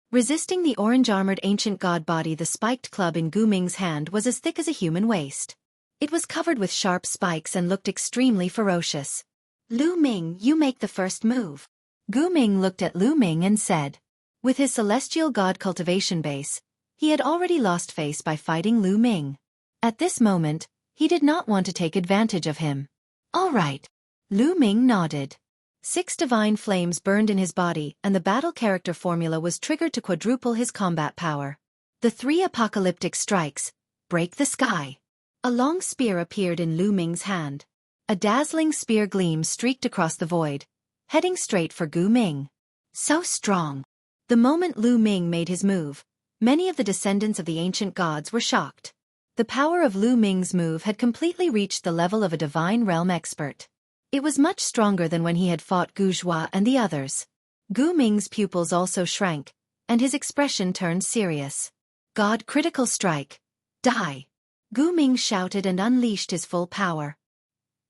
Resisting the orange-armored ancient god body, the spiked club in Gu Ming's hand was as thick as a human waist. It was covered with sharp spikes and looked extremely ferocious. "Lu Ming, you make the first move." Gu Ming looked at Lu Ming and said. With his celestial god cultivation base, he had already lost face by fighting Lu Ming. At this moment, he did not want to take advantage of him. "All right." Lu Ming nodded. 6 divine flames burned in his body, and the battle character formula was triggered to quadruple his combat power. The 3 apocalyptic strikes. Break the sky. A long spear appeared in Lu Ming's hand. A dazzling spear gleam streaked across the void, heading straight for Gu Ming. So strong. The moment Lu Ming made his move, many of the descendants of the ancient gods were shocked. The power of Lu Ming's move had completely reached the level of a divine realm expert. It was much stronger than when he had fought Gu Zhua and the others. Gu Ming's pupils also shrank, and his expression turned serious. "God critical strike. Die." Gu Ming shouted and unleashed his full power.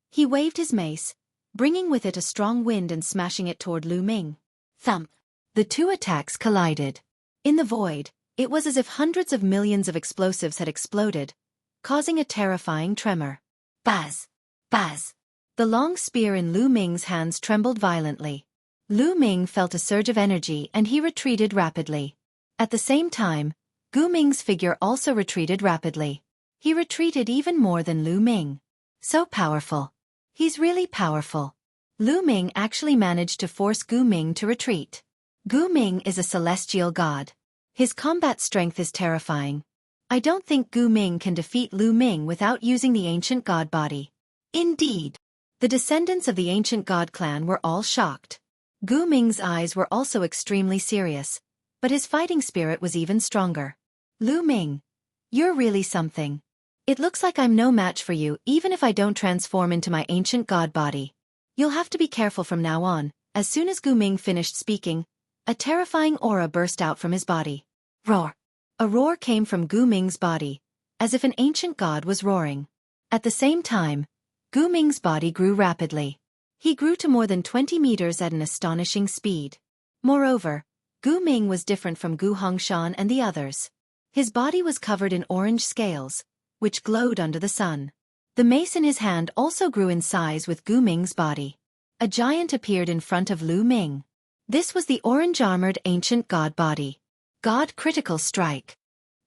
He waved his mace, bringing with it a strong wind and smashing it toward Lu Ming. Thump! The 2 attacks collided. In the void, it was as if hundreds of millions of explosives had exploded, causing a terrifying tremor. Buzz! Buzz! The long spear in Lu Ming's hands trembled violently. Lu Ming felt a surge of energy and he retreated rapidly. At the same time, Gu Ming's figure also retreated rapidly. He retreated even more than Lu Ming. So powerful. He's really powerful. Lu Ming actually managed to force Gu Ming to retreat. Gu Ming is a celestial god. His combat strength is terrifying. I don't think Gu Ming can defeat Lu Ming without using the ancient god body. Indeed. The descendants of the ancient god clan were all shocked. Gu Ming's eyes were also extremely serious, but his fighting spirit was even stronger. "Lu Ming, you're really something. It looks like I'm no match for you even if I don't transform into my ancient god body. You'll have to be careful from now on." As soon as Gu Ming finished speaking, a terrifying aura burst out from his body. Roar! A roar came from Gu Ming's body, as if an ancient god was roaring. At the same time, Gu Ming's body grew rapidly. He grew to more than 20 meters at an astonishing speed. Moreover, Gu Ming was different from Gu Hongshan and the others. His body was covered in orange scales, which glowed under the sun. The mace in his hand also grew in size with Gu Ming's body. A giant appeared in front of Lu Ming. This was the orange-armored ancient god body. God critical strike.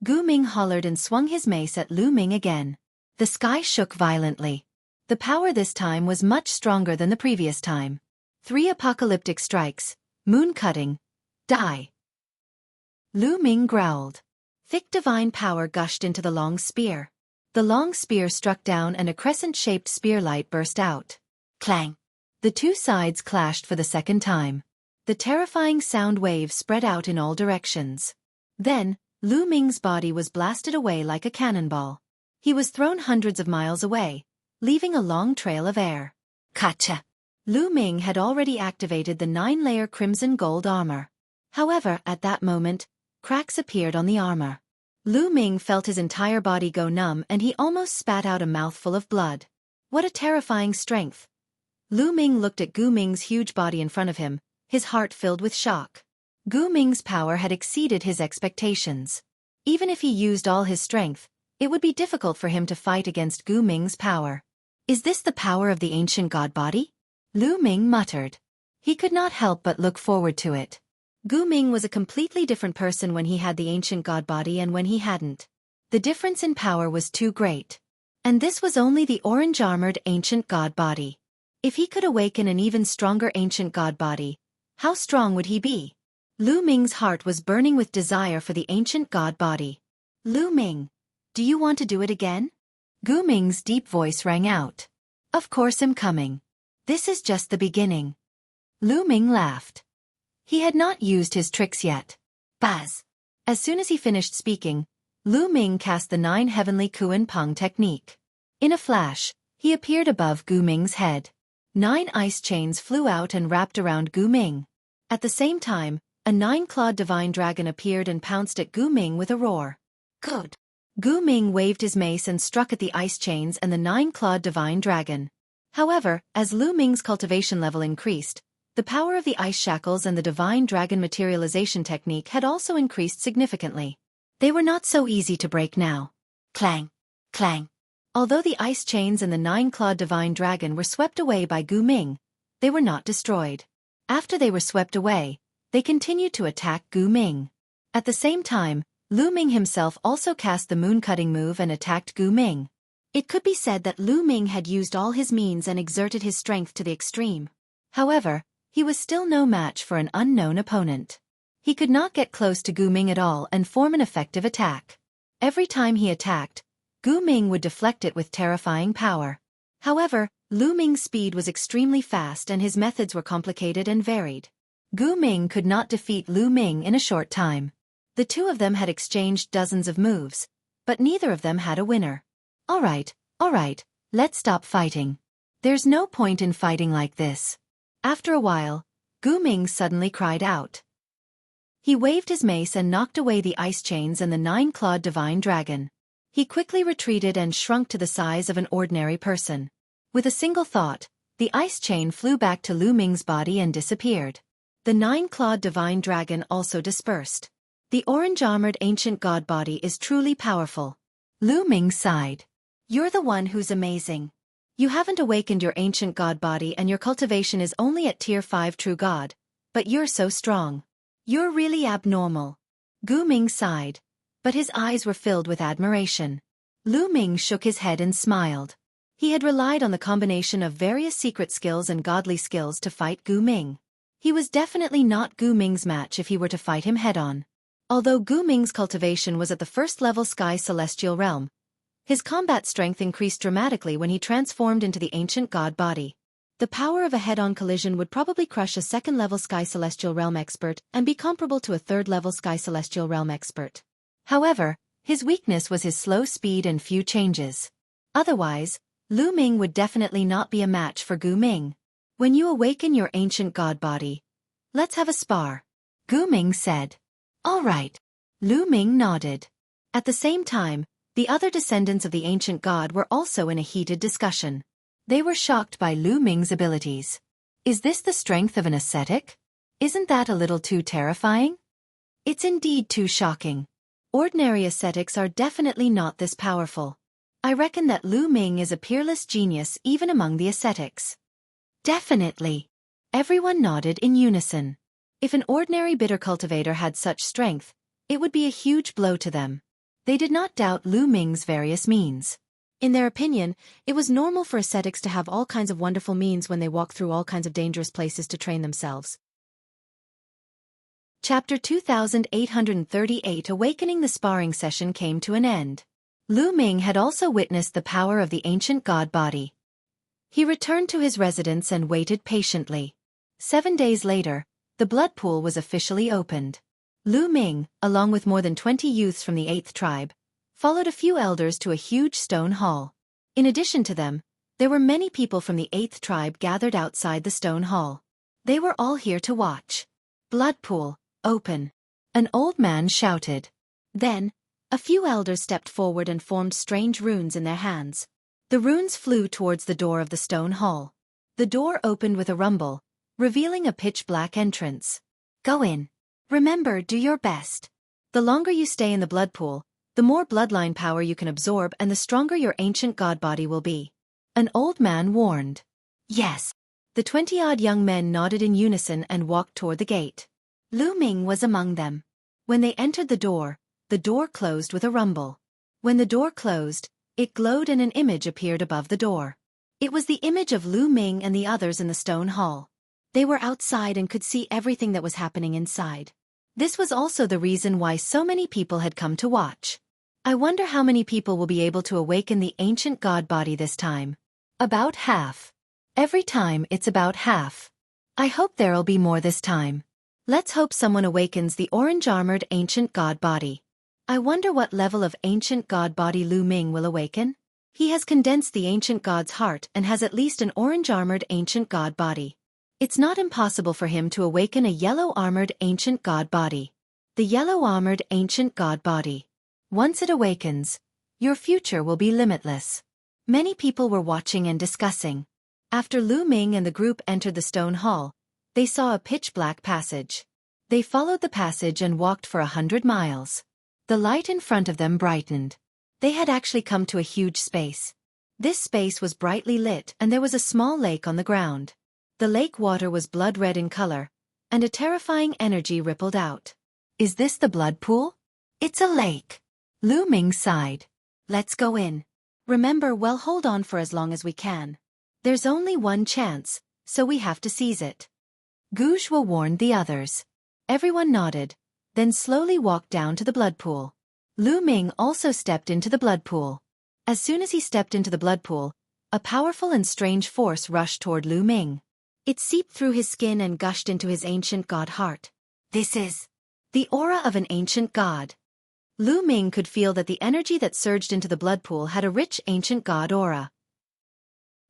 Gu Ming hollered and swung his mace at Lu Ming again. The sky shook violently. The power this time was much stronger than the previous time. 3 apocalyptic strikes. Moon cutting. Die. Lu Ming growled. Thick divine power gushed into the long spear. The long spear struck down and a crescent-shaped spear light burst out. Clang! The 2 sides clashed for the second time. The terrifying sound waves spread out in all directions. Then, Lu Ming's body was blasted away like a cannonball. He was thrown hundreds of miles away, leaving a long trail of air. Gotcha! Lu Ming had already activated the 9-layer crimson gold armor. However, at that moment, cracks appeared on the armor. Lu Ming felt his entire body go numb and he almost spat out a mouthful of blood. What a terrifying strength! Lu Ming looked at Gu Ming's huge body in front of him, his heart filled with shock. Gu Ming's power had exceeded his expectations. Even if he used all his strength, it would be difficult for him to fight against Gu Ming's power. Is this the power of the ancient god body? Lu Ming muttered. He could not help but look forward to it. Gu Ming was a completely different person when he had the ancient god body and when he hadn't. The difference in power was too great. And this was only the orange-armored ancient god body. If he could awaken an even stronger ancient god body, how strong would he be? Lu Ming's heart was burning with desire for the ancient god body. Lu Ming, do you want to do it again? Gu Ming's deep voice rang out. Of course I'm coming. This is just the beginning. Lu Ming laughed. He had not used his tricks yet. Buzz! As soon as he finished speaking, Lu Ming cast the 9 heavenly Kuan Peng technique. In a flash, he appeared above Gu Ming's head. 9 ice chains flew out and wrapped around Gu Ming. At the same time, a 9-clawed divine dragon appeared and pounced at Gu Ming with a roar. Good! Gu Ming waved his mace and struck at the ice chains and the 9-clawed divine dragon. However, as Lu Ming's cultivation level increased, The power of the ice shackles and the divine dragon materialization technique had also increased significantly. They were not so easy to break now. Clang! Clang! Although the ice chains and the nine-clawed divine dragon were swept away by Gu Ming, they were not destroyed. After they were swept away, they continued to attack Gu Ming. At the same time, Lu Ming himself also cast the moon-cutting move and attacked Gu Ming. It could be said that Lu Ming had used all his means and exerted his strength to the extreme. However, he was still no match for an unknown opponent. He could not get close to Gu Ming at all and form an effective attack. Every time he attacked, Gu Ming would deflect it with terrifying power. However, Lu Ming's speed was extremely fast and his methods were complicated and varied. Gu Ming could not defeat Lu Ming in a short time. The two of them had exchanged dozens of moves, but neither of them had a winner. All right, let's stop fighting. There's no point in fighting like this. After a while, Gu Ming suddenly cried out. He waved his mace and knocked away the ice chains and the nine-clawed divine dragon. He quickly retreated and shrunk to the size of an ordinary person. With a single thought, the ice chain flew back to Lu Ming's body and disappeared. The nine-clawed divine dragon also dispersed. The orange-armored ancient god body is truly powerful. Lu Ming sighed. You're the one who's amazing. You haven't awakened your ancient god body and your cultivation is only at tier 5 true god, but you're so strong. You're really abnormal. Gu Ming sighed, but his eyes were filled with admiration. Lu Ming shook his head and smiled. He had relied on the combination of various secret skills and godly skills to fight Gu Ming. He was definitely not Gu Ming's match if he were to fight him head-on. Although Gu Ming's cultivation was at the first-level Sky Celestial Realm, his combat strength increased dramatically when he transformed into the ancient god body. The power of a head-on collision would probably crush a second-level Sky Celestial Realm expert and be comparable to a third-level Sky Celestial Realm expert. However, his weakness was his slow speed and few changes. Otherwise, Lu Ming would definitely not be a match for Gu Ming. When you awaken your ancient god body, let's have a spar, Gu Ming said. All right. Lu Ming nodded. At the same time, the other descendants of the ancient god were also in a heated discussion. They were shocked by Lu Ming's abilities. Is this the strength of an ascetic? Isn't that a little too terrifying? It's indeed too shocking. Ordinary ascetics are definitely not this powerful. I reckon that Lu Ming is a peerless genius even among the ascetics. Definitely. Everyone nodded in unison. If an ordinary bitter cultivator had such strength, it would be a huge blow to them. They did not doubt Lu Ming's various means. In their opinion, it was normal for ascetics to have all kinds of wonderful means when they walk through all kinds of dangerous places to train themselves. Chapter 2838 Awakening. The sparring session came to an end. Lu Ming had also witnessed the power of the ancient god body. He returned to his residence and waited patiently. 7 days later, the blood pool was officially opened. Lu Ming, along with more than 20 youths from the 8th tribe, followed a few elders to a huge stone hall. In addition to them, there were many people from the 8th tribe gathered outside the stone hall. They were all here to watch. Blood pool, open. An old man shouted. Then, a few elders stepped forward and formed strange runes in their hands. The runes flew towards the door of the stone hall. The door opened with a rumble, revealing a pitch-black entrance. Go in. Remember, do your best. The longer you stay in the blood pool, the more bloodline power you can absorb and the stronger your ancient god body will be. An old man warned. Yes. The 20-odd young men nodded in unison and walked toward the gate. Lu Ming was among them. When they entered the door closed with a rumble. When the door closed, it glowed and an image appeared above the door. It was the image of Lu Ming and the others in the stone hall. They were outside and could see everything that was happening inside. This was also the reason why so many people had come to watch. I wonder how many people will be able to awaken the ancient god body this time. About half. Every time it's about half. I hope there'll be more this time. Let's hope someone awakens the orange-armored ancient god body. I wonder what level of ancient god body Lu Ming will awaken? He has condensed the ancient god's heart and has at least an orange-armored ancient god body. It's not impossible for him to awaken a yellow-armored ancient god body. The yellow-armored ancient god body. Once it awakens, your future will be limitless. Many people were watching and discussing. After Lu Ming and the group entered the stone hall, they saw a pitch-black passage. They followed the passage and walked for 100 miles. The light in front of them brightened. They had actually come to a huge space. This space was brightly lit and there was a small lake on the ground. The lake water was blood-red in color, and a terrifying energy rippled out. Is this the blood pool? It's a lake. Lu Ming sighed. Let's go in. Remember, we'll hold on for as long as we can. There's only one chance, so we have to seize it. Gu Zhuo warned the others. Everyone nodded, then slowly walked down to the blood pool. Lu Ming also stepped into the blood pool. As soon as he stepped into the blood pool, a powerful and strange force rushed toward Lu Ming. It seeped through his skin and gushed into his ancient god heart. This is the aura of an ancient god. Lu Ming could feel that the energy that surged into the blood pool had a rich ancient god aura.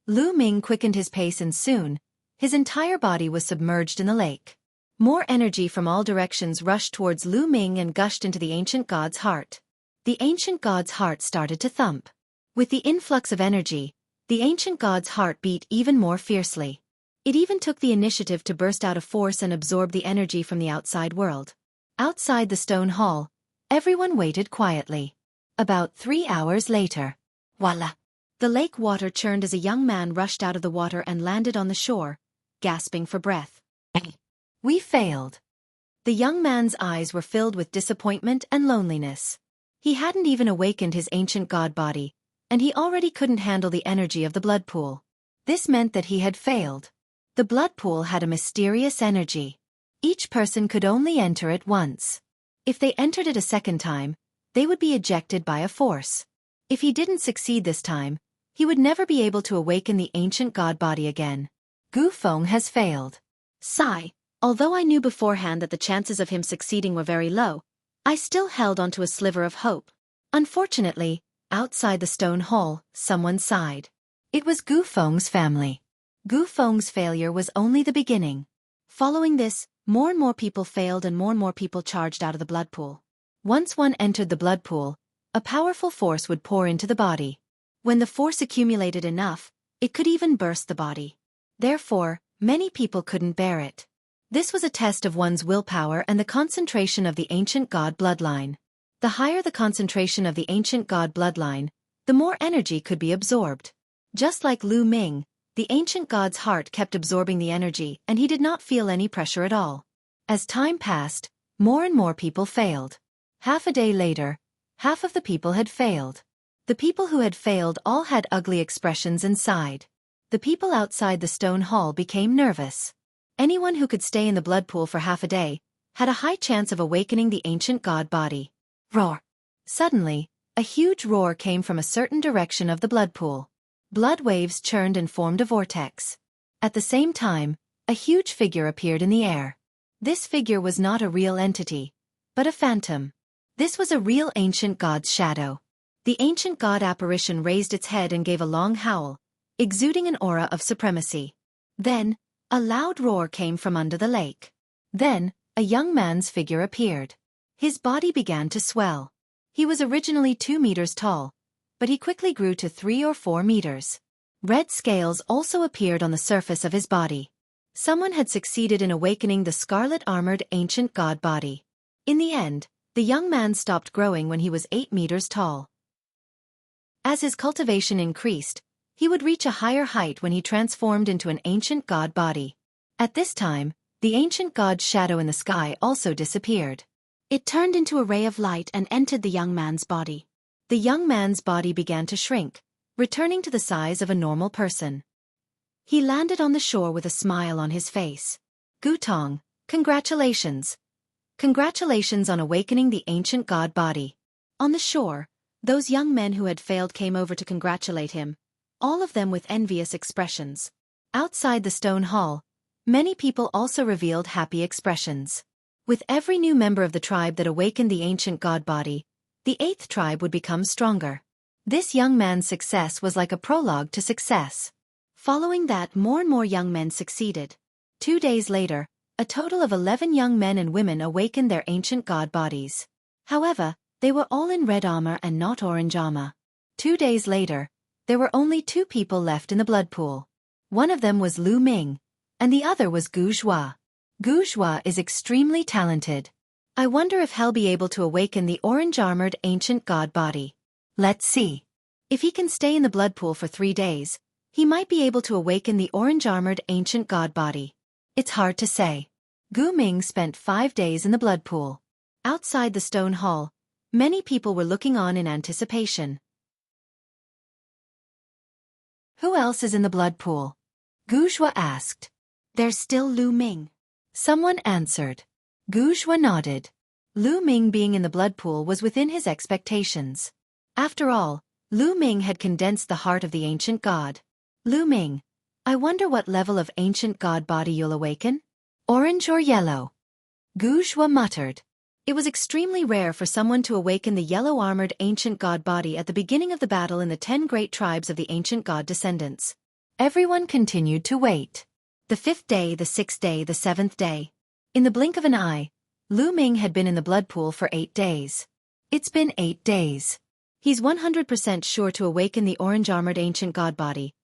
Lu Ming quickened his pace and soon, his entire body was submerged in the lake. More energy from all directions rushed towards Lu Ming and gushed into the ancient god's heart. The ancient god's heart started to thump. With the influx of energy, the ancient god's heart beat even more fiercely. It even took the initiative to burst out of force and absorb the energy from the outside world. Outside the stone hall, everyone waited quietly. About 3 hours later, voila! The lake water churned as a young man rushed out of the water and landed on the shore, gasping for breath. We failed. The young man's eyes were filled with disappointment and loneliness. He hadn't even awakened his ancient god body, and he already couldn't handle the energy of the blood pool. This meant that he had failed. The blood pool had a mysterious energy. Each person could only enter it once. If they entered it a second time, they would be ejected by a force. If he didn't succeed this time, he would never be able to awaken the ancient god body again. Gu Feng has failed. Sigh. Although I knew beforehand that the chances of him succeeding were very low, I still held onto a sliver of hope. Unfortunately, outside the stone hall, someone sighed. It was Gu Feng's family. Gu Feng's failure was only the beginning. Following this, more and more people failed and more people charged out of the blood pool. Once one entered the blood pool, a powerful force would pour into the body. When the force accumulated enough, it could even burst the body. Therefore, many people couldn't bear it. This was a test of one's willpower and the concentration of the ancient god bloodline. The higher the concentration of the ancient god bloodline, the more energy could be absorbed. Just like Lu Ming, the ancient god's heart kept absorbing the energy and he did not feel any pressure at all. As time passed, more and more people failed. Half a day later, half of the people had failed. The people who had failed all had ugly expressions and sighed. The people outside the stone hall became nervous. Anyone who could stay in the blood pool for half a day had a high chance of awakening the ancient god body. Roar! Suddenly, a huge roar came from a certain direction of the blood pool. Blood waves churned and formed a vortex. At the same time, a huge figure appeared in the air. This figure was not a real entity, but a phantom. This was a real ancient god's shadow. The ancient god apparition raised its head and gave a long howl, exuding an aura of supremacy. Then, a loud roar came from under the lake. Then, a young man's figure appeared. His body began to swell. He was originally 2 meters tall, but he quickly grew to 3 or 4 meters. Red scales also appeared on the surface of his body. Someone had succeeded in awakening the scarlet-armored ancient god body. In the end, the young man stopped growing when he was 8 meters tall. As his cultivation increased, he would reach a higher height when he transformed into an ancient god body. At this time, the ancient god's shadow in the sky also disappeared. It turned into a ray of light and entered the young man's body. The young man's body began to shrink, returning to the size of a normal person. He landed on the shore with a smile on his face. Gutong, congratulations. Congratulations on awakening the ancient god body. On the shore, those young men who had failed came over to congratulate him, all of them with envious expressions. Outside the stone hall, many people also revealed happy expressions. With every new member of the tribe that awakened the ancient god body, the 8th tribe would become stronger. This young man's success was like a prologue to success. Following that, more and more young men succeeded. 2 days later, a total of 11 young men and women awakened their ancient god bodies. However, they were all in red armor and not orange armor. 2 days later, there were only 2 people left in the blood pool. One of them was Lu Ming, and the other was Xueqi. Xueqi is extremely talented. I wonder if he'll be able to awaken the orange-armored ancient god body. Let's see. If he can stay in the blood pool for 3 days, he might be able to awaken the orange-armored ancient god body. It's hard to say. Gu Ming spent 5 days in the blood pool. Outside the stone hall, many people were looking on in anticipation. Who else is in the blood pool? Xueqi asked. There's still Lu Ming. Someone answered. Xueqi nodded. Lu Ming being in the blood pool was within his expectations. After all, Lu Ming had condensed the heart of the ancient god. Lu Ming, I wonder what level of ancient god body you'll awaken? Orange or yellow? Xueqi muttered. It was extremely rare for someone to awaken the yellow-armored ancient god body at the beginning of the battle in the 10 great tribes of the ancient god descendants. Everyone continued to wait. The 5th day, the 6th day, the 7th day. In the blink of an eye, Lu Ming had been in the blood pool for 8 days. It's been 8 days. He's 100% sure to awaken the orange-armored ancient god body,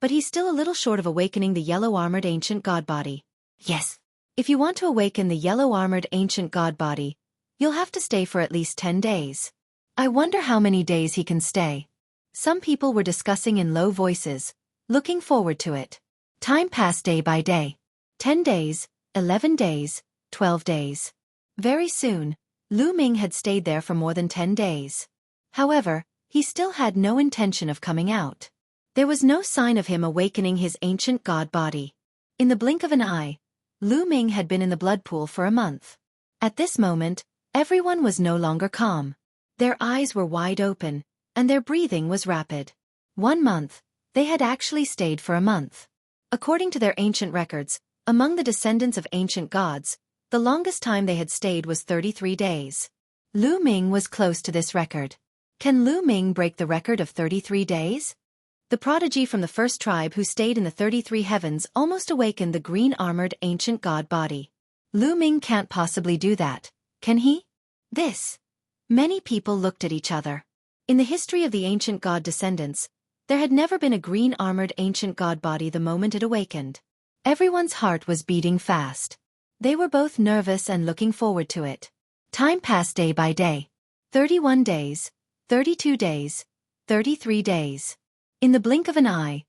but he's still a little short of awakening the yellow-armored ancient god body. Yes. If you want to awaken the yellow-armored ancient god body, you'll have to stay for at least 10 days. I wonder how many days he can stay. Some people were discussing in low voices, looking forward to it. Time passed day by day. 10 days, 11 days, 12 days. Very soon, Lu Ming had stayed there for more than 10 days. However, he still had no intention of coming out. There was no sign of him awakening his ancient god body. In the blink of an eye, Lu Ming had been in the blood pool for a month. At this moment, everyone was no longer calm. Their eyes were wide open, and their breathing was rapid. 1 month, they had actually stayed for a month. According to their ancient records, among the descendants of ancient gods, the longest time they had stayed was 33 days. Lu Ming was close to this record. Can Lu Ming break the record of 33 days? The prodigy from the first tribe who stayed in the 33 heavens almost awakened the green-armored ancient god body. Lu Ming can't possibly do that, can he? Many people looked at each other. In the history of the ancient god descendants, there had never been a green-armored ancient god body the moment it awakened. Everyone's heart was beating fast. They were both nervous and looking forward to it. Time passed day by day. 31 days, 32 days, 33 days. In the blink of an eye,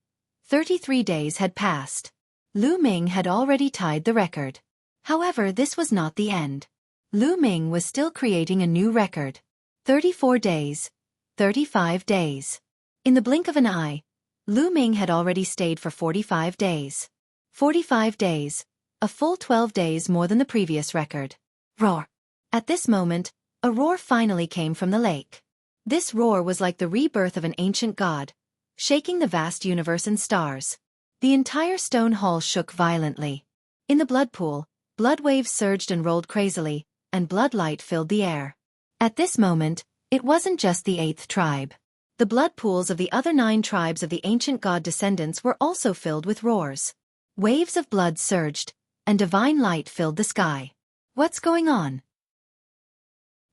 33 days had passed. Lu Ming had already tied the record. However, this was not the end. Lu Ming was still creating a new record. 34 days, 35 days. In the blink of an eye, Lu Ming had already stayed for 45 days. 45 days, a full 12 days more than the previous record. Roar. At this moment, a roar finally came from the lake. This roar was like the rebirth of an ancient god, shaking the vast universe and stars. The entire stone hall shook violently. In the blood pool, blood waves surged and rolled crazily, and blood light filled the air. At this moment, it wasn't just the 8th tribe. The blood pools of the other 9 tribes of the ancient god descendants were also filled with roars. Waves of blood surged, and divine light filled the sky. What's going on?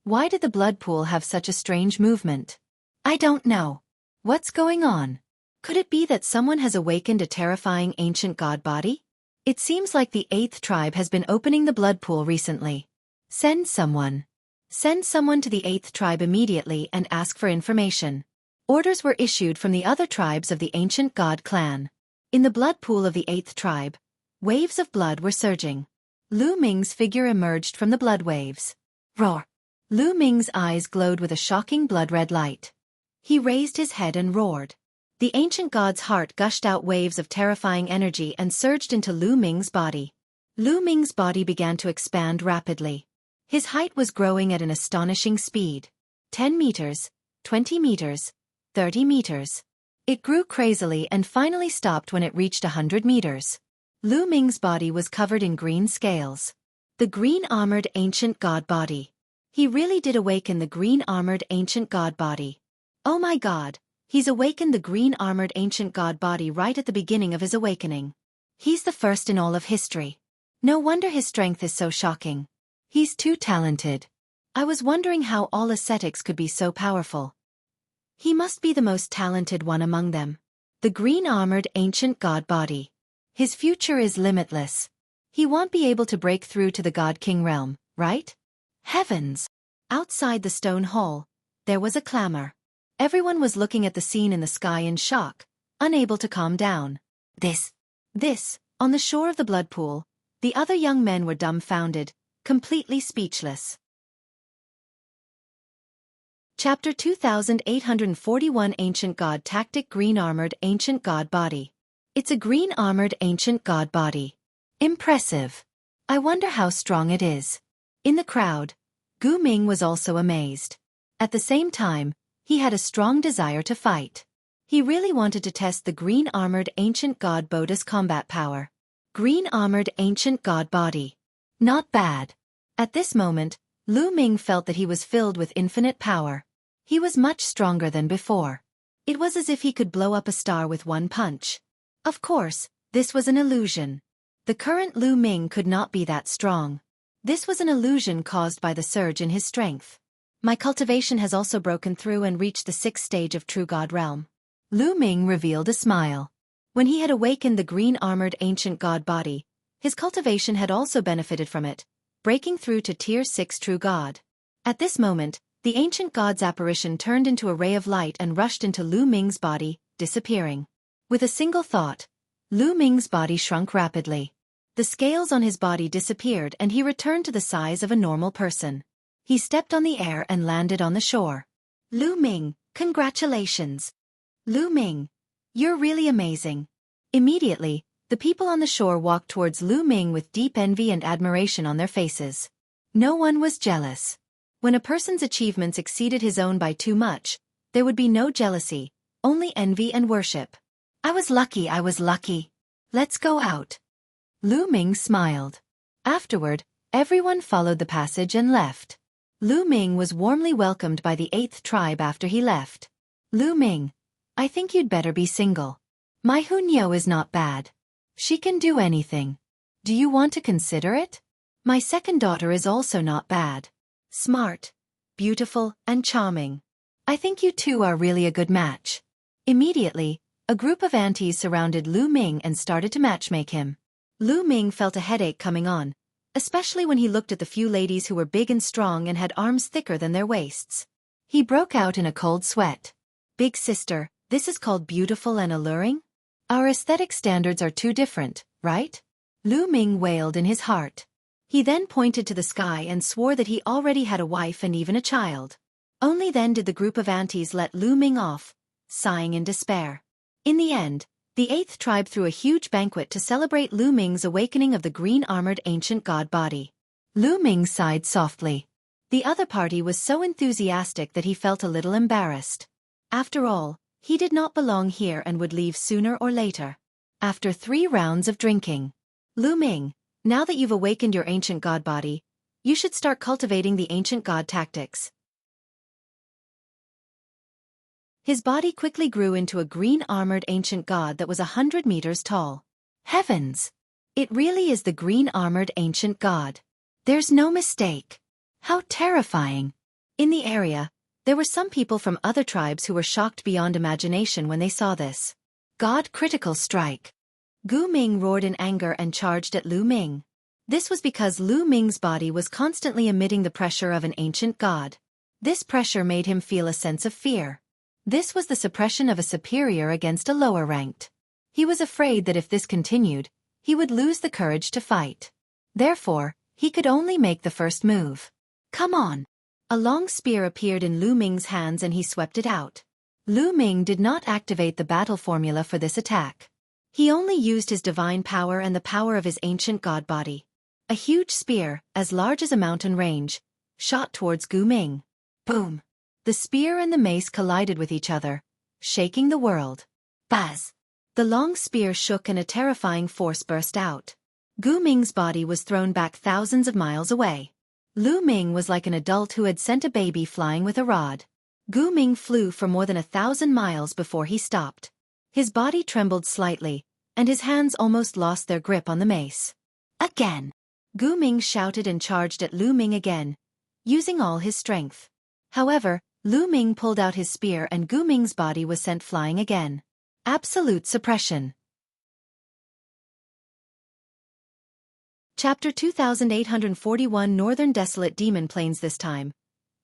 Why did the blood pool have such a strange movement? I don't know. What's going on? Could it be that someone has awakened a terrifying ancient god body? It seems like the 8th tribe has been opening the blood pool recently. Send someone. Send someone to the 8th tribe immediately and ask for information. Orders were issued from the other tribes of the ancient god clan. In the blood pool of the 8th tribe, waves of blood were surging. Lu Ming's figure emerged from the blood waves. Roar! Lu Ming's eyes glowed with a shocking blood-red light. He raised his head and roared. The ancient god's heart gushed out waves of terrifying energy and surged into Lu Ming's body. Lu Ming's body began to expand rapidly. His height was growing at an astonishing speed. 10 meters, 20 meters, 30 meters. It grew crazily and finally stopped when it reached 100 meters. Lu Ming's body was covered in green scales. The green-armored ancient god body. He really did awaken the green-armored ancient god body. Oh my god, he's awakened the green-armored ancient god body right at the beginning of his awakening. He's the first in all of history. No wonder his strength is so shocking. He's too talented. I was wondering how all ascetics could be so powerful. He must be the most talented one among them. The green-armored ancient god body. His future is limitless. He won't be able to break through to the God King realm, right? Heavens! Outside the stone hall, there was a clamor. Everyone was looking at the scene in the sky in shock, unable to calm down. This, on the shore of the blood pool, the other young men were dumbfounded, completely speechless. Chapter 2841 Ancient God Tactic Green-Armored Ancient God Body. It's a green-armored ancient god body. Impressive. I wonder how strong it is. In the crowd, Gu Ming was also amazed. At the same time, he had a strong desire to fight. He really wanted to test the green-armored ancient god Boda's combat power. Green-armored ancient god body. Not bad. At this moment, Lu Ming felt that he was filled with infinite power. He was much stronger than before. It was as if he could blow up a star with one punch. Of course, this was an illusion. The current Lu Ming could not be that strong. This was an illusion caused by the surge in his strength. My cultivation has also broken through and reached the 6th stage of True God Realm. Lu Ming revealed a smile. When he had awakened the green-armored ancient god body, his cultivation had also benefited from it, breaking through to Tier 6 True God. At this moment, the ancient god's apparition turned into a ray of light and rushed into Lu Ming's body, disappearing. With a single thought, Lu Ming's body shrunk rapidly. The scales on his body disappeared and he returned to the size of a normal person. He stepped on the air and landed on the shore. Lu Ming, congratulations! Lu Ming, you're really amazing. Immediately, the people on the shore walked towards Lu Ming with deep envy and admiration on their faces. No one was jealous. When a person's achievements exceeded his own by too much, there would be no jealousy, only envy and worship. I was lucky. Let's go out. Lu Ming smiled. Afterward, everyone followed the passage and left. Lu Ming was warmly welcomed by the 8th tribe after he left. Lu Ming, I think you'd better be single. My Hunyao is not bad. She can do anything. Do you want to consider it? My second daughter is also not bad. Smart, beautiful, and charming. I think you two are really a good match. Immediately, a group of aunties surrounded Lu Ming and started to matchmake him. Lu Ming felt a headache coming on, especially when he looked at the few ladies who were big and strong and had arms thicker than their waists. He broke out in a cold sweat. Big sister, this is called beautiful and alluring? Our aesthetic standards are too different, right? Lu Ming wailed in his heart. He then pointed to the sky and swore that he already had a wife and even a child. Only then did the group of aunties let Lu Ming off, sighing in despair. In the end, the 8th tribe threw a huge banquet to celebrate Lu Ming's awakening of the green-armored ancient god body. Lu Ming sighed softly. The other party was so enthusiastic that he felt a little embarrassed. After all, he did not belong here and would leave sooner or later. After 3 rounds of drinking. Lu Ming, now that you've awakened your ancient god body, you should start cultivating the ancient god tactics. His body quickly grew into a green-armored ancient god that was 100 meters tall. Heavens! It really is the green-armored ancient god. There's no mistake. How terrifying! In the area, there were some people from other tribes who were shocked beyond imagination when they saw this. God critical strike. Gu Ming roared in anger and charged at Lu Ming. This was because Lu Ming's body was constantly emitting the pressure of an ancient god. This pressure made him feel a sense of fear. This was the suppression of a superior against a lower-ranked. He was afraid that if this continued, he would lose the courage to fight. Therefore, he could only make the first move. Come on! A long spear appeared in Lu Ming's hands and he swept it out. Lu Ming did not activate the battle formula for this attack. He only used his divine power and the power of his ancient god body. A huge spear, as large as a mountain range, shot towards Gu Ming. Boom! The spear and the mace collided with each other, shaking the world. Buzz! The long spear shook and a terrifying force burst out. Gu Ming's body was thrown back thousands of miles away. Lu Ming was like an adult who had sent a baby flying with a rod. Gu Ming flew for more than 1,000 miles before he stopped. His body trembled slightly, and his hands almost lost their grip on the mace. Again! Gu Ming shouted and charged at Lu Ming again, using all his strength. However, Lu Ming pulled out his spear and Gu Ming's body was sent flying again. Absolute suppression. Chapter 2841 Northern Desolate Demon Plains. This time,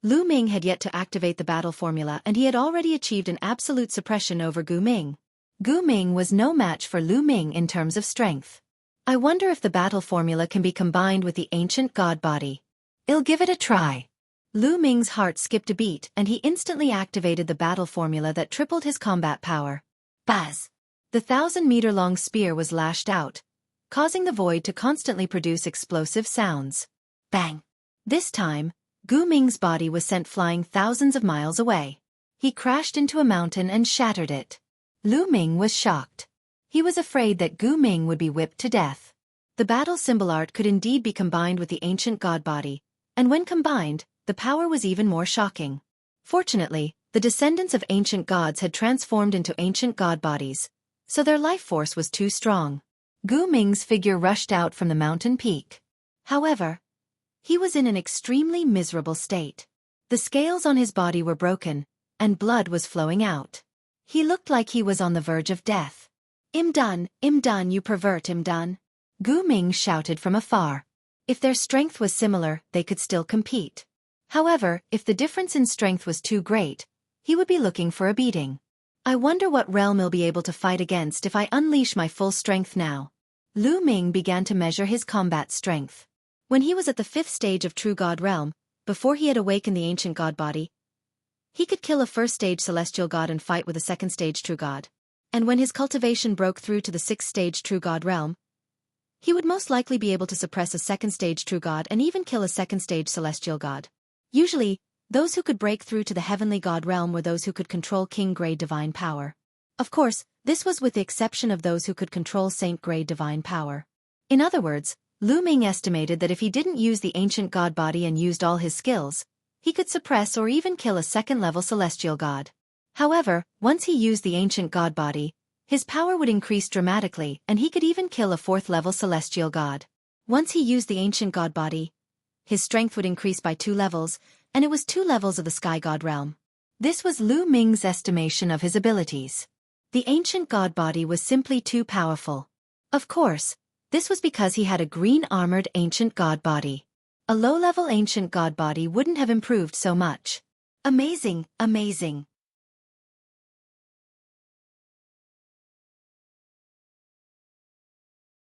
Lu Ming had yet to activate the battle formula and he had already achieved an absolute suppression over Gu Ming. Gu Ming was no match for Lu Ming in terms of strength. I wonder if the battle formula can be combined with the ancient god body. I'll give it a try. Lu Ming's heart skipped a beat and he instantly activated the battle formula that tripled his combat power. Buzz! The 1,000-meter-long spear was lashed out, causing the void to constantly produce explosive sounds. Bang! This time, Gu Ming's body was sent flying thousands of miles away. He crashed into a mountain and shattered it. Lu Ming was shocked. He was afraid that Gu Ming would be whipped to death. The battle symbol art could indeed be combined with the ancient god body, and when combined, the power was even more shocking. Fortunately, the descendants of ancient gods had transformed into ancient god bodies, so their life force was too strong. Gu Ming's figure rushed out from the mountain peak. However, he was in an extremely miserable state. The scales on his body were broken, and blood was flowing out. He looked like he was on the verge of death. Im done, you pervert, im done. Gu Ming shouted from afar. If their strength was similar, they could still compete. However, if the difference in strength was too great, he would be looking for a beating. I wonder what realm he'll be able to fight against if I unleash my full strength now. Lu Ming began to measure his combat strength. When he was at the 5th stage of True God Realm, before he had awakened the ancient god body, he could kill a 1st stage celestial god and fight with a 2nd stage true god. And when his cultivation broke through to the 6th stage True God Realm, he would most likely be able to suppress a 2nd stage true god and even kill a 2nd stage celestial god. Usually, those who could break through to the heavenly god realm were those who could control king-grade divine power. Of course, this was with the exception of those who could control saint-grade divine power. In other words, Lu Ming estimated that if he didn't use the ancient god body and used all his skills, he could suppress or even kill a 2nd-level celestial god. However, once he used the ancient god body, his power would increase dramatically and he could even kill a 4th-level celestial god. Once he used the ancient god body, his strength would increase by 2 levels, and it was 2 levels of the sky god realm. This was Lu Ming's estimation of his abilities. The ancient god body was simply too powerful. Of course, this was because he had a green-armored ancient god body. A low-level ancient god body wouldn't have improved so much. Amazing, amazing.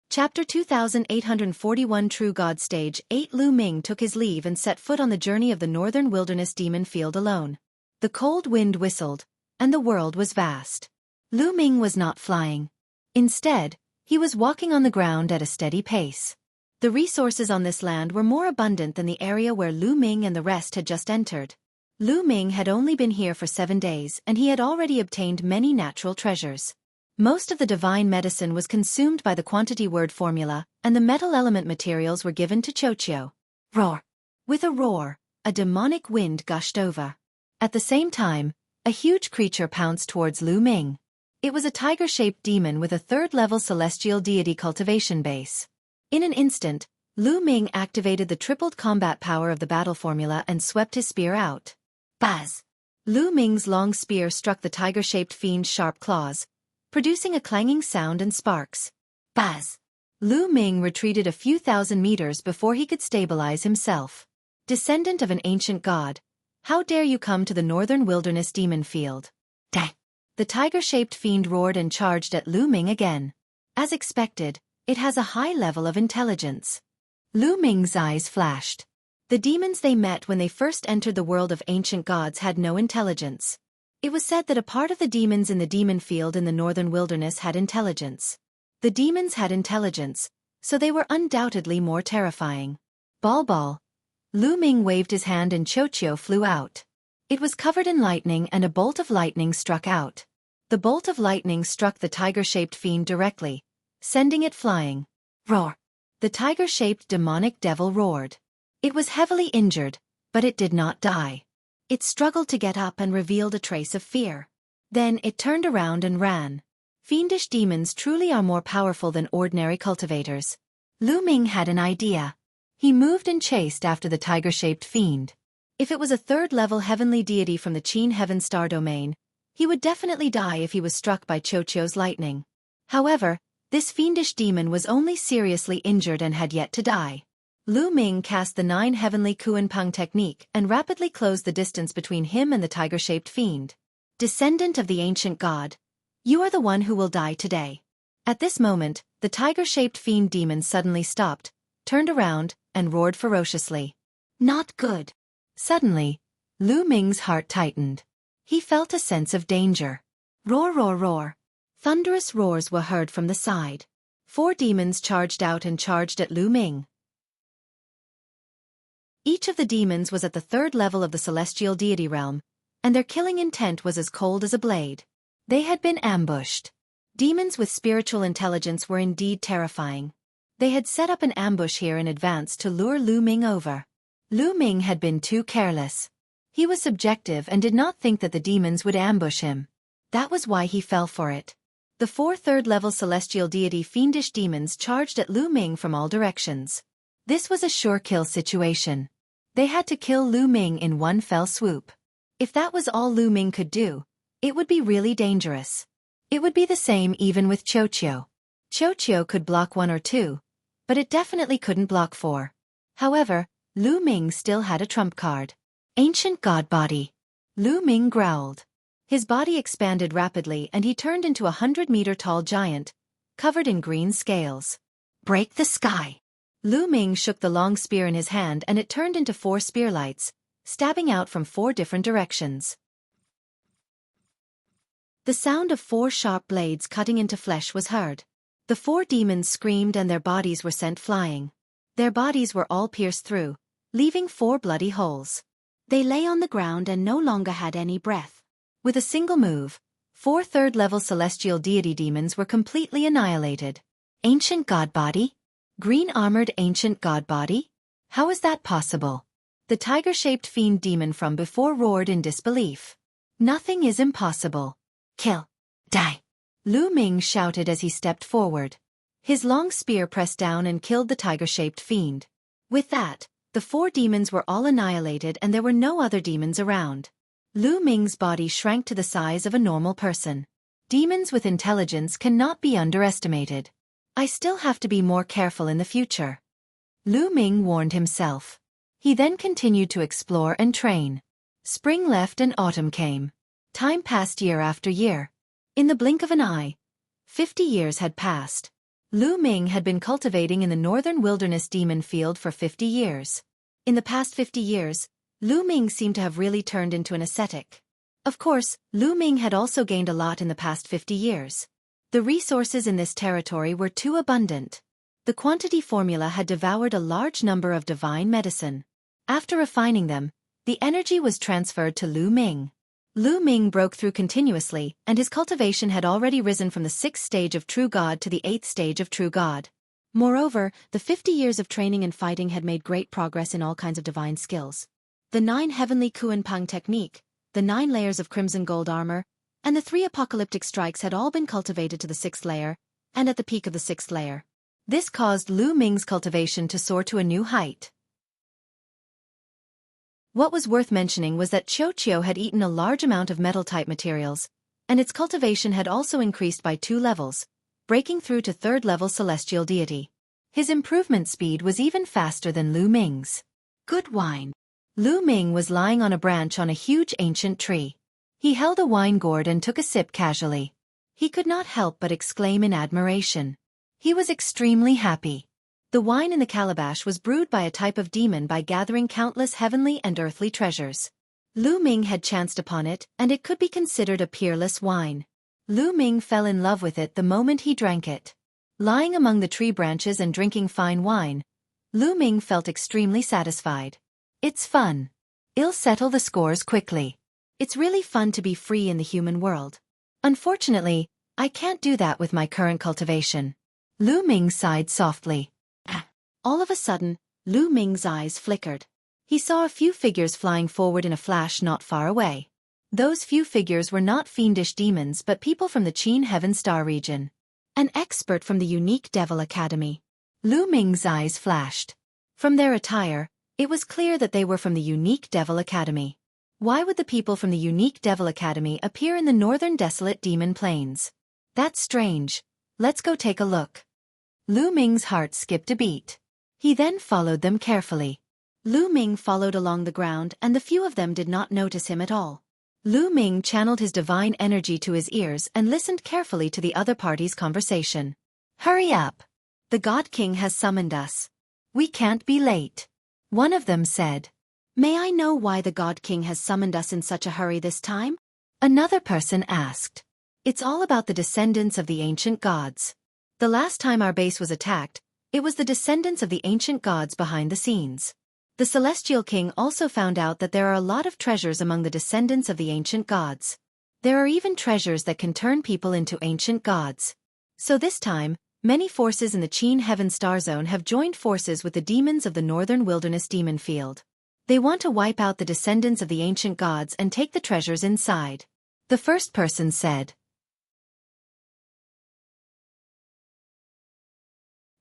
Chapter 2841 True God Stage 8 Lu Ming took his leave and set foot on the journey of the northern wilderness demon field alone. The cold wind whistled, and the world was vast. Lu Ming was not flying. Instead, he was walking on the ground at a steady pace. The resources on this land were more abundant than the area where Lu Ming and the rest had just entered. Lu Ming had only been here for 7 days and he had already obtained many natural treasures. Most of the divine medicine was consumed by the quantity word formula, and the metal element materials were given to Xueqi. Roar! With a roar, a demonic wind gushed over. At the same time, a huge creature pounced towards Lu Ming. It was a tiger-shaped demon with a 3rd-level celestial deity cultivation base. In an instant, Lu Ming activated the tripled combat power of the battle formula and swept his spear out. Buzz! Lu Ming's long spear struck the tiger-shaped fiend's sharp claws, producing a clanging sound and sparks. Buzz! Lu Ming retreated a few 1,000 meters before he could stabilize himself. Descendant of an ancient god, how dare you come to the northern wilderness demon field? Dang! The tiger-shaped fiend roared and charged at Lu Ming again. As expected, it has a high level of intelligence. Lu Ming's eyes flashed. The demons they met when they first entered the world of ancient gods had no intelligence. It was said that a part of the demons in the demon field in the northern wilderness had intelligence. The demons had intelligence, so they were undoubtedly more terrifying. Ball. Lu Ming waved his hand and Xueqi flew out. It was covered in lightning and a bolt of lightning struck out. The bolt of lightning struck the tiger-shaped fiend directly, sending it flying. Roar! The tiger-shaped demonic devil roared. It was heavily injured, but it did not die. It struggled to get up and revealed a trace of fear. Then it turned around and ran. Fiendish demons truly are more powerful than ordinary cultivators. Lu Ming had an idea. He moved and chased after the tiger-shaped fiend. If it was a 3rd-level heavenly deity from the Qin Heaven Star domain, he would definitely die if he was struck by Xueqi's lightning. However, This fiendish demon was only seriously injured and had yet to die. Lu Ming cast the 9 heavenly Kuan-Peng technique and rapidly closed the distance between him and the tiger-shaped fiend. Descendant of the ancient god, you are the one who will die today. At this moment, the tiger-shaped fiend demon suddenly stopped, turned around, and roared ferociously. Not good. Suddenly, Lu Ming's heart tightened. He felt a sense of danger. Roar, roar, roar. Thunderous roars were heard from the side. 4 demons charged out and charged at Lu Ming. Each of the demons was at the 3rd level of the celestial deity realm, and their killing intent was as cold as a blade. They had been ambushed. Demons with spiritual intelligence were indeed terrifying. They had set up an ambush here in advance to lure Lu Ming over. Lu Ming had been too careless. He was subjective and did not think that the demons would ambush him. That was why he fell for it. The 4 3rd-level celestial deity fiendish demons charged at Lu Ming from all directions. This was a sure kill situation. They had to kill Lu Ming in one fell swoop. If that was all Lu Ming could do, it would be really dangerous. It would be the same even with Xueqi. Xueqi could block 1 or 2, but it definitely couldn't block 4. However, Lu Ming still had a trump card. Ancient God Body. Lu Ming growled. His body expanded rapidly and he turned into a 100-meter-tall giant, covered in green scales. Break the sky. Lu Ming shook the long spear in his hand and it turned into 4 spearlights, stabbing out from 4 different directions. The sound of 4 sharp blades cutting into flesh was heard. The 4 demons screamed and their bodies were sent flying. Their bodies were all pierced through, leaving 4 bloody holes. They lay on the ground and no longer had any breath. With a single move, 4 3rd-level celestial deity demons were completely annihilated. Ancient God Body? Green-armored ancient God Body? How is that possible? The tiger-shaped fiend demon from before roared in disbelief. Nothing is impossible. Kill. Die. Lu Ming shouted as he stepped forward. His long spear pressed down and killed the tiger-shaped fiend. With that, the 4 demons were all annihilated and there were no other demons around. Lu Ming's body shrank to the size of a normal person. Demons with intelligence cannot be underestimated. I still have to be more careful in the future. Lu Ming warned himself. He then continued to explore and train. Spring left and autumn came. Time passed year after year. In the blink of an eye, 50 years had passed. Lu Ming had been cultivating in the northern wilderness demon field for 50 years. In the past 50 years, Lu Ming seemed to have really turned into an ascetic. Of course, Lu Ming had also gained a lot in the past 50 years. The resources in this territory were too abundant. The quantity formula had devoured a large number of divine medicine. After refining them, the energy was transferred to Lu Ming. Lu Ming broke through continuously, and his cultivation had already risen from the 6th stage of True God to the 8th stage of True God. Moreover, the 50 years of training and fighting had made great progress in all kinds of divine skills. The 9 heavenly Kuan-Peng technique, the 9 layers of crimson gold armor, and the 3 apocalyptic strikes had all been cultivated to the 6th layer, and at the peak of the 6th layer. This caused Lu Ming's cultivation to soar to a new height. What was worth mentioning was that Xueqi had eaten a large amount of metal-type materials, and its cultivation had also increased by 2 levels, breaking through to 3rd-level celestial deity. His improvement speed was even faster than Lu Ming's. Good wine. Lu Ming was lying on a branch on a huge ancient tree. He held a wine gourd and took a sip casually. He could not help but exclaim in admiration. He was extremely happy. The wine in the calabash was brewed by a type of demon by gathering countless heavenly and earthly treasures. Lu Ming had chanced upon it, and it could be considered a peerless wine. Lu Ming fell in love with it the moment he drank it. Lying among the tree branches and drinking fine wine, Lu Ming felt extremely satisfied. It's fun. I'll settle the scores quickly. It's really fun to be free in the human world. Unfortunately, I can't do that with my current cultivation. Lu Ming sighed softly. All of a sudden, Lu Ming's eyes flickered. He saw a few figures flying forward in a flash not far away. Those few figures were not fiendish demons but people from the Qin Heaven Star region. An expert from the Unique Devil Academy. Lu Ming's eyes flashed. From their attire, it was clear that they were from the Unique Devil Academy. Why would the people from the Unique Devil Academy appear in the northern desolate demon plains? That's strange. let's go take a look. Lu Ming's heart skipped a beat. He then followed them carefully. Lu Ming followed along the ground and the few of them did not notice him at all. Lu Ming channeled his divine energy to his ears and listened carefully to the other party's conversation. Hurry up! The God King has summoned us. We can't be late. One of them said. May I know why the God King has summoned us in such a hurry this time? Another person asked. It's all about the descendants of the ancient gods. The last time our base was attacked, it was the descendants of the ancient gods behind the scenes. The Celestial King also found out that there are a lot of treasures among the descendants of the ancient gods. There are even treasures that can turn people into ancient gods. So this time, many forces in the Qin Heaven Star Zone have joined forces with the demons of the Northern Wilderness Demon Field. They want to wipe out the descendants of the ancient gods and take the treasures inside. The first person said.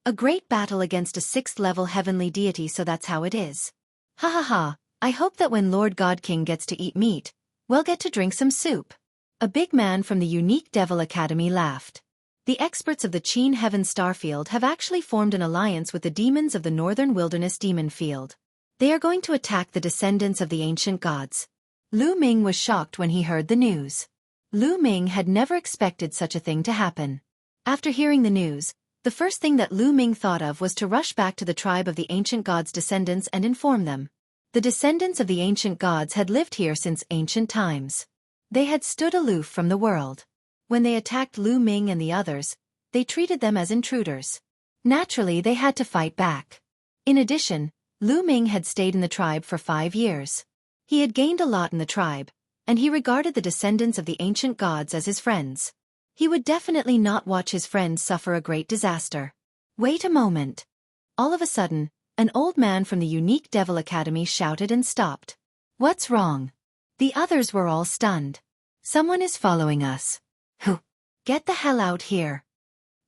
A great battle against a 6th-level heavenly deity, so that's how it is. Ha ha ha, I hope that when Lord God King gets to eat meat, we'll get to drink some soup. A big man from the Unique Devil Academy laughed. The experts of the Qin Heaven Starfield have actually formed an alliance with the demons of the Northern Wilderness Demon Field. They are going to attack the descendants of the ancient gods. Lu Ming was shocked when he heard the news. Lu Ming had never expected such a thing to happen. After hearing the news, the first thing that Lu Ming thought of was to rush back to the tribe of the ancient gods' descendants and inform them. The descendants of the ancient gods had lived here since ancient times. They had stood aloof from the world. When they attacked Lu Ming and the others, they treated them as intruders. Naturally, they had to fight back. In addition, Lu Ming had stayed in the tribe for 5 years. He had gained a lot in the tribe, and he regarded the descendants of the ancient gods as his friends. He would definitely not watch his friends suffer a great disaster. Wait a moment. All of a sudden, an old man from the Unique Devil Academy shouted and stopped. What's wrong? The others were all stunned. Someone is following us. Who? Get the hell out here.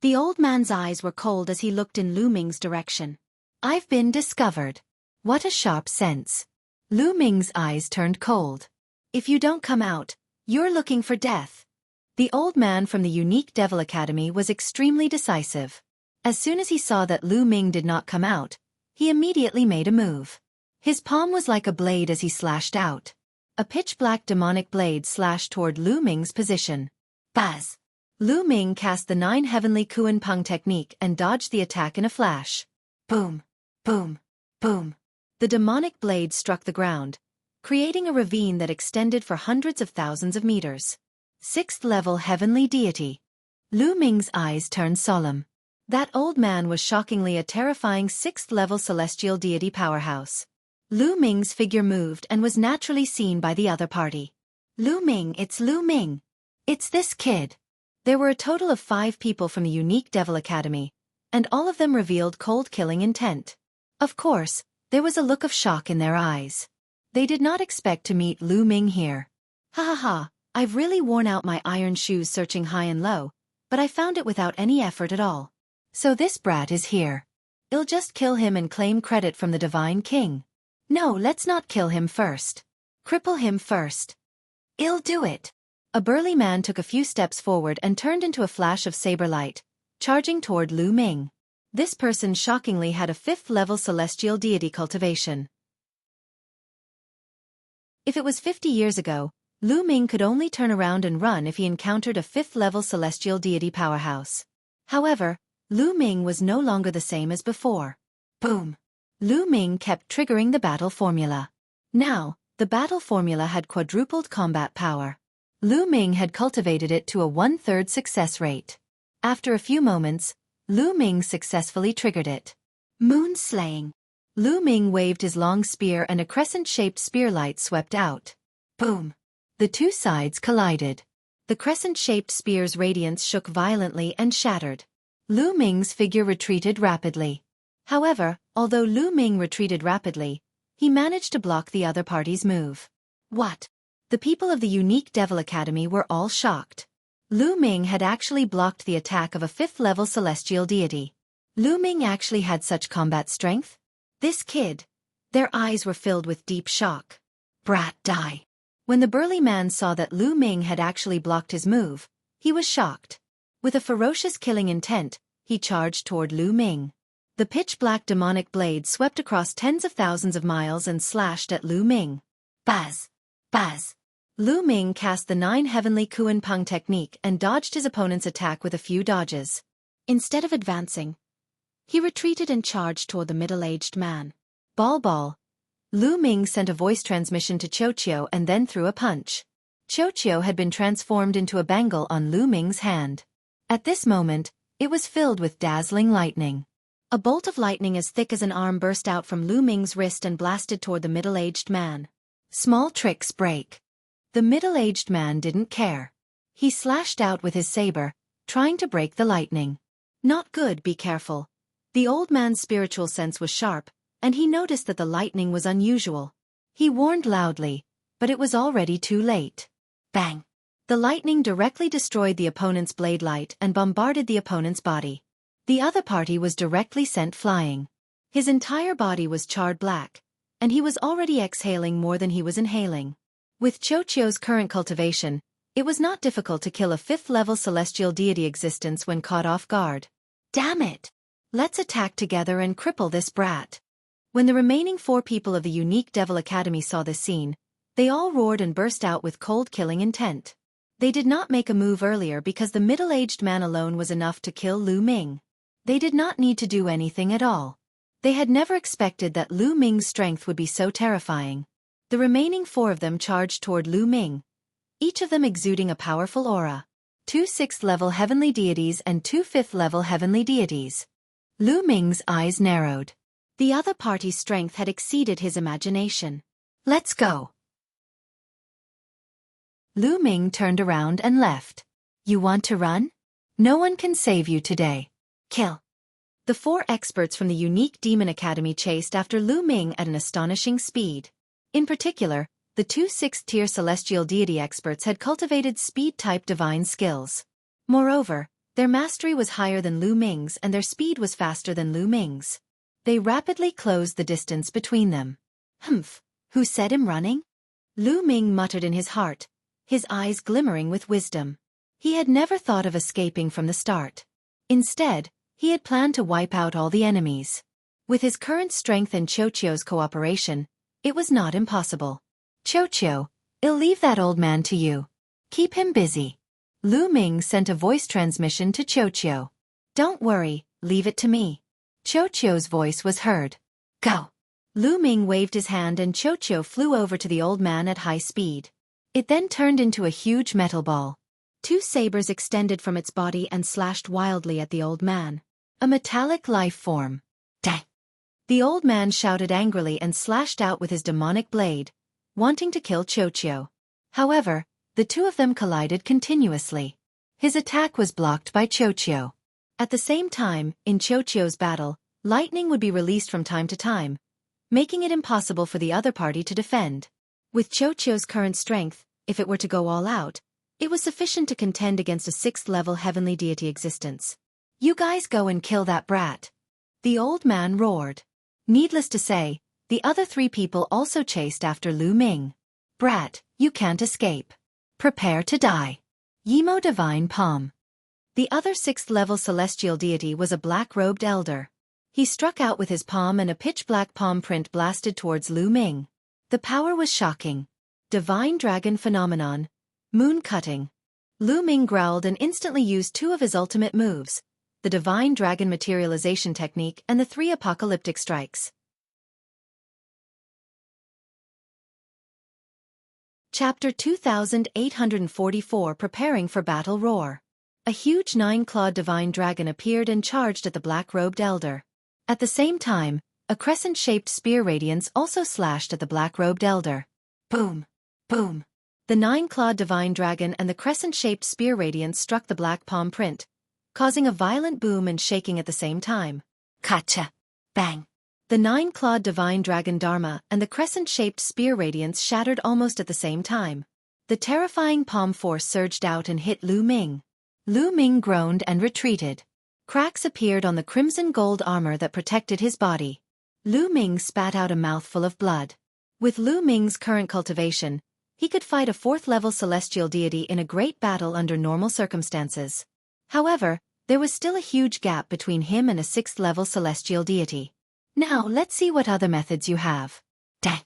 The old man's eyes were cold as he looked in Lu Ming's direction. I've been discovered. What a sharp sense. Lu Ming's eyes turned cold. If you don't come out, you're looking for death. The old man from the Unique Devil Academy was extremely decisive. As soon as he saw that Lu Ming did not come out, he immediately made a move. His palm was like a blade as he slashed out. A pitch-black demonic blade slashed toward Lu Ming's position. Buzz! Lu Ming cast the 9 heavenly Kuan Peng technique and dodged the attack in a flash. Boom! Boom! Boom! The demonic blade struck the ground, creating a ravine that extended for hundreds of thousands of meters. 6th-level heavenly deity. Lu Ming's eyes turned solemn. That old man was shockingly a terrifying 6th-level celestial deity powerhouse. Lu Ming's figure moved and was naturally seen by the other party. Lu Ming, it's Lu Ming. It's this kid. There were a total of 5 people from the Unique Devil Academy, and all of them revealed cold-killing intent. Of course, there was a look of shock in their eyes. They did not expect to meet Lu Ming here. Ha ha ha. I've really worn out my iron shoes searching high and low, but I found it without any effort at all. So this brat is here. I'll just kill him and claim credit from the Divine King. No, let's not kill him first. Cripple him first. I'll do it. A burly man took a few steps forward and turned into a flash of saber light, charging toward Lu Ming. This person shockingly had a 5th-level celestial deity cultivation. If it was 50 years ago, Lu Ming could only turn around and run if he encountered a 5th-level celestial deity powerhouse. However, Lu Ming was no longer the same as before. Boom! Lu Ming kept triggering the battle formula. Now, the battle formula had quadrupled combat power. Lu Ming had cultivated it to a 1/3 success rate. After a few moments, Lu Ming successfully triggered it. Moon slaying. Lu Ming waved his long spear and a crescent-shaped spear light swept out. Boom! The two sides collided. The crescent-shaped spear's radiance shook violently and shattered. Lu Ming's figure retreated rapidly. However, although Lu Ming retreated rapidly, he managed to block the other party's move. What? The people of the Unique Devil Academy were all shocked. Lu Ming had actually blocked the attack of a 5th-level celestial deity. Lu Ming actually had such combat strength? This kid. Their eyes were filled with deep shock. Brat, die. When the burly man saw that Lu Ming had actually blocked his move, he was shocked. With a ferocious killing intent, he charged toward Lu Ming. The pitch-black demonic blade swept across tens of thousands of miles and slashed at Lu Ming. Buzz! Buzz! Lu Ming cast the 9 heavenly Kuan Peng technique and dodged his opponent's attack with a few dodges. Instead of advancing, he retreated and charged toward the middle-aged man. Ball. Lu Ming sent a voice transmission to Xueqi and then threw a punch. Xueqi had been transformed into a bangle on Lu Ming's hand. At this moment, it was filled with dazzling lightning. A bolt of lightning as thick as an arm burst out from Lu Ming's wrist and blasted toward the middle-aged man. Small tricks break. The middle-aged man didn't care. He slashed out with his saber, trying to break the lightning. Not good, be careful. The old man's spiritual sense was sharp, and he noticed that the lightning was unusual. He warned loudly, but it was already too late. Bang! The lightning directly destroyed the opponent's blade light and bombarded the opponent's body. The other party was directly sent flying. His entire body was charred black, and he was already exhaling more than he was inhaling. With Xueqi's current cultivation, it was not difficult to kill a 5th-level celestial deity existence when caught off guard. Damn it! Let's attack together and cripple this brat. When the remaining 4 people of the unique Devil Academy saw this scene, they all roared and burst out with cold killing intent. They did not make a move earlier because the middle-aged man alone was enough to kill Lu Ming. They did not need to do anything at all. They had never expected that Lu Ming's strength would be so terrifying. The remaining 4 of them charged toward Lu Ming, each of them exuding a powerful aura. 2 6th-level heavenly deities and 2 5th-level heavenly deities. Lu Ming's eyes narrowed. The other party's strength had exceeded his imagination. Let's go. Lu Ming turned around and left. You want to run? No one can save you today. Kill. The 4 experts from the unique Demon Academy chased after Lu Ming at an astonishing speed. In particular, the 2 6th-tier celestial deity experts had cultivated speed-type divine skills. Moreover, their mastery was higher than Lu Ming's and their speed was faster than Lu Ming's. They rapidly closed the distance between them. Humph, who said him running? Lu Ming muttered in his heart, his eyes glimmering with wisdom. He had never thought of escaping from the start. Instead, he had planned to wipe out all the enemies. With his current strength and Xueqi's cooperation, it was not impossible. Xueqi, I'll leave that old man to you. Keep him busy. Lu Ming sent a voice transmission to Xueqi. Don't worry, leave it to me. Xueqi's voice was heard. Go. Lu Ming waved his hand and Xueqi flew over to the old man at high speed. It then turned into a huge metal ball. 2 sabers extended from its body and slashed wildly at the old man. A metallic life form. Dang! The old man shouted angrily and slashed out with his demonic blade, wanting to kill Xueqi. However, the 2 of them collided continuously. His attack was blocked by Xueqi. At the same time, in Xueqi's battle, lightning would be released from time to time, making it impossible for the other party to defend. With Xueqi's current strength, if it were to go all out, it was sufficient to contend against a 6th-level heavenly deity existence. You guys go and kill that brat. The old man roared. Needless to say, the other 3 people also chased after Lu Ming. Brat, you can't escape. Prepare to die. Yimo Divine Palm. The other 6th-level celestial deity was a black-robed elder. He struck out with his palm and a pitch-black palm print blasted towards Lu Ming. The power was shocking. Divine Dragon Phenomenon. Moon Cutting. Lu Ming growled and instantly used 2 of his ultimate moves, the Divine Dragon Materialization Technique and the 3 Apocalyptic Strikes. Chapter 2844 Preparing for Battle Roar. A huge 9-clawed divine dragon appeared and charged at the black-robed elder. At the same time, a crescent-shaped spear radiance also slashed at the black-robed elder. Boom! Boom! The 9-clawed divine dragon and the crescent-shaped spear radiance struck the black palm print, causing a violent boom and shaking at the same time. Kacha! Bang! The 9-clawed divine dragon Dharma and the crescent-shaped spear radiance shattered almost at the same time. The terrifying palm force surged out and hit Lu Ming. Lu Ming groaned and retreated. Cracks appeared on the crimson gold armor that protected his body. Lu Ming spat out a mouthful of blood. With Lu Ming's current cultivation, he could fight a 4th-level celestial deity in a great battle under normal circumstances. However, there was still a huge gap between him and a 6th-level celestial deity. Now, let's see what other methods you have. Dang.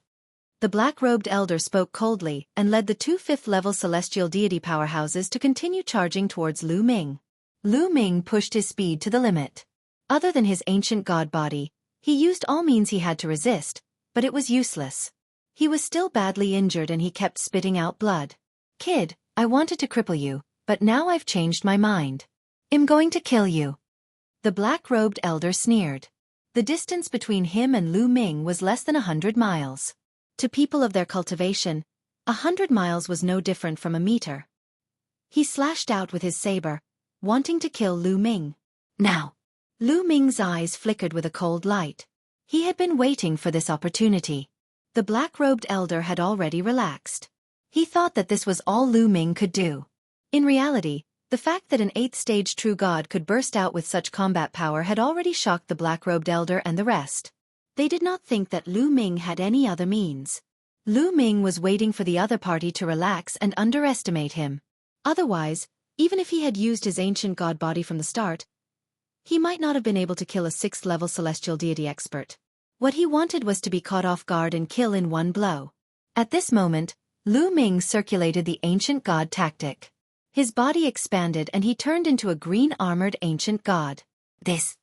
The black-robed elder spoke coldly and led the 2 5th-level celestial deity powerhouses to continue charging towards Lu Ming. Lu Ming pushed his speed to the limit. Other than his ancient god body, he used all means he had to resist, but it was useless. He was still badly injured and he kept spitting out blood. Kid, I wanted to cripple you, but now I've changed my mind. I'm going to kill you. The black-robed elder sneered. The distance between him and Lu Ming was less than 100 miles. To people of their cultivation, 100 miles was no different from a meter. He slashed out with his saber, wanting to kill Lu Ming. Now, Lu Ming's eyes flickered with a cold light. He had been waiting for this opportunity. The black-robed elder had already relaxed. He thought that this was all Lu Ming could do. In reality, the fact that an 8th-stage true god could burst out with such combat power had already shocked the black-robed elder and the rest. They did not think that Lu Ming had any other means. Lu Ming was waiting for the other party to relax and underestimate him. Otherwise, even if he had used his ancient god body from the start, he might not have been able to kill a 6th-level celestial deity expert. What he wanted was to be caught off guard and kill in one blow. At this moment, Lu Ming circulated the ancient god tactic. His body expanded and he turned into a green-armored ancient god. This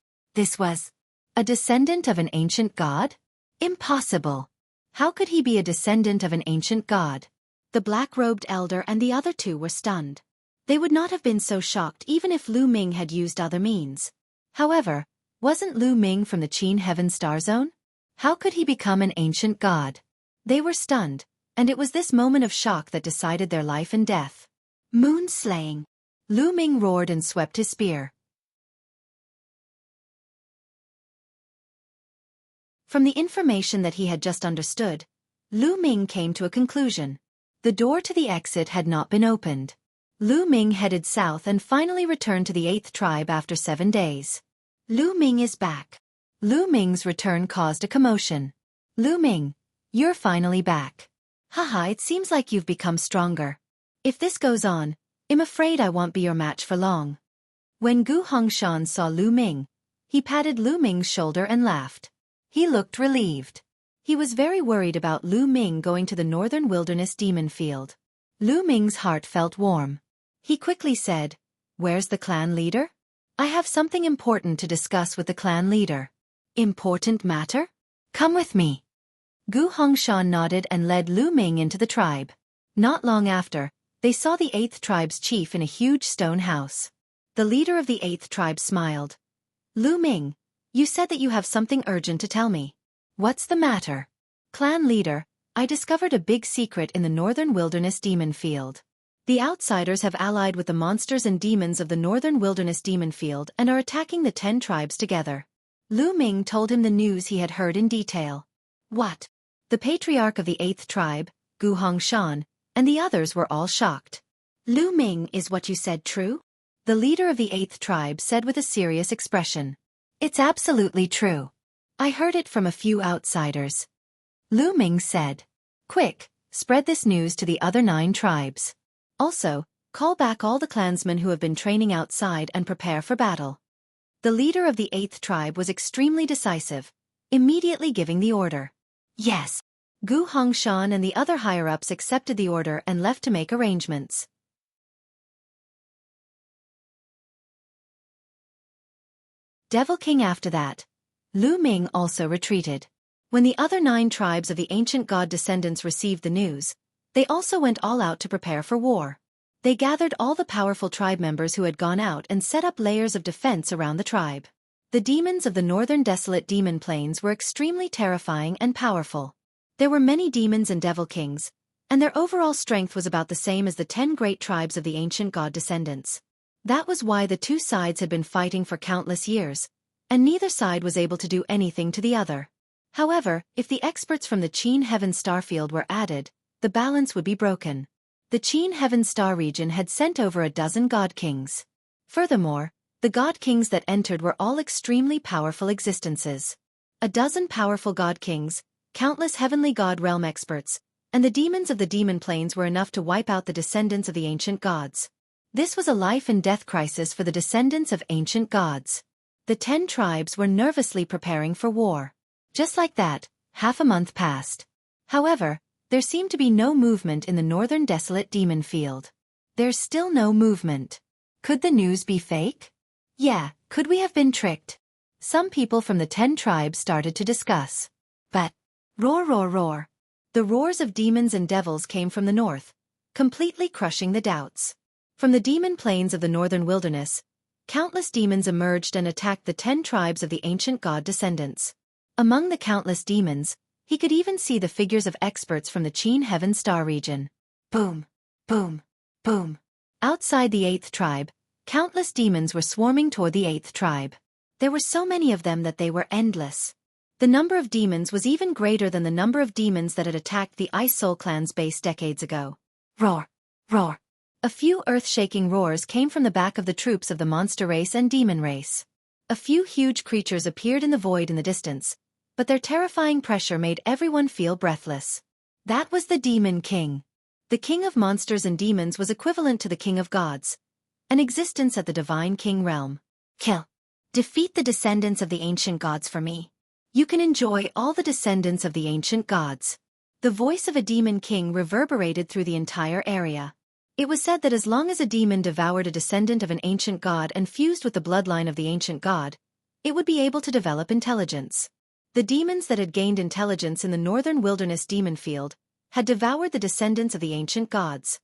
was a descendant of an ancient god? Impossible. How could he be a descendant of an ancient god? The black-robed elder and the other two were stunned. They would not have been so shocked even if Lu Ming had used other means. However, wasn't Lu Ming from the Qin Heaven Star Zone? How could he become an ancient god? They were stunned, and it was this moment of shock that decided their life and death. Moon slaying. Lu Ming roared and swept his spear. From the information that he had just understood, Lu Ming came to a conclusion. The door to the exit had not been opened. Lu Ming headed south and finally returned to the 8th tribe after 7 days. Lu Ming is back. Lu Ming's return caused a commotion. Lu Ming, you're finally back. Haha, it seems like you've become stronger. If this goes on, I'm afraid I won't be your match for long. When Gu Hongshan saw Lu Ming, he patted Lu Ming's shoulder and laughed. He looked relieved. He was very worried about Lu Ming going to the Northern Wilderness Demon Field. Lu Ming's heart felt warm. He quickly said, "Where's the clan leader? I have something important to discuss with the clan leader." Important matter? Come with me. Gu Hongshan nodded and led Lu Ming into the tribe. Not long after, they saw the 8th tribe's chief in a huge stone house. The leader of the 8th tribe smiled. Lu Ming, you said that you have something urgent to tell me. What's the matter? Clan leader, I discovered a big secret in the Northern Wilderness Demon Field. The outsiders have allied with the monsters and demons of the Northern Wilderness Demon Field and are attacking the 10 tribes together. Lu Ming told him the news he had heard in detail. What? The patriarch of the 8th tribe, Gu Hongshan, and the others were all shocked. Lu Ming, is what you said true? The leader of the 8th tribe said with a serious expression. It's absolutely true. I heard it from a few outsiders. Lu Ming said. Quick, spread this news to the other 9 tribes. Also, call back all the clansmen who have been training outside and prepare for battle. The leader of the 8th tribe was extremely decisive, immediately giving the order. Yes. Gu Hongshan and the other higher-ups accepted the order and left to make arrangements. Devil King after that. Lu Ming also retreated. When the other 9 tribes of the ancient god descendants received the news, they also went all out to prepare for war. They gathered all the powerful tribe members who had gone out and set up layers of defense around the tribe. The demons of the northern desolate demon plains were extremely terrifying and powerful. There were many demons and devil kings, and their overall strength was about the same as the 10 great tribes of the ancient god descendants. That was why the 2 sides had been fighting for countless years, and neither side was able to do anything to the other. However, if the experts from the Qin Heaven Starfield were added, the balance would be broken. The Qin Heaven Star region had sent over a dozen god kings. Furthermore, the god kings that entered were all extremely powerful existences. A dozen powerful god kings, countless heavenly god realm experts, and the demons of the demon plains were enough to wipe out the descendants of the ancient gods. This was a life-and-death crisis for the descendants of ancient gods. The 10 tribes were nervously preparing for war. Just like that, half a month passed. However, there seemed to be no movement in the northern desolate demon field. There's still no movement. Could the news be fake? Yeah, could we have been tricked? Some people from the 10 tribes started to discuss. But, roar roar roar. The roars of demons and devils came from the north, completely crushing the doubts. From the demon plains of the northern wilderness, countless demons emerged and attacked the 10 tribes of the ancient god descendants. Among the countless demons, he could even see the figures of experts from the Qin Heaven Star region. Boom, boom, boom. Outside the 8th tribe, countless demons were swarming toward the 8th tribe. There were so many of them that they were endless. The number of demons was even greater than the number of demons that had attacked the Ice Soul Clan's base decades ago. Roar, roar. A few earth-shaking roars came from the back of the troops of the monster race and demon race. A few huge creatures appeared in the void in the distance, but their terrifying pressure made everyone feel breathless. That was the Demon King. The king of monsters and demons was equivalent to the king of gods, an existence at the divine king realm. Kill. Defeat the descendants of the ancient gods for me. You can enjoy all the descendants of the ancient gods. The voice of a demon king reverberated through the entire area. It was said that as long as a demon devoured a descendant of an ancient god and fused with the bloodline of the ancient god, it would be able to develop intelligence. The demons that had gained intelligence in the northern wilderness demon field had devoured the descendants of the ancient gods.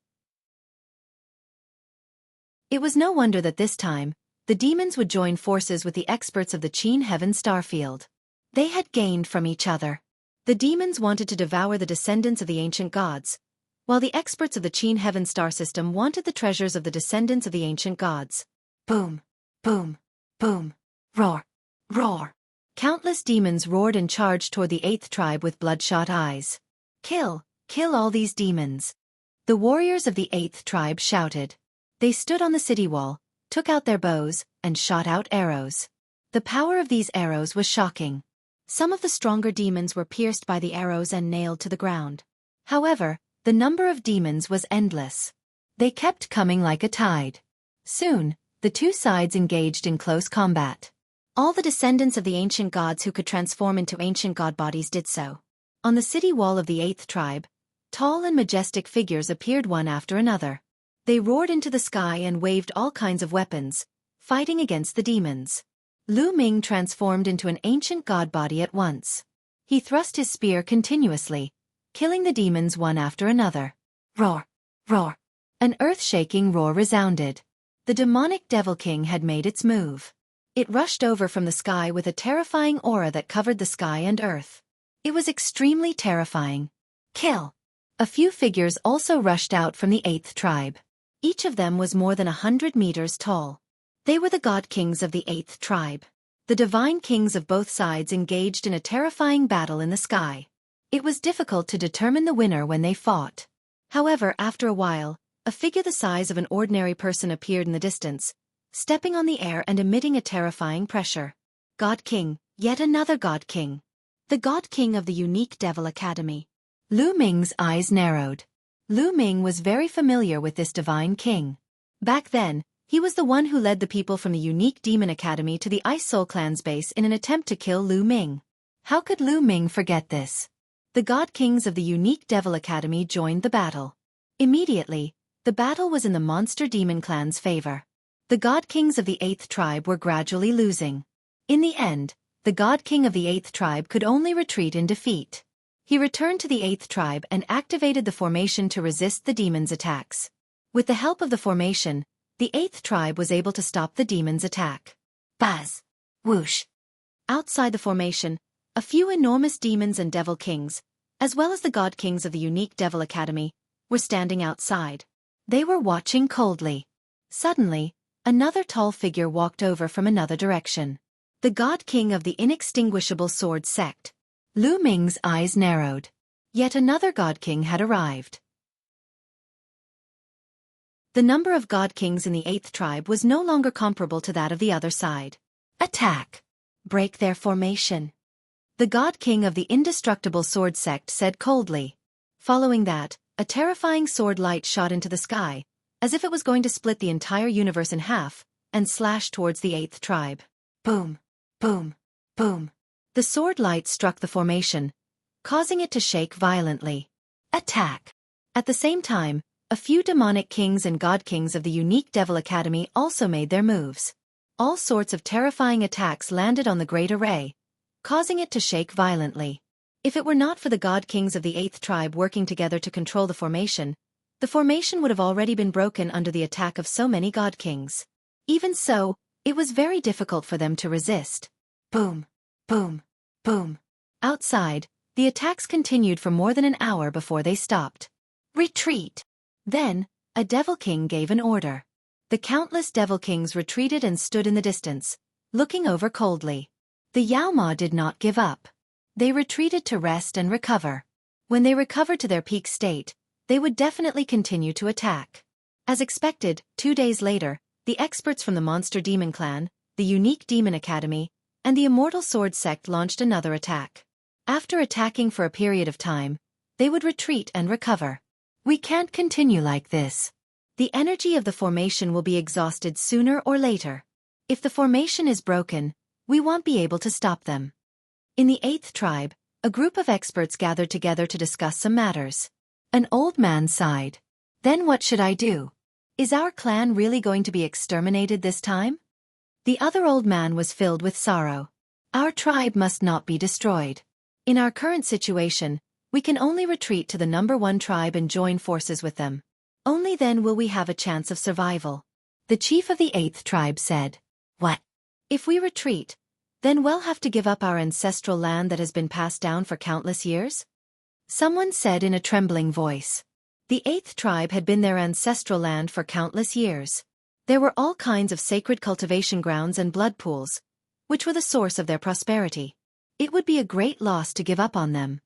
It was no wonder that this time, the demons would join forces with the experts of the Qin Heaven Star field. They had gained from each other. The demons wanted to devour the descendants of the ancient gods, while the experts of the Qin Heaven Star system wanted the treasures of the descendants of the ancient gods. Boom, boom, boom, roar, roar. Countless demons roared and charged toward the 8th tribe with bloodshot eyes. Kill, kill all these demons. The warriors of the 8th tribe shouted. They stood on the city wall, took out their bows, and shot out arrows. The power of these arrows was shocking. Some of the stronger demons were pierced by the arrows and nailed to the ground. However, the number of demons was endless. They kept coming like a tide. Soon, the two sides engaged in close combat. All the descendants of the ancient gods who could transform into ancient god bodies did so. On the city wall of the 8th tribe, tall and majestic figures appeared one after another. They roared into the sky and waved all kinds of weapons, fighting against the demons. Lu Ming transformed into an ancient god body at once. He thrust his spear continuously, killing the demons one after another. Roar, roar. An earth-shaking roar resounded. The demonic Devil King had made its move. It rushed over from the sky with a terrifying aura that covered the sky and earth. It was extremely terrifying. Kill. A few figures also rushed out from the 8th tribe. Each of them was more than 100 meters tall. They were the god kings of the 8th tribe. The divine kings of both sides engaged in a terrifying battle in the sky. It was difficult to determine the winner when they fought. However, after a while, a figure the size of an ordinary person appeared in the distance, stepping on the air and emitting a terrifying pressure. God King, yet another God King. The God King of the unique Devil Academy. Lu Ming's eyes narrowed. Lu Ming was very familiar with this divine king. Back then, he was the one who led the people from the unique Demon Academy to the Ice Soul Clan's base in an attempt to kill Lu Ming. How could Lu Ming forget this? The God Kings of the unique Devil Academy joined the battle. Immediately, the battle was in the Monster Demon Clan's favor. The God Kings of the 8th tribe were gradually losing. In the end, the God King of the 8th tribe could only retreat in defeat. He returned to the 8th tribe and activated the formation to resist the demons' attacks. With the help of the formation, the 8th tribe was able to stop the demons' attack. Buzz! Whoosh! Outside the formation, a few enormous demons and devil kings, as well as the god kings of the unique Devil Academy, were standing outside. They were watching coldly. Suddenly, another tall figure walked over from another direction. The god king of the inextinguishable sword sect. Lu Ming's eyes narrowed. Yet another god king had arrived. The number of god kings in the 8th tribe was no longer comparable to that of the other side. Attack! Break their formation. The god king of the indestructible sword sect said coldly. Following that, a terrifying sword light shot into the sky, as if it was going to split the entire universe in half, and slash towards the 8th tribe. Boom, boom, boom. The sword light struck the formation, causing it to shake violently. Attack! At the same time, a few demonic kings and god kings of the unique Devil Academy also made their moves. All sorts of terrifying attacks landed on the great array, causing it to shake violently. If it were not for the god kings of the 8th tribe working together to control the formation would have already been broken under the attack of so many god kings. Even so, it was very difficult for them to resist. Boom, boom, boom. Outside, the attacks continued for more than an hour before they stopped. Retreat! Then, a Devil King gave an order. The countless Devil Kings retreated and stood in the distance, looking over coldly. The Yaoma did not give up. They retreated to rest and recover. When they recovered to their peak state, they would definitely continue to attack. As expected, 2 days later, the experts from the Monster Demon Clan, the Unique Demon Academy, and the Immortal Sword Sect launched another attack. After attacking for a period of time, they would retreat and recover. We can't continue like this. The energy of the formation will be exhausted sooner or later. If the formation is broken, we won't be able to stop them. In the 8th tribe, a group of experts gathered together to discuss some matters. An old man sighed. Then what should I do? Is our clan really going to be exterminated this time? The other old man was filled with sorrow. Our tribe must not be destroyed. In our current situation, we can only retreat to the number 1 tribe and join forces with them. Only then will we have a chance of survival. The chief of the 8th tribe said. What? If we retreat, then we'll have to give up our ancestral land that has been passed down for countless years? Someone said in a trembling voice. The 8th tribe had been their ancestral land for countless years. There were all kinds of sacred cultivation grounds and blood pools, which were the source of their prosperity. It would be a great loss to give up on them.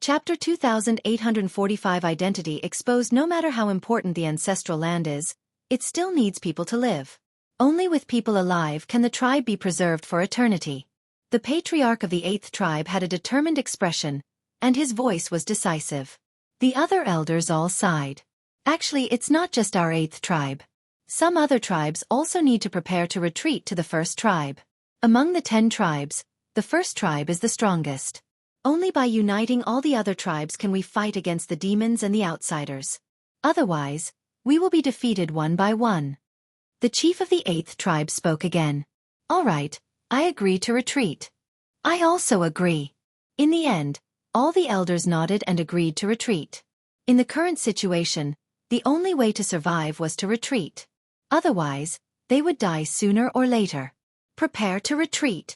Chapter 2845 Identity exposed. No matter how important the ancestral land is, it still needs people to live. Only with people alive can the tribe be preserved for eternity. The patriarch of the 8th tribe had a determined expression, and his voice was decisive. The other elders all sighed. Actually, it's not just our 8th tribe. Some other tribes also need to prepare to retreat to the 1st tribe. Among the 10 tribes, the 1st tribe is the strongest. Only by uniting all the other tribes can we fight against the demons and the outsiders. Otherwise, we will be defeated one by one. The chief of the 8th tribe spoke again. All right, I agree to retreat. I also agree. In the end, all the elders nodded and agreed to retreat. In the current situation, the only way to survive was to retreat. Otherwise, they would die sooner or later. Prepare to retreat.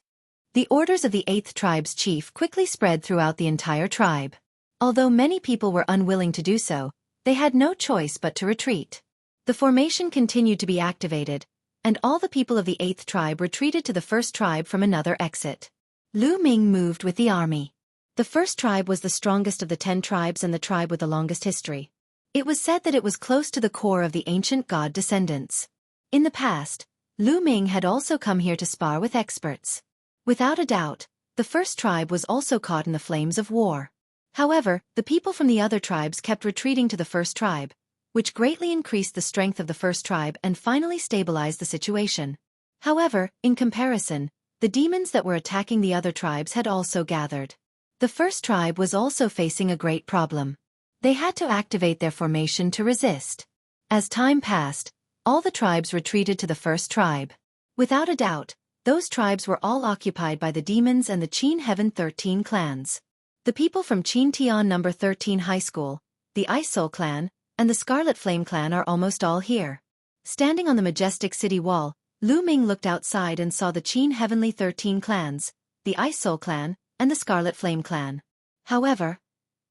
The orders of the 8th tribe's chief quickly spread throughout the entire tribe. Although many people were unwilling to do so, they had no choice but to retreat. The formation continued to be activated, and all the people of the 8th tribe retreated to the 1st tribe from another exit. Lu Ming moved with the army. The 1st tribe was the strongest of the 10 tribes and the tribe with the longest history. It was said that it was close to the core of the ancient god descendants. In the past, Lu Ming had also come here to spar with experts. Without a doubt, the 1st tribe was also caught in the flames of war. However, the people from the other tribes kept retreating to the 1st tribe, which greatly increased the strength of the 1st tribe and finally stabilized the situation. However, in comparison, the demons that were attacking the other tribes had also gathered. The 1st tribe was also facing a great problem. They had to activate their formation to resist. As time passed, all the tribes retreated to the 1st tribe. Without a doubt, those tribes were all occupied by the demons and the Qin Heaven 13 clans. The people from Qin Tian No. 13 High School, the Ice Soul clan, and the Scarlet Flame clan are almost all here. Standing on the majestic city wall, Lu Ming looked outside and saw the Qin Heavenly 13 clans, the Ice Soul clan, and the Scarlet Flame clan. However,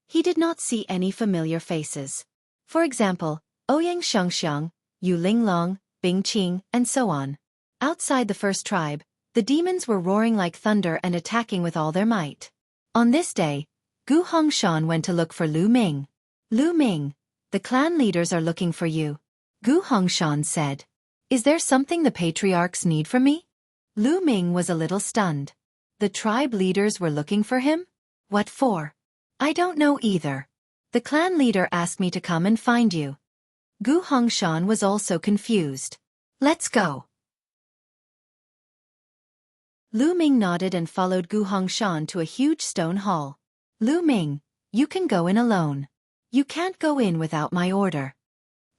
he did not see any familiar faces. For example, Ouyang Shengxiang, Yu Linglong, Bing Qing, and so on. Outside the 1st tribe, the demons were roaring like thunder and attacking with all their might. On this day, Gu Hongshan went to look for Lu Ming. Lu Ming, the clan leaders are looking for you. Gu Hongshan said. Is there something the patriarchs need from me? Lu Ming was a little stunned. The tribe leaders were looking for him? What for? I don't know either. The clan leader asked me to come and find you. Gu Hongshan was also confused. Let's go. Lu Ming nodded and followed Gu Hongshan to a huge stone hall. Lu Ming, you can go in alone. You can't go in without my order.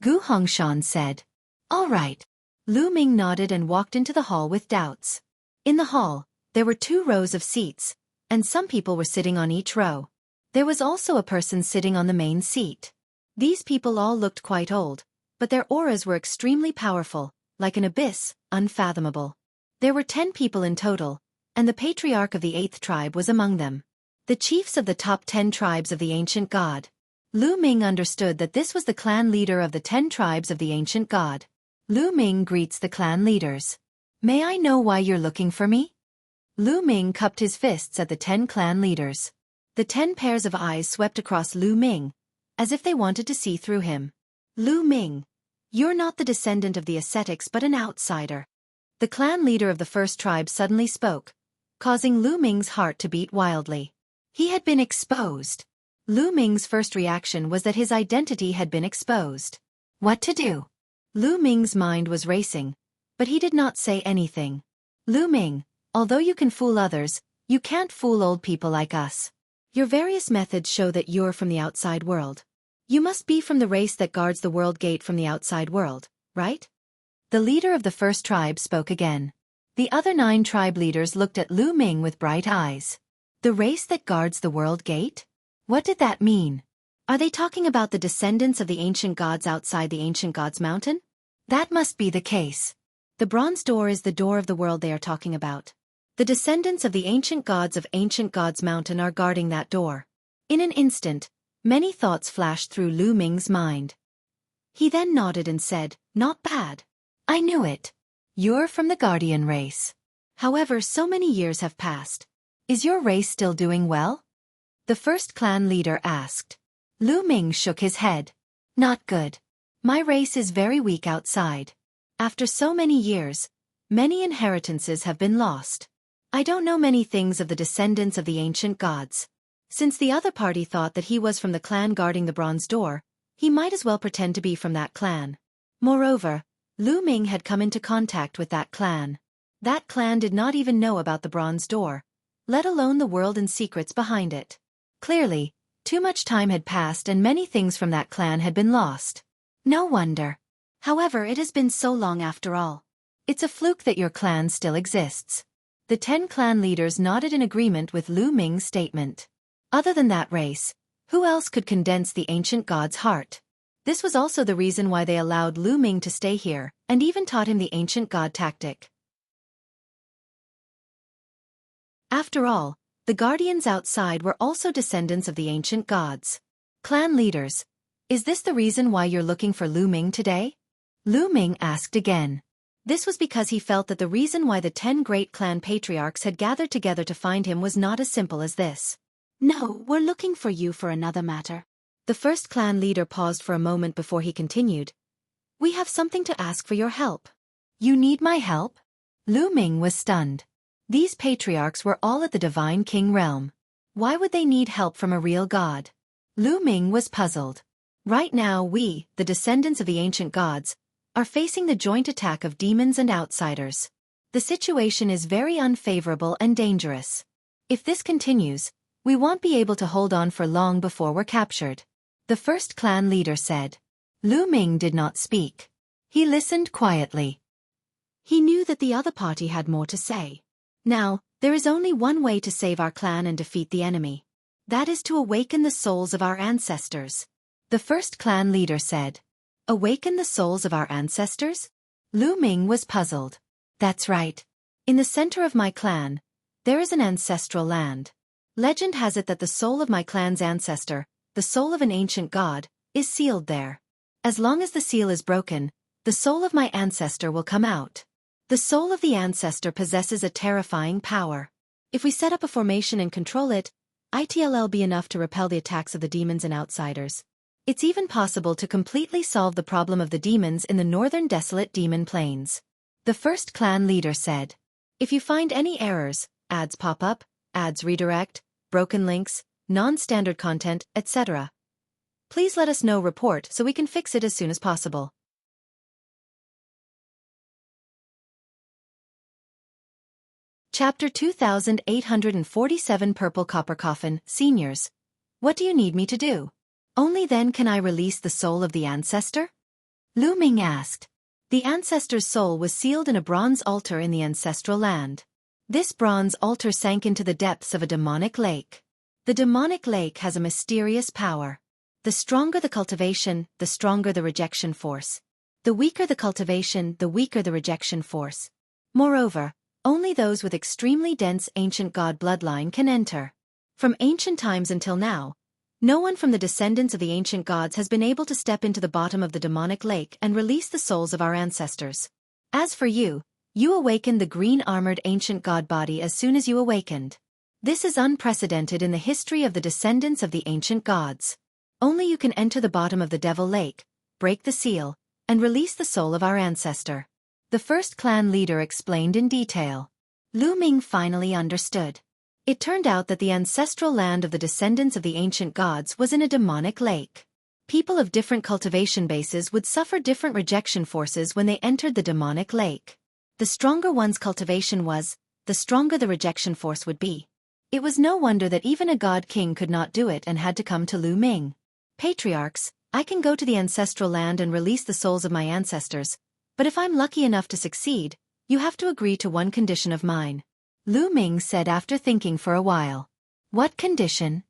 Gu Hongshan said. All right. Lu Ming nodded and walked into the hall with doubts. In the hall, there were 2 rows of seats, and some people were sitting on each row. There was also a person sitting on the main seat. These people all looked quite old, but their auras were extremely powerful, like an abyss, unfathomable. There were 10 people in total, and the patriarch of the 8th tribe was among them. The chiefs of the top 10 tribes of the ancient god. Lu Ming understood that this was the clan leader of the 10 tribes of the ancient god. Lu Ming greets the clan leaders. May I know why you're looking for me? Lu Ming cupped his fists at the 10 clan leaders. The 10 pairs of eyes swept across Lu Ming, as if they wanted to see through him. Lu Ming, you're not the descendant of the ascetics but an outsider. The clan leader of the first tribe suddenly spoke, causing Lu Ming's heart to beat wildly. He had been exposed. Lu Ming's first reaction was that his identity had been exposed. What to do? Lu Ming's mind was racing, but he did not say anything. Lu Ming, although you can fool others, you can't fool old people like us. Your various methods show that you're from the outside world. You must be from the race that guards the world gate from the outside world, right? The leader of the first tribe spoke again. The other 9 tribe leaders looked at Lu Ming with bright eyes. The race that guards the world gate? What did that mean? Are they talking about the descendants of the ancient gods outside the ancient gods mountain? That must be the case. The bronze door is the door of the world they are talking about. The descendants of the ancient gods mountain are guarding that door. In an instant, many thoughts flashed through Lu Ming's mind. He then nodded and said, not bad. I knew it. You're from the Guardian race. However, so many years have passed. Is your race still doing well? The first clan leader asked. Lu Ming shook his head. Not good. My race is very weak outside. After so many years, many inheritances have been lost. I don't know many things of the descendants of the ancient gods. Since the other party thought that he was from the clan guarding the bronze door, he might as well pretend to be from that clan. Moreover, Lu Ming had come into contact with that clan. That clan did not even know about the bronze door, let alone the world and secrets behind it. Clearly, too much time had passed and many things from that clan had been lost. No wonder. However, it has been so long after all. It's a fluke that your clan still exists. The 10 clan leaders nodded in agreement with Lu Ming's statement. Other than that race, who else could condense the ancient god's heart? This was also the reason why they allowed Lu Ming to stay here, and even taught him the ancient god tactic. After all, the guardians outside were also descendants of the ancient gods. Clan leaders, is this the reason why you're looking for Lu Ming today? Lu Ming asked again. This was because he felt that the reason why the 10 great clan patriarchs had gathered together to find him was not as simple as this. No, we're looking for you for another matter. The first clan leader paused for a moment before he continued. We have something to ask for your help. You need my help? Lu Ming was stunned. These patriarchs were all at the Divine King realm. Why would they need help from a real god? Lu Ming was puzzled. Right now we, the descendants of the ancient gods, are facing the joint attack of demons and outsiders. The situation is very unfavorable and dangerous. If this continues, we won't be able to hold on for long before we're captured. The first clan leader said. Lu Ming did not speak. He listened quietly. He knew that the other party had more to say. Now, there is only one way to save our clan and defeat the enemy. That is to awaken the souls of our ancestors. The first clan leader said. Awaken the souls of our ancestors? Lu Ming was puzzled. That's right. In the center of my clan, there is an ancestral land. Legend has it that the soul of my clan's ancestor, the soul of an ancient god, is sealed there. As long as the seal is broken, the soul of my ancestor will come out. The soul of the ancestor possesses a terrifying power. If we set up a formation and control it, it'll be enough to repel the attacks of the demons and outsiders. It's even possible to completely solve the problem of the demons in the northern desolate demon plains. The first clan leader said. If you find any errors, ads pop up, ads redirect, broken links, non-standard content, etc. Please let us know report so we can fix it as soon as possible. Chapter 2847 Purple Copper Coffin, Seniors. What do you need me to do? Only then can I release the soul of the ancestor? Lu Ming asked. The ancestor's soul was sealed in a bronze altar in the ancestral land. This bronze altar sank into the depths of a demonic lake. The demonic lake has a mysterious power. The stronger the cultivation, the stronger the rejection force. The weaker the cultivation, the weaker the rejection force. Moreover, only those with extremely dense ancient god bloodline can enter. From ancient times until now, no one from the descendants of the ancient gods has been able to step into the bottom of the demonic lake and release the souls of our ancestors. As for you, you awakened the green-armored ancient god body as soon as you awakened. This is unprecedented in the history of the descendants of the ancient gods. Only you can enter the bottom of the devil lake, break the seal, and release the soul of our ancestor. The first clan leader explained in detail. Lu Ming finally understood. It turned out that the ancestral land of the descendants of the ancient gods was in a demonic lake. People of different cultivation bases would suffer different rejection forces when they entered the demonic lake. The stronger one's cultivation was, the stronger the rejection force would be. It was no wonder that even a god king could not do it and had to come to Lu Ming. Patriarchs, I can go to the ancestral land and release the souls of my ancestors, but if I'm lucky enough to succeed, you have to agree to one condition of mine. Lu Ming said after thinking for a while. What condition?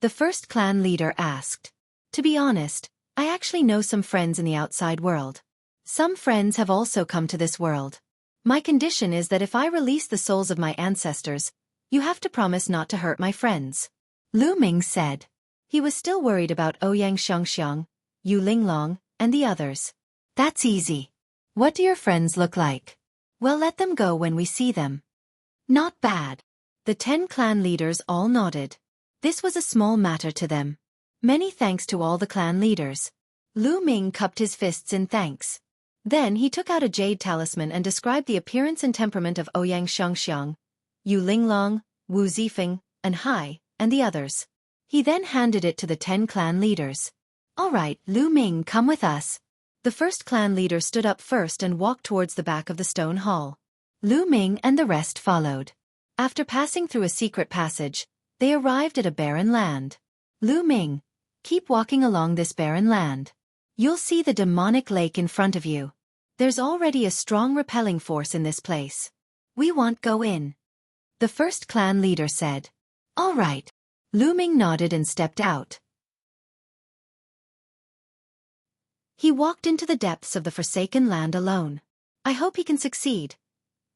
The first clan leader asked. To be honest, I actually know some friends in the outside world. Some friends have also come to this world. My condition is that if I release the souls of my ancestors, you have to promise not to hurt my friends. Lu Ming said. He was still worried about Ouyang Xiangxiang, Yu Linglong, and the others. That's easy. What do your friends look like? Well, let them go when we see them. Not bad. The 10 clan leaders all nodded. This was a small matter to them. Many thanks to all the clan leaders. Lu Ming cupped his fists in thanks. Then he took out a jade talisman and described the appearance and temperament of Ouyang Xiangxiang, Yu Linglong, Wu Zifeng, and Hai, and the others. He then handed it to the 10 clan leaders. All right, Lu Ming, come with us. The first clan leader stood up first and walked towards the back of the stone hall. Lu Ming and the rest followed. After passing through a secret passage, they arrived at a barren land. Lu Ming, keep walking along this barren land. You'll see the demonic lake in front of you. There's already a strong repelling force in this place. We won't go in. The first clan leader said. All right. Lu Ming nodded and stepped out. He walked into the depths of the forsaken land alone. I hope he can succeed.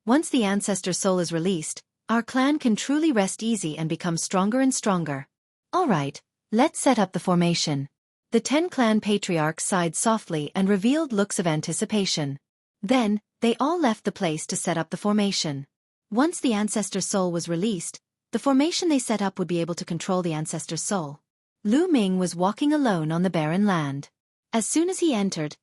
Once the ancestor soul is released, our clan can truly rest easy and become stronger and stronger. All right, let's set up the formation. The 10 clan patriarchs sighed softly and revealed looks of anticipation. Then, they all left the place to set up the formation. Once the ancestor soul was released, the formation they set up would be able to control the ancestor's soul. Lu Ming was walking alone on the barren land. As soon as he entered,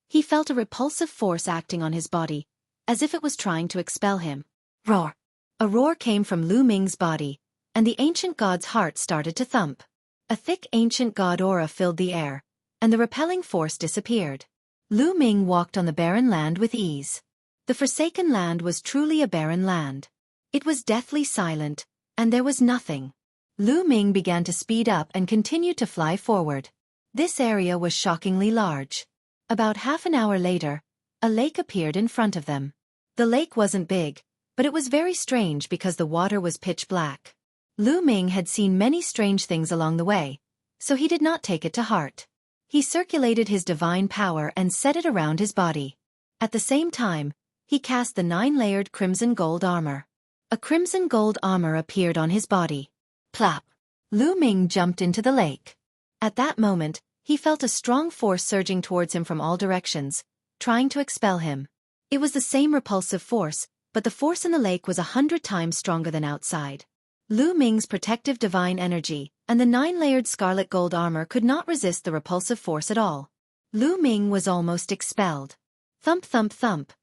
he felt a repulsive force acting on his body, as if it was trying to expel him. Roar! A roar came from Lu Ming's body, and the ancient god's heart started to thump. A thick ancient god aura filled the air, and the repelling force disappeared. Lu Ming walked on the barren land with ease. The forsaken land was truly a barren land. It was deathly silent, and there was nothing. Lu Ming began to speed up and continued to fly forward. This area was shockingly large. About half an hour later, a lake appeared in front of them. The lake wasn't big, but it was very strange because the water was pitch black. Lu Ming had seen many strange things along the way, so he did not take it to heart. He circulated his divine power and set it around his body. At the same time, he cast the 9-layered crimson gold armor. A crimson gold armor appeared on his body. Plop! Lu Ming jumped into the lake. At that moment, he felt a strong force surging towards him from all directions, trying to expel him. It was the same repulsive force, but the force in the lake was 100 times stronger than outside. Lu Ming's protective divine energy and the 9-layered scarlet gold armor could not resist the repulsive force at all. Lu Ming was almost expelled. Thump thump thump.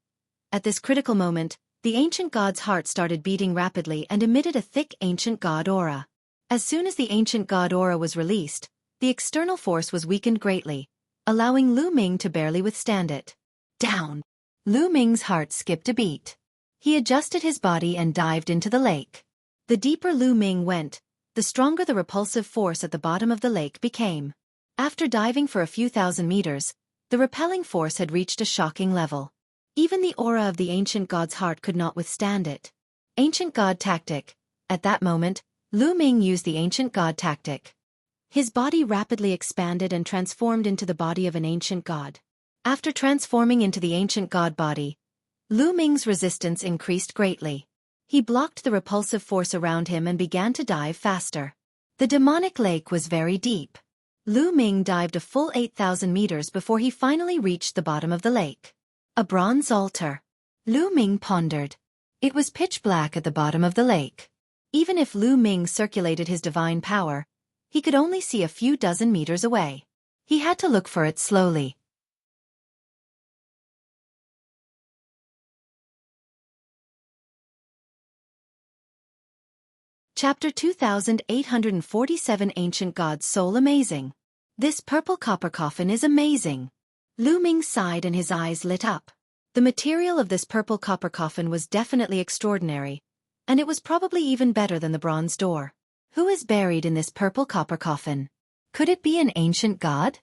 At this critical moment, the ancient god's heart started beating rapidly and emitted a thick ancient god aura. As soon as the ancient god aura was released, the external force was weakened greatly, allowing Lu Ming to barely withstand it. Down! Lu Ming's heart skipped a beat. He adjusted his body and dived into the lake. The deeper Lu Ming went, the stronger the repulsive force at the bottom of the lake became. After diving for a few thousand meters, the repelling force had reached a shocking level. Even the aura of the ancient god's heart could not withstand it. Ancient god tactic. At that moment, Lu Ming used the ancient god tactic. His body rapidly expanded and transformed into the body of an ancient god. After transforming into the ancient god body, Lu Ming's resistance increased greatly. He blocked the repulsive force around him and began to dive faster. The demonic lake was very deep. Lu Ming dived a full 8,000 meters before he finally reached the bottom of the lake. A bronze altar. Lu Ming pondered. It was pitch black at the bottom of the lake. Even if Lu Ming circulated his divine power, he could only see a few dozen meters away. He had to look for it slowly. Chapter 2847 Ancient God's Soul Amazing. This purple copper coffin is amazing. Lu Ming sighed and his eyes lit up. The material of this purple copper coffin was definitely extraordinary, and it was probably even better than the bronze door. Who is buried in this purple copper coffin? Could it be an ancient god?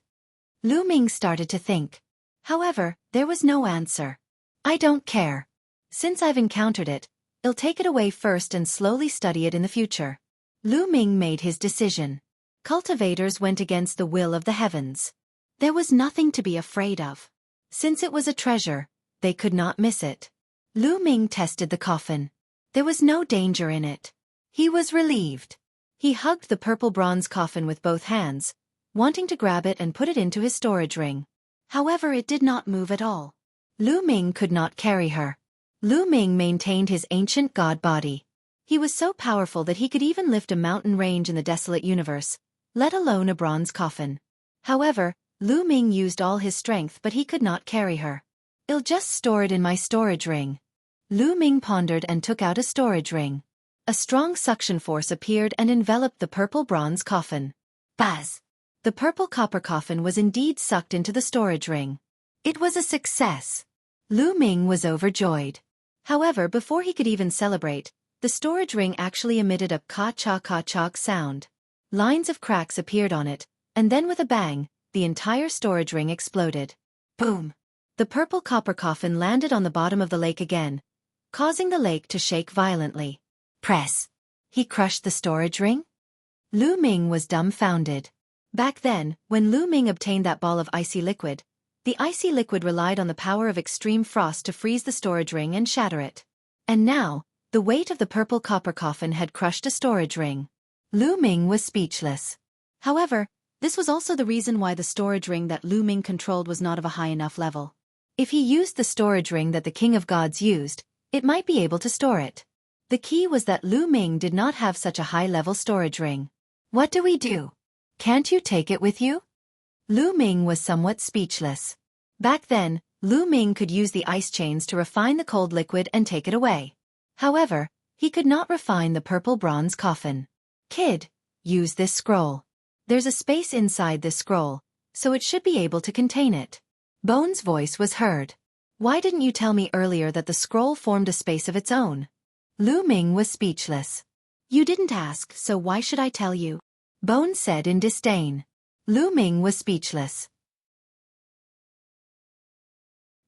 Lu Ming started to think. However, there was no answer. I don't care. Since I've encountered it, I'll take it away first and slowly study it in the future. Lu Ming made his decision. Cultivators went against the will of the heavens. There was nothing to be afraid of. Since it was a treasure, they could not miss it. Lu Ming tested the coffin. There was no danger in it. He was relieved. He hugged the purple bronze coffin with both hands, wanting to grab it and put it into his storage ring. However, it did not move at all. Lu Ming could not carry her. Lu Ming maintained his ancient god body. He was so powerful that he could even lift a mountain range in the desolate universe, let alone a bronze coffin. However, Lu Ming used all his strength but he could not carry her. I'll just store it in my storage ring. Lu Ming pondered and took out a storage ring. A strong suction force appeared and enveloped the purple bronze coffin. Buzz! The purple copper coffin was indeed sucked into the storage ring. It was a success. Lu Ming was overjoyed. However, before he could even celebrate, the storage ring actually emitted a ka-cha sound. Lines of cracks appeared on it, and then with a bang, the entire storage ring exploded. Boom! The purple copper coffin landed on the bottom of the lake again, causing the lake to shake violently. Press! He crushed the storage ring? Lu Ming was dumbfounded. Back then, when Lu Ming obtained that ball of icy liquid, the icy liquid relied on the power of extreme frost to freeze the storage ring and shatter it. And now, the weight of the purple copper coffin had crushed a storage ring. Lu Ming was speechless. However, this was also the reason why the storage ring that Lu Ming controlled was not of a high enough level. If he used the storage ring that the King of Gods used, it might be able to store it. The key was that Lu Ming did not have such a high-level storage ring. What do we do? Can't you take it with you? Lu Ming was somewhat speechless. Back then, Lu Ming could use the ice chains to refine the cold liquid and take it away. However, he could not refine the purple bronze coffin. Kid, use this scroll. There's a space inside this scroll, so it should be able to contain it. Bone's voice was heard. Why didn't you tell me earlier that the scroll formed a space of its own? Lu Ming was speechless. You didn't ask, so why should I tell you? Bone said in disdain. Lu Ming was speechless.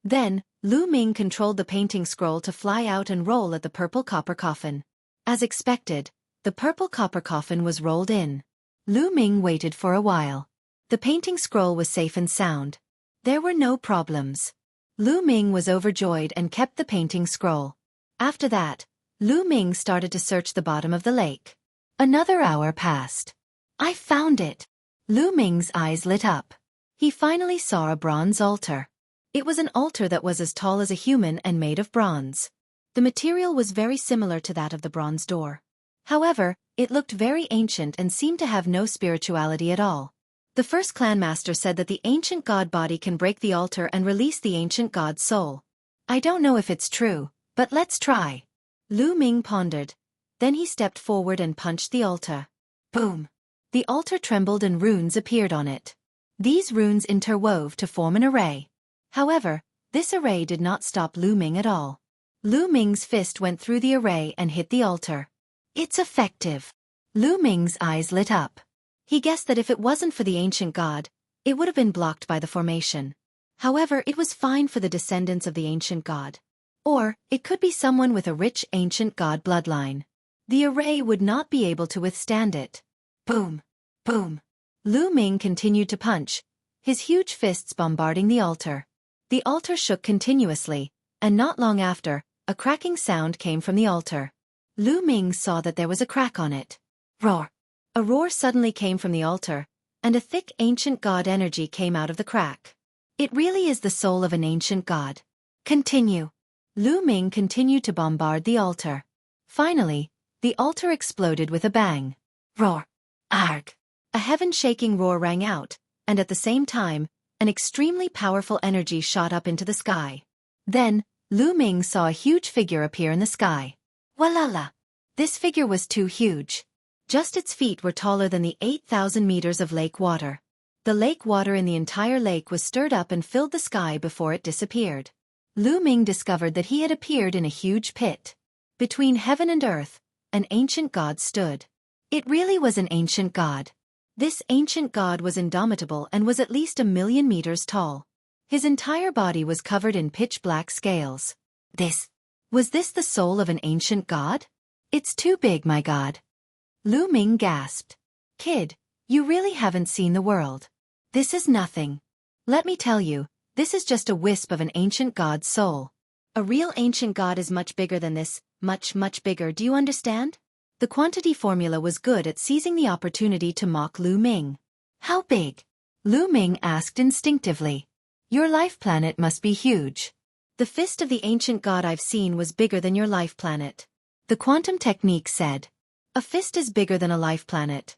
Then, Lu Ming controlled the painting scroll to fly out and roll at the purple copper coffin. As expected, the purple copper coffin was rolled in. Lu Ming waited for a while. The painting scroll was safe and sound. There were no problems. Lu Ming was overjoyed and kept the painting scroll. After that, Lu Ming started to search the bottom of the lake. Another hour passed. I found it! Lu Ming's eyes lit up. He finally saw a bronze altar. It was an altar that was as tall as a human and made of bronze. The material was very similar to that of the bronze door. However, it looked very ancient and seemed to have no spirituality at all. The first clan master said that the ancient god body can break the altar and release the ancient god's soul. I don't know if it's true, but let's try. Lu Ming pondered. Then he stepped forward and punched the altar. Boom! The altar trembled and runes appeared on it. These runes interwove to form an array. However, this array did not stop Lu Ming at all. Lu Ming's fist went through the array and hit the altar. It's effective. Lu Ming's eyes lit up. He guessed that if it wasn't for the ancient god, it would have been blocked by the formation. However, it was fine for the descendants of the ancient god. Or, it could be someone with a rich ancient god bloodline. The array would not be able to withstand it. Boom! Boom! Lu Ming continued to punch, his huge fists bombarding the altar. The altar shook continuously, and not long after, a cracking sound came from the altar. Lu Ming saw that there was a crack on it. Roar! A roar suddenly came from the altar, and a thick ancient god energy came out of the crack. It really is the soul of an ancient god. Continue. Lu Ming continued to bombard the altar. Finally, the altar exploded with a bang. Roar! Arg! A heaven-shaking roar rang out, and at the same time, an extremely powerful energy shot up into the sky. Then, Lu Ming saw a huge figure appear in the sky. Walala! This figure was too huge. Just its feet were taller than the 8,000 meters of lake water. The lake water in the entire lake was stirred up and filled the sky before it disappeared. Lu Ming discovered that he had appeared in a huge pit. Between heaven and earth, an ancient god stood. It really was an ancient god. This ancient god was indomitable and was at least 1,000,000 meters tall. His entire body was covered in pitch-black scales. Was this the soul of an ancient god? It's too big, my god. Lu Ming gasped. Kid, you really haven't seen the world. This is nothing. Let me tell you, this is just a wisp of an ancient god's soul. A real ancient god is much bigger than this, much, much bigger, do you understand? The quantity formula was good at seizing the opportunity to mock Lu Ming. How big? Lu Ming asked instinctively. Your life planet must be huge. The fist of the ancient god I've seen was bigger than your life planet. The quantum technique said. A fist is bigger than a life planet.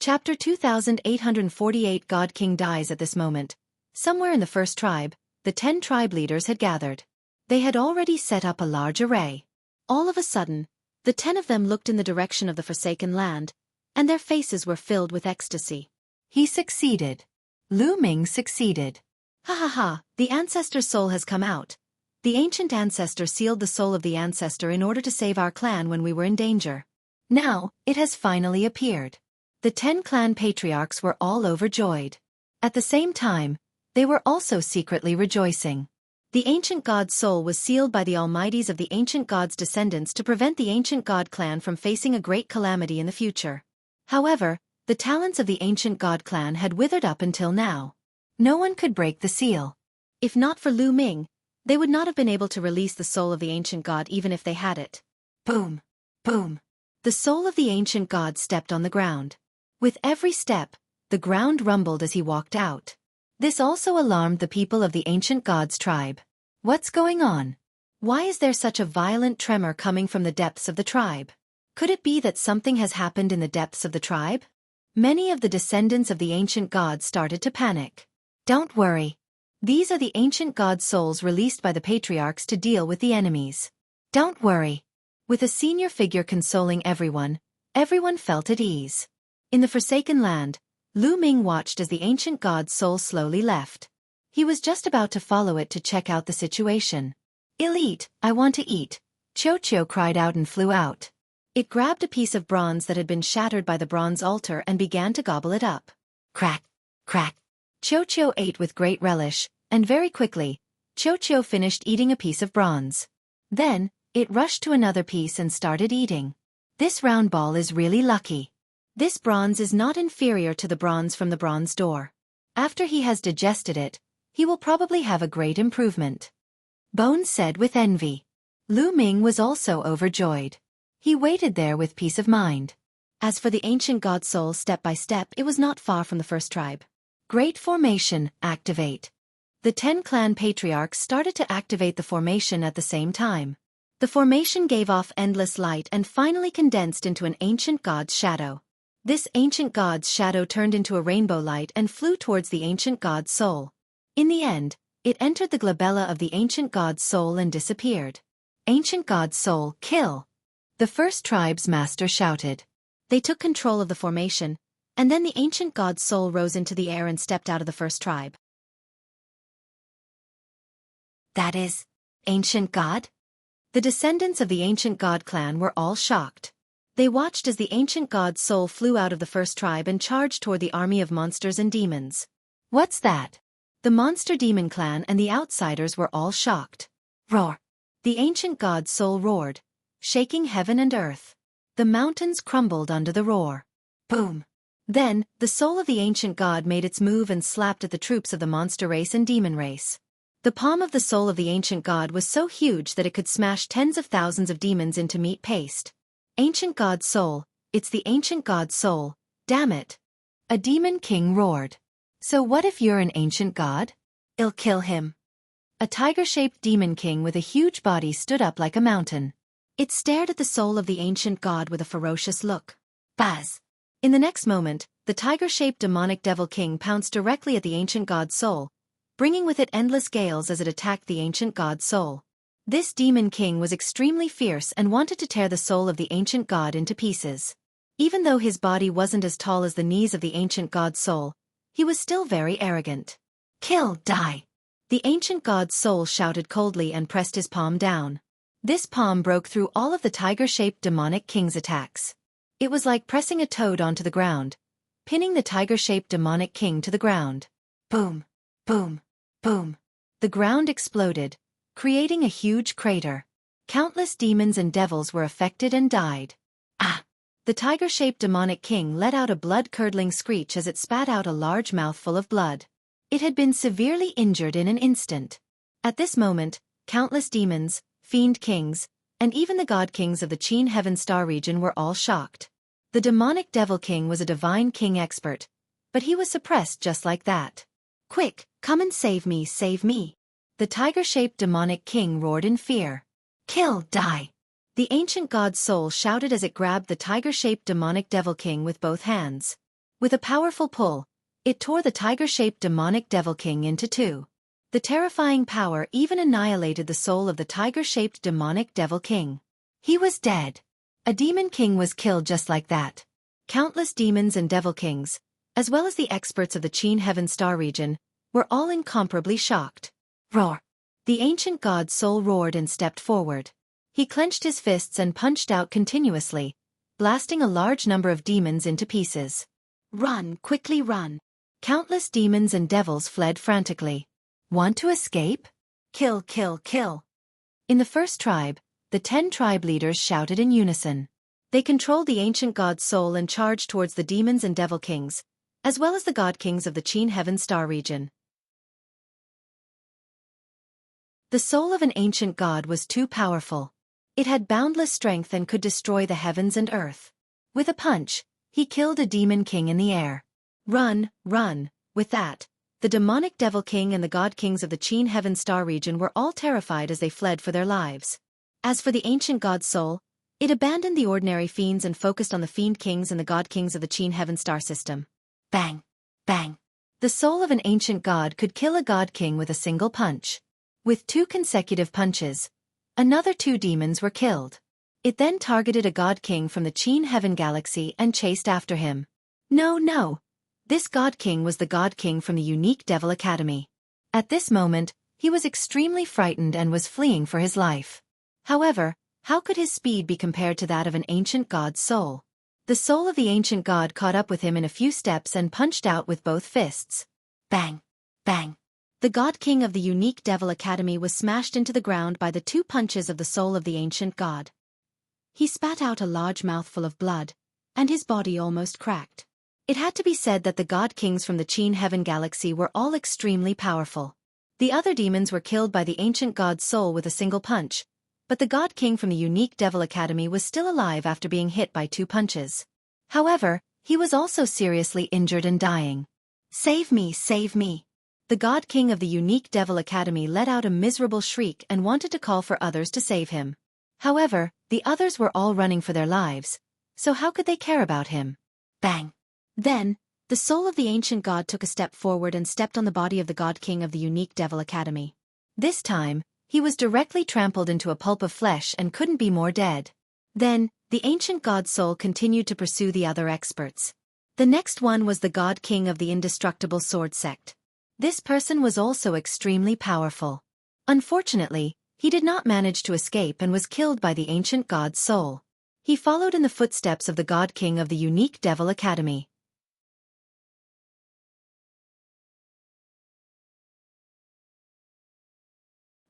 Chapter 2848 God King dies at this moment. Somewhere in the first tribe, the 10 tribe leaders had gathered. They had already set up a large array. All of a sudden, the 10 of them looked in the direction of the forsaken land, and their faces were filled with ecstasy. He succeeded. Lu Ming succeeded. Ha ha ha, the ancestor's soul has come out. The ancient ancestor sealed the soul of the ancestor in order to save our clan when we were in danger. Now, it has finally appeared. The 10 clan patriarchs were all overjoyed. At the same time, they were also secretly rejoicing. The ancient god's soul was sealed by the almighties of the ancient god's descendants to prevent the ancient god clan from facing a great calamity in the future. However, the talents of the ancient god clan had withered up until now. No one could break the seal. If not for Lu Ming, they would not have been able to release the soul of the ancient god even if they had it. Boom! Boom! The soul of the ancient god stepped on the ground. With every step, the ground rumbled as he walked out. This also alarmed the people of the ancient god's tribe. What's going on? Why is there such a violent tremor coming from the depths of the tribe? Could it be that something has happened in the depths of the tribe? Many of the descendants of the ancient gods started to panic. Don't worry. These are the ancient god souls released by the patriarchs to deal with the enemies. Don't worry. With a senior figure consoling everyone felt at ease. In the forsaken land, Lu Ming watched as the ancient god's soul slowly left. He was just about to follow it to check out the situation. Elite, I want to eat, Xueqi cried out and flew out. It grabbed a piece of bronze that had been shattered by the bronze altar and began to gobble it up. Crack, crack. Xueqi ate with great relish, and very quickly, Xueqi finished eating a piece of bronze. Then, it rushed to another piece and started eating. This round ball is really lucky. This bronze is not inferior to the bronze from the bronze door. After he has digested it, he will probably have a great improvement. Bone said with envy. Lu Ming was also overjoyed. He waited there with peace of mind. As for the ancient god soul step by step, it was not far from the first tribe. Great formation, activate. The 10 clan patriarchs started to activate the formation at the same time. The formation gave off endless light and finally condensed into an ancient god's shadow. This ancient god's shadow turned into a rainbow light and flew towards the ancient god's soul. In the end, It entered the glabella of the ancient god's soul and disappeared. Ancient god's soul, kill! The first tribe's master shouted. They took control of the formation, and then the ancient god's soul rose into the air and stepped out of the first tribe. That is, ancient god? The descendants of the ancient god clan were all shocked. They watched as the ancient god's soul flew out of the first tribe and charged toward the army of monsters and demons. What's that? The monster demon clan and the outsiders were all shocked. Roar! The ancient god's soul roared, shaking heaven and earth. The mountains crumbled under the roar. Boom! Then, the soul of the ancient god made its move and slapped at the troops of the monster race and demon race. The palm of the soul of the ancient god was so huge that it could smash tens of thousands of demons into meat paste. Ancient god's soul, it's the ancient god's soul, damn it! A demon king roared. So what if you're an ancient god? I'll kill him. A tiger-shaped demon king with a huge body stood up like a mountain. It stared at the soul of the ancient god with a ferocious look. Buzz! In the next moment, the tiger-shaped demonic devil king pounced directly at the ancient god's soul, bringing with it endless gales as it attacked the ancient god's soul. This demon king was extremely fierce and wanted to tear the soul of the ancient god into pieces. Even though his body wasn't as tall as the knees of the ancient god's soul, he was still very arrogant. Kill, die! The ancient god's soul shouted coldly and pressed his palm down. This palm broke through all of the tiger-shaped demonic king's attacks. It was like pressing a toad onto the ground, pinning the tiger-shaped demonic king to the ground. Boom! Boom! Boom! The ground exploded, creating a huge crater. Countless demons and devils were affected and died. Ah! The tiger-shaped demonic king let out a blood-curdling screech as it spat out a large mouthful of blood. It had been severely injured in an instant. At this moment, countless demons, fiend kings, and even the god kings of the Qin Heaven Star region were all shocked. The demonic devil king was a divine king expert, but he was suppressed just like that. Quick, come and save me, save me! The tiger-shaped demonic king roared in fear. Kill, die! The ancient god's soul shouted as it grabbed the tiger-shaped demonic devil king with both hands. With a powerful pull, it tore the tiger-shaped demonic devil king into two. The terrifying power even annihilated the soul of the tiger-shaped demonic devil king. He was dead. A demon king was killed just like that. Countless demons and devil kings, as well as the experts of the Qin Heaven Star region, were all incomparably shocked. Roar! The ancient god's soul roared and stepped forward. He clenched his fists and punched out continuously, blasting a large number of demons into pieces. Run, quickly run! Countless demons and devils fled frantically. Want to escape? Kill, kill, kill! In the first tribe, the 10 tribe leaders shouted in unison. They controlled the ancient god's soul and charged towards the demons and devil kings, as well as the god kings of the Qin Heaven Star region. The soul of an ancient god was too powerful. It had boundless strength and could destroy the heavens and earth. With a punch, he killed a demon king in the air. Run, run! With that, the demonic devil king and the god kings of the Qin Heaven Star region were all terrified as they fled for their lives. As for the ancient god's soul, it abandoned the ordinary fiends and focused on the fiend kings and the god kings of the Qin Heaven Star system. Bang! Bang! The soul of an ancient god could kill a god king with a single punch. With 2 consecutive punches, another 2 demons were killed. It then targeted a god king from the Qin Heaven Galaxy and chased after him. No, no! This god king was the god king from the unique Devil Academy. At this moment, he was extremely frightened and was fleeing for his life. However, how could his speed be compared to that of an ancient god's soul? The soul of the ancient god caught up with him in a few steps and punched out with both fists. Bang! Bang! The god king of the unique Devil Academy was smashed into the ground by the 2 punches of the soul of the ancient god. He spat out a large mouthful of blood, and his body almost cracked. It had to be said that the god kings from the Qin Heaven Galaxy were all extremely powerful. The other demons were killed by the ancient god's soul with a single punch, but the god king from the unique Devil Academy was still alive after being hit by 2 punches. However, he was also seriously injured and dying. Save me, save me! The god king of the unique Devil Academy let out a miserable shriek and wanted to call for others to save him. However, the others were all running for their lives, so how could they care about him? Bang! Then, The soul of the ancient god took a step forward and stepped on the body of the god king of the unique Devil Academy. This time, he was directly trampled into a pulp of flesh and couldn't be more dead. Then, the ancient god's soul continued to pursue the other experts. The next one was the god king of the indestructible sword sect. This person was also extremely powerful. Unfortunately, he did not manage to escape and was killed by the ancient god's soul. He followed in the footsteps of the god king of the unique Devil Academy.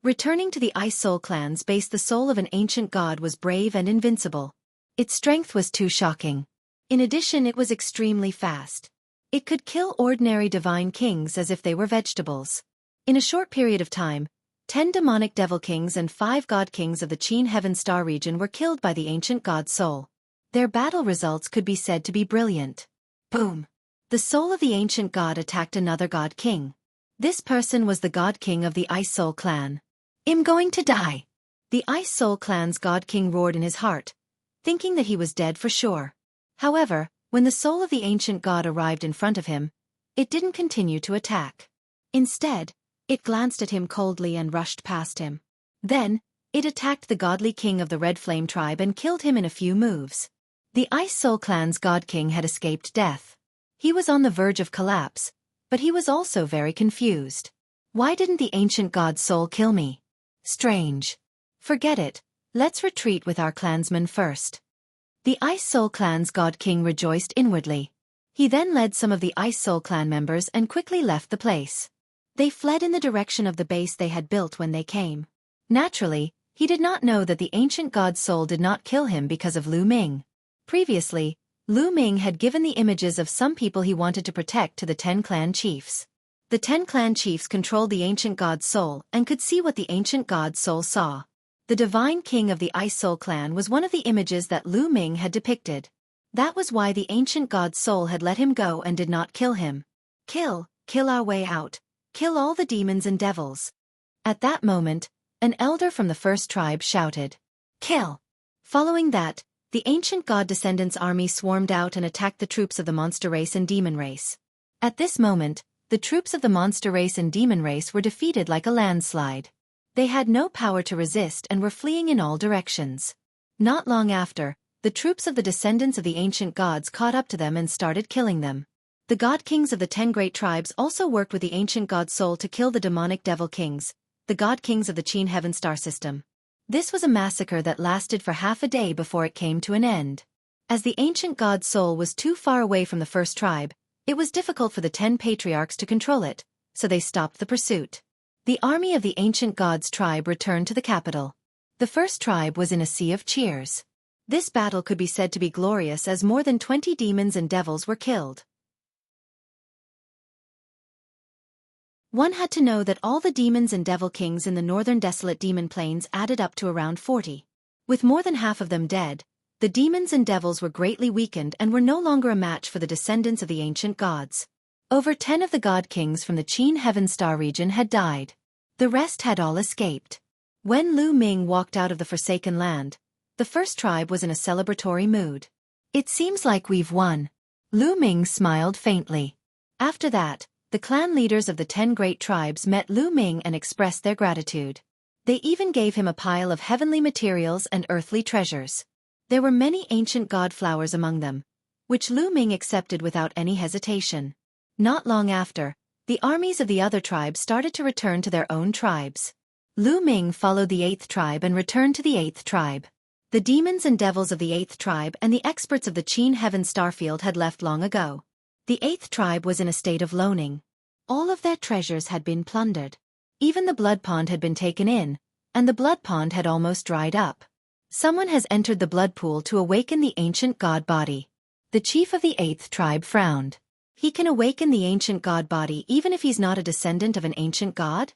Returning to the Ice Soul clan's base, the soul of an ancient god was brave and invincible. Its strength was too shocking. In addition, it was extremely fast. It could kill ordinary divine kings as if they were vegetables. In a short period of time, 10 demonic devil kings and 5 god kings of the Qin Heaven Star region were killed by the ancient god's soul. Their battle results could be said to be brilliant. Boom! The soul of the ancient god attacked another god king. This person was the god king of the Ice Soul clan. "I'm going to die." The Ice Soul clan's god king roared in his heart, thinking that he was dead for sure. However, when the soul of the ancient god arrived in front of him, it didn't continue to attack. Instead, it glanced at him coldly and rushed past him. Then, it attacked the godly king of the Red Flame tribe and killed him in a few moves. The Ice Soul clan's god king had escaped death. He was on the verge of collapse, but he was also very confused. Why didn't the ancient god's soul kill me? Strange. Forget it, let's retreat with our clansmen first. The Ice Soul clan's god king rejoiced inwardly. He then led some of the Ice Soul clan members and quickly left the place. They fled in the direction of the base they had built when they came. Naturally, he did not know that the ancient god's soul did not kill him because of Lu Ming. Previously, Lu Ming had given the images of some people he wanted to protect to the 10 clan chiefs. The 10 clan chiefs controlled the ancient god's soul and could see what the ancient god's soul saw. The divine king of the Ice Soul clan was one of the images that Lu Ming had depicted. That was why the ancient god's soul had let him go and did not kill him. Kill our way out. Kill all the demons and devils. At that moment, an elder from the first tribe shouted, "Kill!" Following that, the ancient god descendants' army swarmed out and attacked the troops of the monster race and demon race. At this moment, the troops of the monster race and demon race were defeated like a landslide. They had no power to resist and were fleeing in all directions. Not long after, the troops of the descendants of the ancient gods caught up to them and started killing them. The god kings of the 10 great tribes also worked with the ancient god's soul to kill the demonic devil kings, the god kings of the Qin Heaven Star system. This was a massacre that lasted for half a day before it came to an end. As the ancient god's soul was too far away from the first tribe, it was difficult for the 10 patriarchs to control it, so they stopped the pursuit. The army of the ancient god's tribe returned to the capital. The first tribe was in a sea of cheers. This battle could be said to be glorious as more than 20 demons and devils were killed. One had to know that all the demons and devil kings in the northern desolate demon plains added up to around 40. With more than half of them dead, the demons and devils were greatly weakened and were no longer a match for the descendants of the ancient gods. Over 10 of the god kings from the Qin Heaven Star region had died. The rest had all escaped. When Lu Ming walked out of the Forsaken Land, the first tribe was in a celebratory mood. "It seems like we've won." Lu Ming smiled faintly. After that, the clan leaders of the 10 great tribes met Lu Ming and expressed their gratitude. They even gave him a pile of heavenly materials and earthly treasures. There were many ancient god flowers among them, which Lu Ming accepted without any hesitation. Not long after, the armies of the other tribes started to return to their own tribes. Lu Ming followed the 8th tribe and returned to the 8th tribe. The demons and devils of the 8th tribe and the experts of the Qin Heaven Starfield had left long ago. The 8th tribe was in a state of loaning. All of their treasures had been plundered. Even the blood pond had been taken in, and the blood pond had almost dried up. Someone has entered the blood pool to awaken the ancient god body. The chief of the 8th tribe frowned. He can awaken the ancient god body even if he's not a descendant of an ancient god?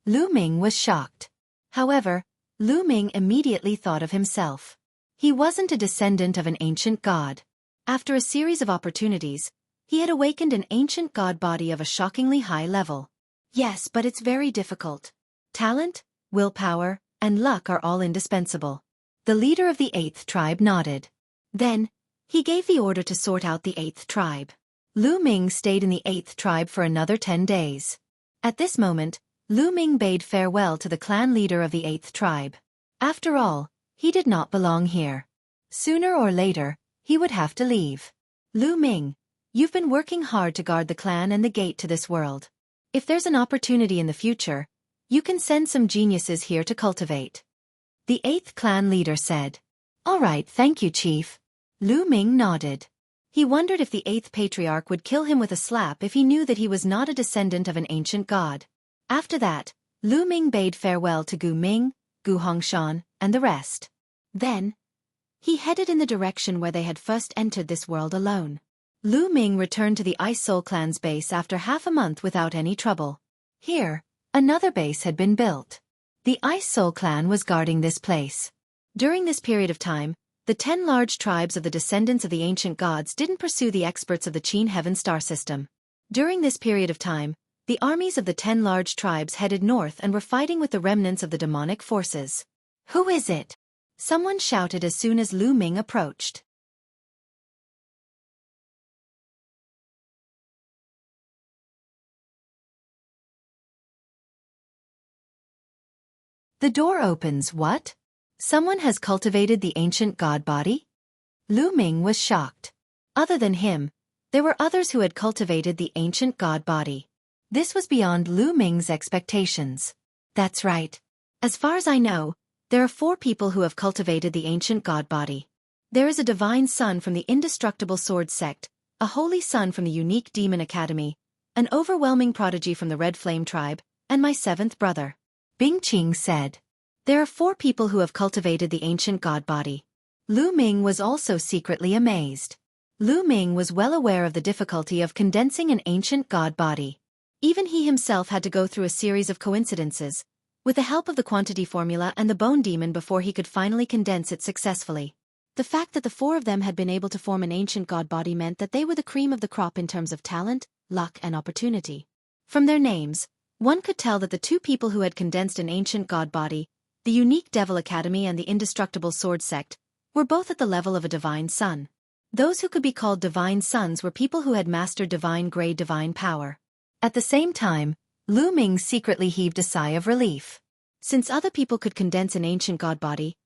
Lu Ming was shocked. However, Lu Ming immediately thought of himself. He wasn't a descendant of an ancient god. After a series of opportunities, he had awakened an ancient god body of a shockingly high level. Yes, but it's very difficult. Talent, willpower, and luck are all indispensable. The leader of the 8th tribe nodded. Then, he gave the order to sort out the 8th tribe. Lu Ming stayed in the 8th tribe for another 10 days. At this moment, Lu Ming bade farewell to the clan leader of the 8th tribe. After all, he did not belong here. Sooner or later, he would have to leave. Lu Ming, you've been working hard to guard the clan and the gate to this world. If there's an opportunity in the future, you can send some geniuses here to cultivate. The 8th clan leader said. All right, thank you, Chief. Lu Ming nodded. He wondered if the 8th patriarch would kill him with a slap if he knew that he was not a descendant of an ancient god. After that, Lu Ming bade farewell to Gu Ming, Gu Hongshan, and the rest. Then, he headed in the direction where they had first entered this world alone. Lu Ming returned to the Ice Soul Clan's base after half a month without any trouble. Here, another base had been built. The Ice Soul Clan was guarding this place. During this period of time, the 10 large tribes of the descendants of the ancient gods didn't pursue the experts of the Qin Heaven Star system. During this period of time, the armies of the 10 large tribes headed north and were fighting with the remnants of the demonic forces. Who is it? Someone shouted as soon as Lu Ming approached. The door opens. What? Someone has cultivated the ancient god body? Lu Ming was shocked. Other than him, there were others who had cultivated the ancient god body. This was beyond Lu Ming's expectations. That's right. As far as I know, there are 4 people who have cultivated the ancient god body. There is a divine son from the indestructible sword sect, a holy son from the unique demon academy, an overwhelming prodigy from the red flame tribe, and my 7th brother. Bing Qing said. There are 4 people who have cultivated the ancient god body. Lu Ming was also secretly amazed. Lu Ming was well aware of the difficulty of condensing an ancient god body. Even he himself had to go through a series of coincidences, with the help of the quantity formula and the bone demon before he could finally condense it successfully. The fact that the 4 of them had been able to form an ancient god body meant that they were the cream of the crop in terms of talent, luck, and opportunity. From their names, one could tell that the 2 people who had condensed an ancient god body, the unique Devil Academy and the indestructible sword sect, were both at the level of a divine son. Those who could be called divine sons were people who had mastered divine-grade divine power. At the same time, Lu Ming secretly heaved a sigh of relief. Since other people could condense an ancient god body,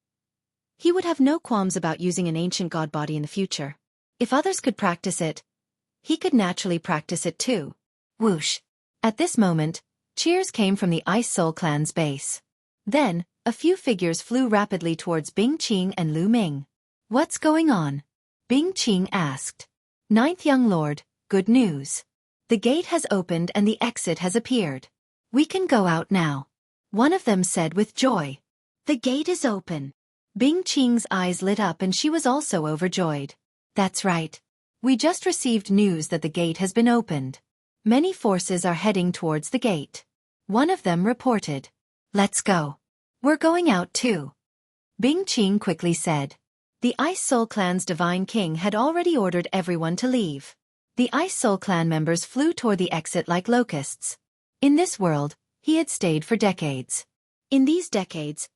he would have no qualms about using an ancient god body in the future. If others could practice it, he could naturally practice it too. Whoosh! At this moment, cheers came from the Ice Soul Clan's base. Then, a few figures flew rapidly towards Bing Qing and Lu Ming. What's going on? Bing Qing asked. 9th Young Lord, good news. The gate has opened and the exit has appeared. We can go out now. One of them said with joy. The gate is open. Bing Qing's eyes lit up and she was also overjoyed. That's right. We just received news that the gate has been opened. Many forces are heading towards the gate. One of them reported. Let's go. We're going out too. Bing Qing quickly said. The Ice Soul Clan's divine king had already ordered everyone to leave. The Ice Soul Clan members flew toward the exit like locusts. In this world, he had stayed for decades. In these decades,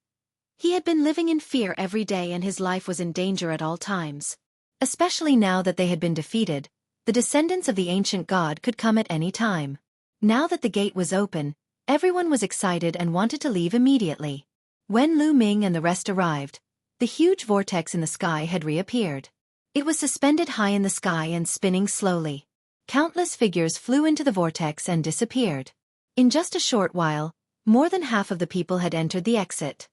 he had been living in fear every day and his life was in danger at all times. Especially now that they had been defeated, the descendants of the ancient god could come at any time. Now that the gate was open, everyone was excited and wanted to leave immediately. When Lu Ming and the rest arrived, the huge vortex in the sky had reappeared. It was suspended high in the sky and spinning slowly. Countless figures flew into the vortex and disappeared. In just a short while, more than half of the people had entered the exit.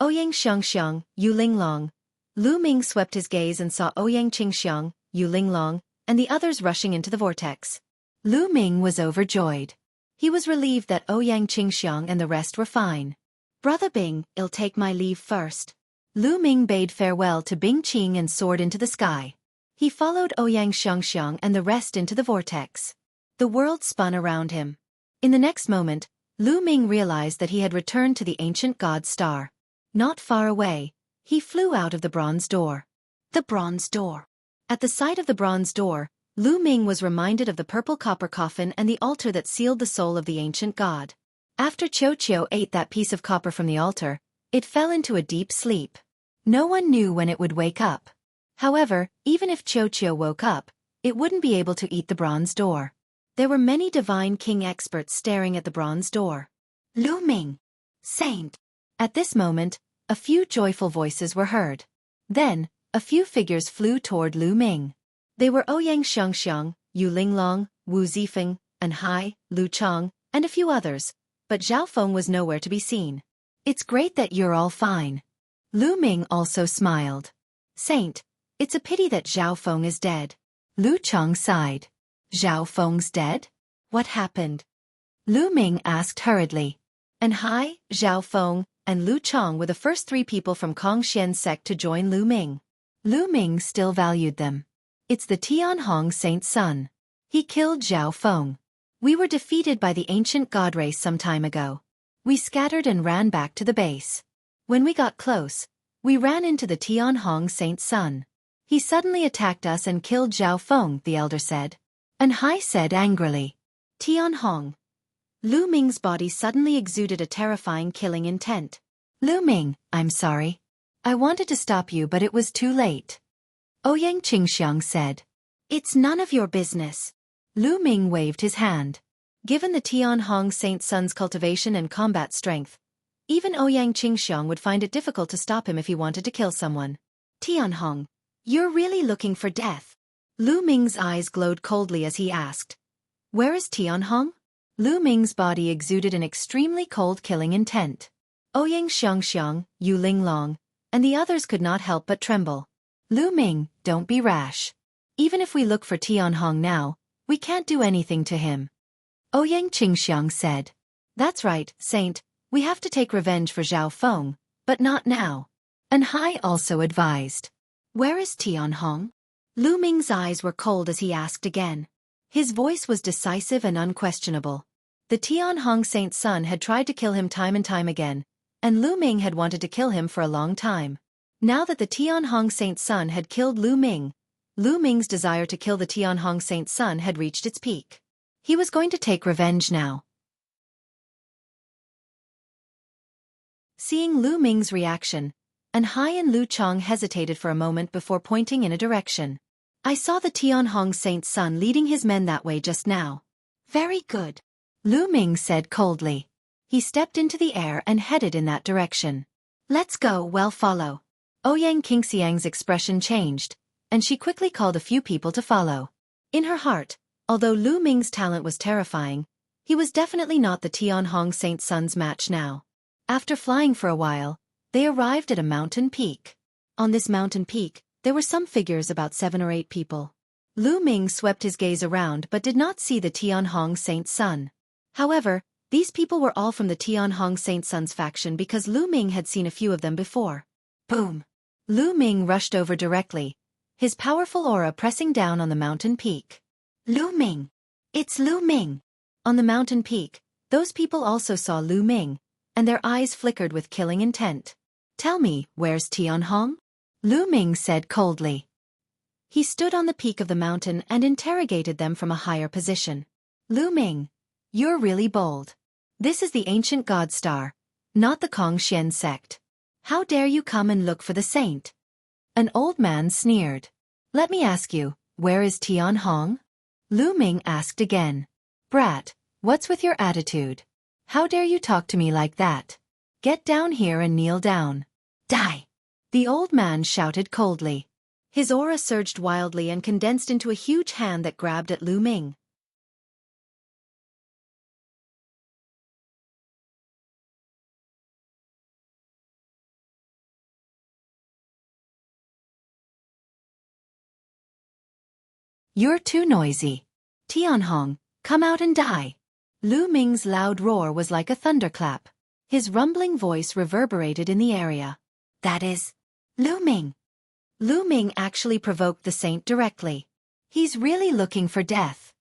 Ouyang Xiangxiang, Yu Linglong. Lu Ming swept his gaze and saw Ouyang Qingxiang, Yu Linglong, and the others rushing into the vortex. Lu Ming was overjoyed. He was relieved that Ouyang Qingxiang and the rest were fine. Brother Bing, I'll take my leave first. Lu Ming bade farewell to Bing Qing and soared into the sky. He followed Ouyang Xiangxiang and the rest into the vortex. The world spun around him. In the next moment, Lu Ming realized that he had returned to the ancient god star. Not far away, he flew out of the bronze door. The bronze door. At the sight of the bronze door, Lu Ming was reminded of the purple copper coffin and the altar that sealed the soul of the ancient god. After Xueqi ate that piece of copper from the altar, it fell into a deep sleep. No one knew when it would wake up. However, even if Xueqi woke up, it wouldn't be able to eat the bronze door. There were many divine king experts staring at the bronze door. Lu Ming, saint. At this moment, a few joyful voices were heard. Then, a few figures flew toward Lu Ming. They were Ouyang Xiangxiang, Yu Linglong, Wu Zifeng, and Hai, Lu Chang, and a few others, but Zhao Feng was nowhere to be seen. It's great that you're all fine. Lu Ming also smiled. Saint, it's a pity that Zhao Feng is dead. Lu Chang sighed. Zhao Feng's dead? What happened? Lu Ming asked hurriedly. And Hai, Zhao Feng, and Lu Chang were the first 3 people from Kongxian's sect to join Lu Ming. Lu Ming still valued them. It's the Tianhong saint's son. He killed Zhao Feng. We were defeated by the ancient god race some time ago. We scattered and ran back to the base. When we got close, we ran into the Tianhong saint's son. He suddenly attacked us and killed Zhao Feng, the elder said. And Hai said angrily. Tianhong. Lu Ming's body suddenly exuded a terrifying killing intent. Lu Ming, I'm sorry. I wanted to stop you but it was too late. Ouyang Qingxiang said. It's none of your business. Lu Ming waved his hand. Given the Tianhong saint's son's cultivation and combat strength, even Ouyang Qingxiang would find it difficult to stop him if he wanted to kill someone. Tianhong, you're really looking for death. Lu Ming's eyes glowed coldly as he asked. Where is Tianhong? Lu Ming's body exuded an extremely cold killing intent. Ouyang Xiangxiang, Yu Linglong, and the others could not help but tremble. Lu Ming, don't be rash. Even if we look for Tianhong now, we can't do anything to him. Ouyang Qingxiang said. That's right, Saint, we have to take revenge for Zhao Feng, but not now. And Hai also advised. Where is Tianhong? Lu Ming's eyes were cold as he asked again. His voice was decisive and unquestionable. The Tianhong saint's son had tried to kill him time and time again, and Lu Ming had wanted to kill him for a long time. Now that the Tianhong saint's son had killed Lu Ming's desire to kill the Tianhong saint's son had reached its peak. He was going to take revenge now. Seeing Lu Ming's reaction, and Hai and Lu Chang hesitated for a moment before pointing in a direction. I saw the Tianhong saint's son leading his men that way just now. Very good. Lu Ming said coldly. He stepped into the air and headed in that direction. Let's go, well follow. Ouyang Qingxiang's expression changed, and she quickly called a few people to follow. In her heart, although Lu Ming's talent was terrifying, he was definitely not the Tianhong saint's son's match now. After flying for a while, they arrived at a mountain peak. On this mountain peak, there were some figures about 7 or 8 people. Lu Ming swept his gaze around but did not see the Tianhong saint's son. However, these people were all from the Tianhong saint's son's faction because Lu Ming had seen a few of them before. Boom! Lu Ming rushed over directly, his powerful aura pressing down on the mountain peak. Lu Ming! It's Lu Ming! On the mountain peak, those people also saw Lu Ming, and their eyes flickered with killing intent. Tell me, where's Tianhong? Lu Ming said coldly. He stood on the peak of the mountain and interrogated them from a higher position. Lu Ming, you're really bold. This is the ancient god star, not the Kongxian sect. How dare you come and look for the saint? An old man sneered. Let me ask you, where is Tianhong? Lu Ming asked again. Brat, what's with your attitude? How dare you talk to me like that? Get down here and kneel down. Die! The old man shouted coldly. His aura surged wildly and condensed into a huge hand that grabbed at Lu Ming. You're too noisy. Tianhong, come out and die. Lu Ming's loud roar was like a thunderclap. His rumbling voice reverberated in the area. That is Lu Ming. Lu Ming actually provoked the saint directly. He's really looking for death.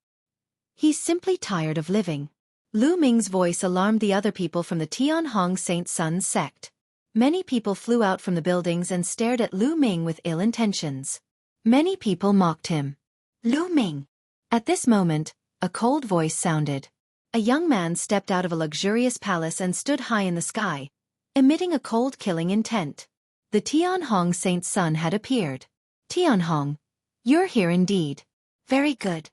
He's simply tired of living. Lu Ming's voice alarmed the other people from the Tianhong saint's son's sect. Many people flew out from the buildings and stared at Lu Ming with ill intentions. Many people mocked him. Lu Ming. At this moment, a cold voice sounded. A young man stepped out of a luxurious palace and stood high in the sky, emitting a cold killing intent. The Tianhong saint's son had appeared. Tianhong, you're here indeed. Very good.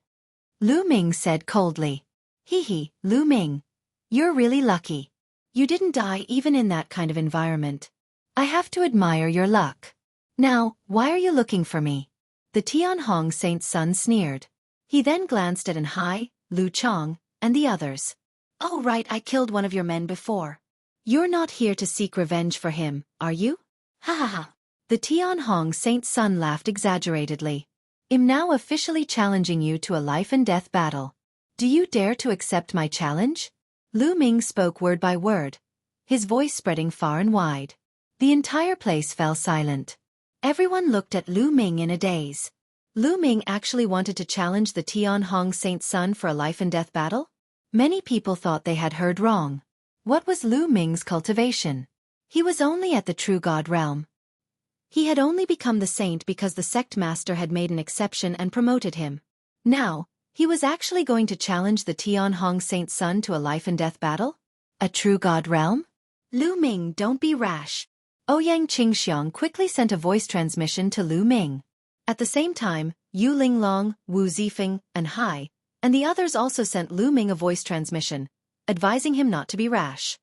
Lu Ming said coldly. Hee, Lu Ming. You're really lucky. You didn't die even in that kind of environment. I have to admire your luck. Now, why are you looking for me? The Tianhong Saint's son sneered. He then glanced at Anhai, Lu Chong, and the others. Oh right, I killed one of your men before. You're not here to seek revenge for him, are you? Ha ha ha. The Tianhong Saint's son laughed exaggeratedly. I'm now officially challenging you to a life-and-death battle. Do you dare to accept my challenge? Lu Ming spoke word by word, his voice spreading far and wide. The entire place fell silent. Everyone looked at Lu Ming in a daze. Lu Ming actually wanted to challenge the Tianhong Saint's son for a life-and-death battle? Many people thought they had heard wrong. What was Lu Ming's cultivation? He was only at the true god realm. He had only become the saint because the sect master had made an exception and promoted him. Now, he was actually going to challenge the Tianhong Saint's son to a life-and-death battle? A true god realm? Lu Ming, don't be rash. Ouyang Qingxiang quickly sent a voice transmission to Lu Ming. At the same time, Yu Linglong, Wu Zifeng, and Hai, and the others also sent Lu Ming a voice transmission, advising him not to be rash.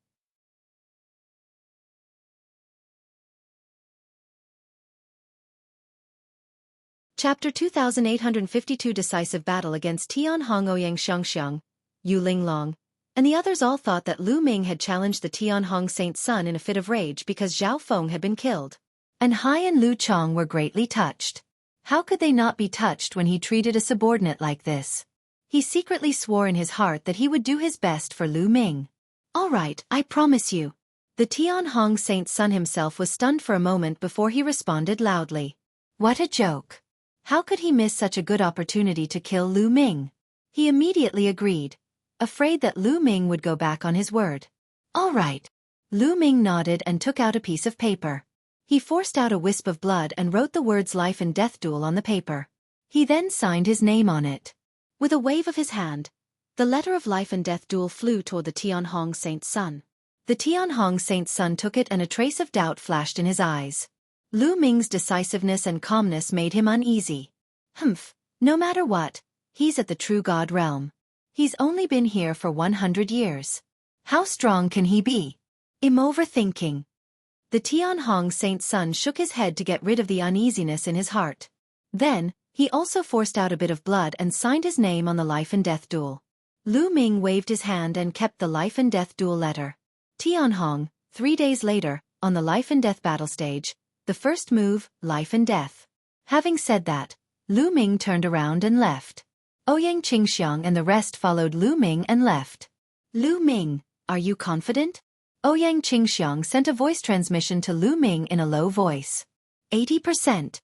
Chapter 2852 Decisive Battle against Tianhong. Ouyang Xiangxiang, Yu Linglong, and the others all thought that Lu Ming had challenged the Tianhong Saint's son in a fit of rage because Zhao Feng had been killed. And Hai and Lu Chong were greatly touched. How could they not be touched when he treated a subordinate like this? He secretly swore in his heart that he would do his best for Lu Ming. All right, I promise you. The Tianhong Saint's son himself was stunned for a moment before he responded loudly. What a joke. How could he miss such a good opportunity to kill Lu Ming? He immediately agreed, afraid that Lu Ming would go back on his word. All right. Lu Ming nodded and took out a piece of paper. He forced out a wisp of blood and wrote the words life and death duel on the paper. He then signed his name on it. With a wave of his hand, the letter of life and death duel flew toward the Tianhong Saint's son. The Tianhong Saint's son took it and a trace of doubt flashed in his eyes. Lu Ming's decisiveness and calmness made him uneasy. No matter what, he's at the true god realm. He's only been here for 100 years. How strong can he be? I'm overthinking. The Tianhong Saint's son shook his head to get rid of the uneasiness in his heart. Then, he also forced out a bit of blood and signed his name on the life and death duel. Lu Ming waved his hand and kept the life and death duel letter. Tianhong, 3 days later, on the life and death battle stage, the first move, life and death. Having said that, Lu Ming turned around and left. Ouyang Qingxiang and the rest followed Lu Ming and left. Lu Ming, are you confident? Ouyang Qingxiang sent a voice transmission to Lu Ming in a low voice. 80%.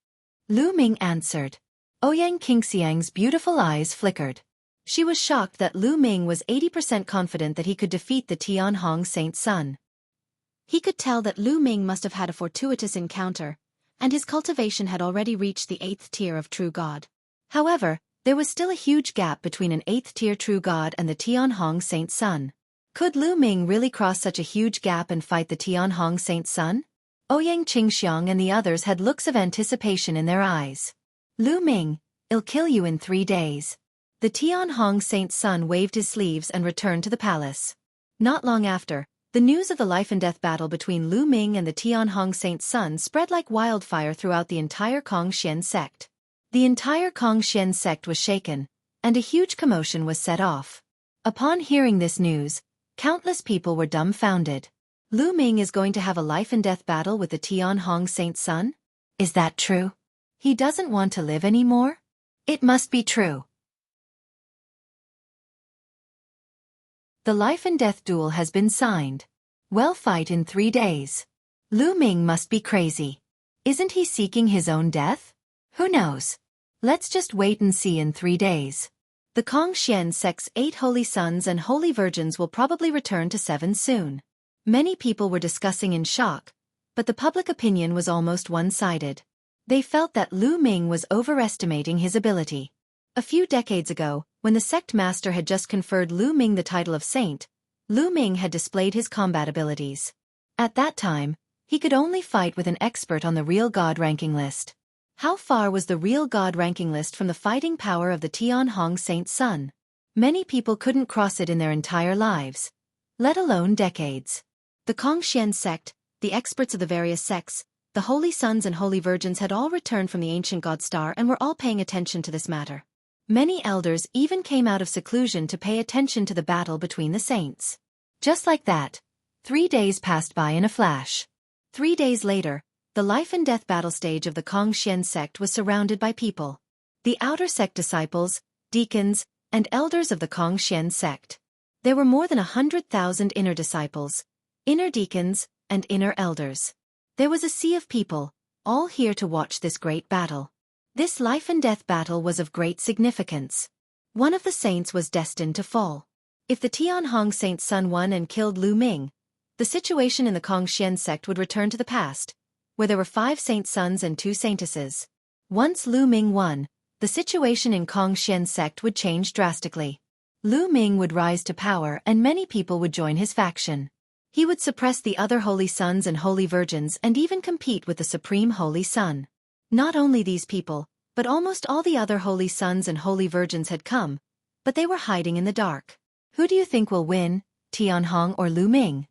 Lu Ming answered. Ouyang Qingxiang's beautiful eyes flickered. She was shocked that Lu Ming was 80% confident that he could defeat the Tianhong Saint's son. He could tell that Lu Ming must have had a fortuitous encounter, and his cultivation had already reached the 8th tier of true god. However, there was still a huge gap between an 8th tier true god and the Tianhong Saint's son. Could Lu Ming really cross such a huge gap and fight the Tianhong Saint's son? Ouyang Qingxiang and the others had looks of anticipation in their eyes. Lu Ming, I'll kill you in 3 days. The Tianhong Saint's son waved his sleeves and returned to the palace. Not long after, the news of the life and death battle between Lu Ming and the Tianhong Saint's son spread like wildfire throughout the entire Kongxian sect. The entire Kongxian sect was shaken, and a huge commotion was set off. Upon hearing this news, countless people were dumbfounded. Lu Ming is going to have a life and death battle with the Tianhong Saint's son? Is that true? He doesn't want to live anymore? It must be true. The life and death duel has been signed. We'll fight in 3 days. Lu Ming must be crazy. Isn't he seeking his own death? Who knows? Let's just wait and see in 3 days. The Kongxian sect's 8 holy sons and holy virgins will probably return to 7 soon. Many people were discussing in shock, but the public opinion was almost one-sided. They felt that Lu Ming was overestimating his ability. A few decades ago, when the sect master had just conferred Lu Ming the title of saint, Lu Ming had displayed his combat abilities. At that time, he could only fight with an expert on the real god ranking list. How far was the real God ranking list from the fighting power of the Tianhong Saint Sun? Many people couldn't cross it in their entire lives, let alone decades. The Kongxian sect, the experts of the various sects, the holy sons and holy virgins had all returned from the ancient god star and were all paying attention to this matter. Many elders even came out of seclusion to pay attention to the battle between the saints. Just like that, 3 days passed by in a flash. 3 days later, the life and death battle stage of the Kongxian sect was surrounded by people. The outer sect disciples, deacons, and elders of the Kongxian sect. There were more than 100,000 inner disciples, inner deacons, and inner elders. There was a sea of people, all here to watch this great battle. This life and death battle was of great significance. One of the saints was destined to fall. If the Tianhong Saint Sun won and killed Lu Ming, the situation in the Kongxian sect would return to the past, where there were 5 saint sons and 2 saintesses. Once Lu Ming won, the situation in Kongxian sect would change drastically. Lu Ming would rise to power and many people would join his faction. He would suppress the other holy sons and holy virgins and even compete with the supreme holy sun. Not only these people, but almost all the other holy sons and holy virgins had come, but they were hiding in the dark. Who do you think will win, Tianhong or Lu Ming?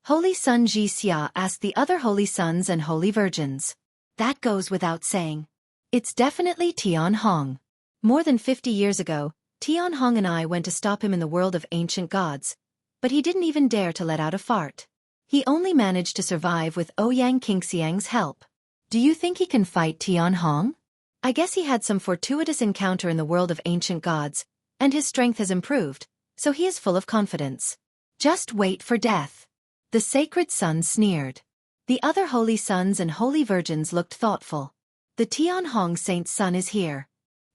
Holy Sun Ji Xia asked the other holy sons and holy virgins. That goes without saying. It's definitely Tianhong. More than 50 years ago, Tianhong and I went to stop him in the world of ancient gods, but he didn't even dare to let out a fart. He only managed to survive with Ouyang Qingxiang's help. Do you think he can fight Tianhong? I guess he had some fortuitous encounter in the world of ancient gods, and his strength has improved, so he is full of confidence. Just wait for death. The sacred sun sneered. The other holy sons and holy virgins looked thoughtful. The Tianhong Saint Sun is here.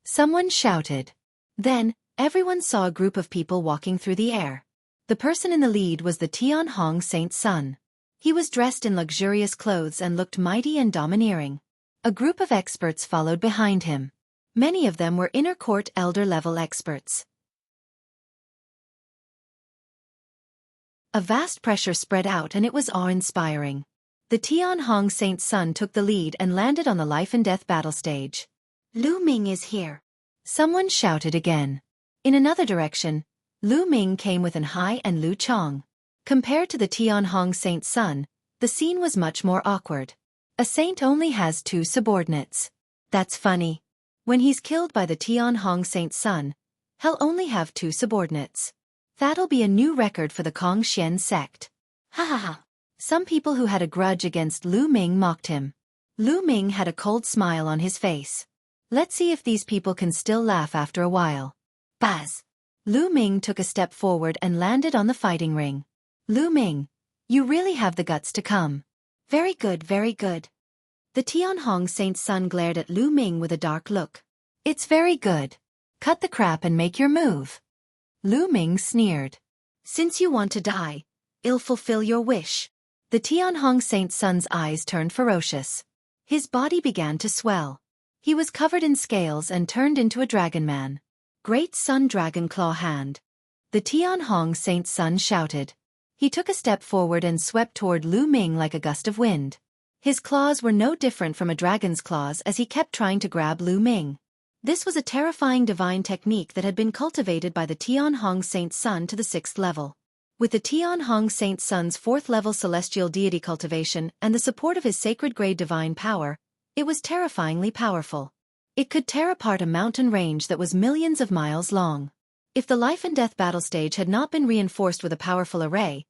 Someone shouted. Then, everyone saw a group of people walking through the air. The person in the lead was the Tianhong Saint Sun. He was dressed in luxurious clothes and looked mighty and domineering. A group of experts followed behind him. Many of them were inner court elder-level experts. A vast pressure spread out and it was awe-inspiring. The Tianhong Saint Sun took the lead and landed on the life and death battle stage. Lu Ming is here. Someone shouted again. In another direction, Lu Ming came with An Hai and Lu Chong. Compared to the Tianhong Saint Sun, the scene was much more awkward. A saint only has 2 subordinates. That's funny. When he's killed by the Tianhong Saint Sun, he'll only have 2 subordinates. That'll be a new record for the Kongxian sect. Ha ha ha. Some people who had a grudge against Lu Ming mocked him. Lu Ming had a cold smile on his face. Let's see if these people can still laugh after a while. Buzz. Lu Ming took a step forward and landed on the fighting ring. Lu Ming, you really have the guts to come. Very good, very good. The Tianhong Saint Sun glared at Lu Ming with a dark look. It's very good. Cut the crap and make your move. Lu Ming sneered. Since you want to die, I'll fulfill your wish. The Tianhong Saint Sun's eyes turned ferocious. His body began to swell. He was covered in scales and turned into a dragon man. Great Sun Dragon Claw Hand. The Tianhong Saint Sun shouted. He took a step forward and swept toward Lu Ming like a gust of wind. His claws were no different from a dragon's claws as he kept trying to grab Lu Ming. This was a terrifying divine technique that had been cultivated by the Tianhong Saint Sun to the 6th level. With the Tianhong Saint Sun's 4th level celestial deity cultivation and the support of his sacred grade divine power, it was terrifyingly powerful. It could tear apart a mountain range that was millions of miles long. If the life and death battle stage had not been reinforced with a powerful array,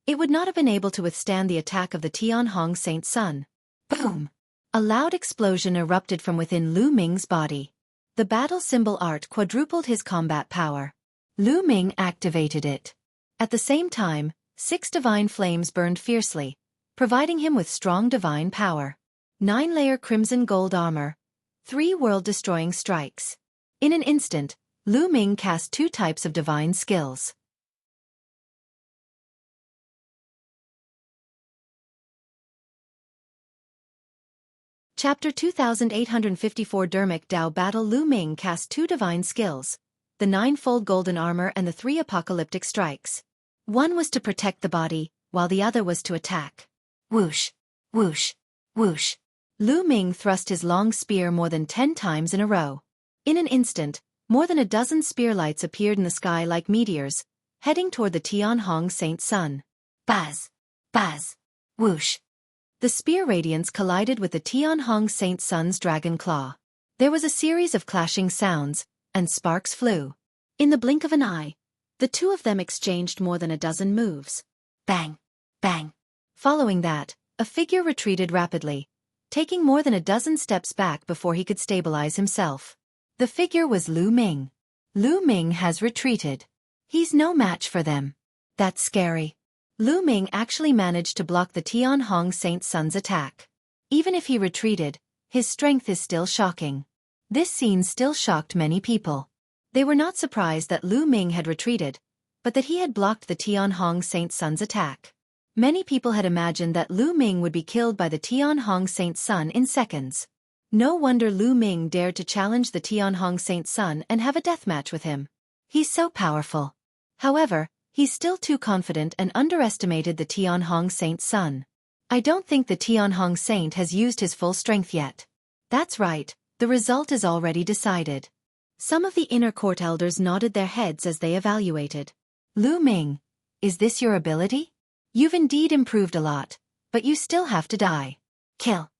it would not have been able to withstand the attack of the Tianhong Saint Sun. Boom! A loud explosion erupted from within Lu Ming's body. The battle symbol art quadrupled his combat power. Lu Ming activated it. At the same time, 6 divine flames burned fiercely, providing him with strong divine power. 9-layer crimson gold armor. 3 world-destroying strikes. In an instant, Lu Ming cast 2 types of divine skills. Chapter 2854 Dermic Dao Battle. Lu Ming cast 2 divine skills, the 9-fold golden armor and the 3 apocalyptic strikes. One was to protect the body, while the other was to attack. Whoosh, whoosh, whoosh. Lu Ming thrust his long spear more than 10 times in a row. In an instant, more than a dozen spear lights appeared in the sky like meteors, heading toward the Tianhong Saint Sun. Buzz! Buzz! Whoosh! The spear radiance collided with the Tianhong Saint Sun's dragon claw. There was a series of clashing sounds, and sparks flew. In the blink of an eye, the two of them exchanged more than a dozen moves. Bang! Bang! Following that, a figure retreated rapidly, taking more than a dozen steps back before he could stabilize himself. The figure was Lu Ming. Lu Ming has retreated. He's no match for them. That's scary. Lu Ming actually managed to block the Tianhong Saint Sun's attack. Even if he retreated, his strength is still shocking. This scene still shocked many people. They were not surprised that Lu Ming had retreated, but that he had blocked the Tianhong Saint Sun's attack. Many people had imagined that Lu Ming would be killed by the Tianhong Saint Sun in seconds. No wonder Lu Ming dared to challenge the Tianhong Saint Sun and have a deathmatch with him. He's so powerful. However, he's still too confident and underestimated the Tianhong Saint Sun. I don't think the Tianhong Saint has used his full strength yet. That's right, the result is already decided. Some of the inner court elders nodded their heads as they evaluated. Lu Ming, is this your ability? You've indeed improved a lot, but you still have to die. Kill.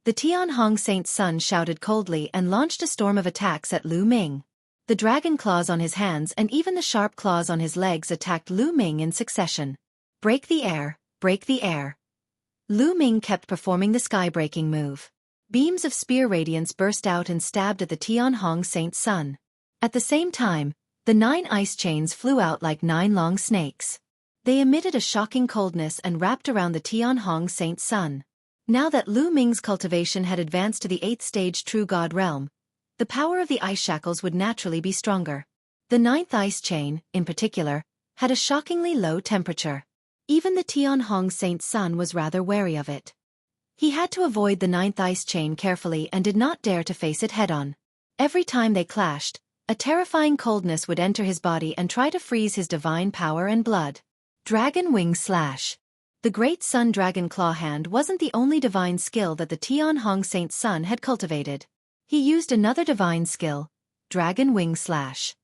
The Tianhong Saint Sun shouted coldly and launched a storm of attacks at Lu Ming. The dragon claws on his hands and even the sharp claws on his legs attacked Lu Ming in succession. Break the air, break the air. Lu Ming kept performing the sky-breaking move. Beams of spear radiance burst out and stabbed at the Tianhong Saint Sun. At the same time, the 9 ice chains flew out like 9 long snakes. They emitted a shocking coldness and wrapped around the Tianhong Saint Sun. Now that Lu Ming's cultivation had advanced to the 8th stage True God realm, the power of the ice shackles would naturally be stronger. The 9th ice chain, in particular, had a shockingly low temperature. Even the Tianhong Saint Sun was rather wary of it. He had to avoid the 9th ice chain carefully and did not dare to face it head-on. Every time they clashed, a terrifying coldness would enter his body and try to freeze his divine power and blood. Dragon Wing Slash. The Great Sun Dragon Claw Hand wasn't the only divine skill that the Tianhong Saint Sun had cultivated. He used another divine skill, Dragon Wing Slash.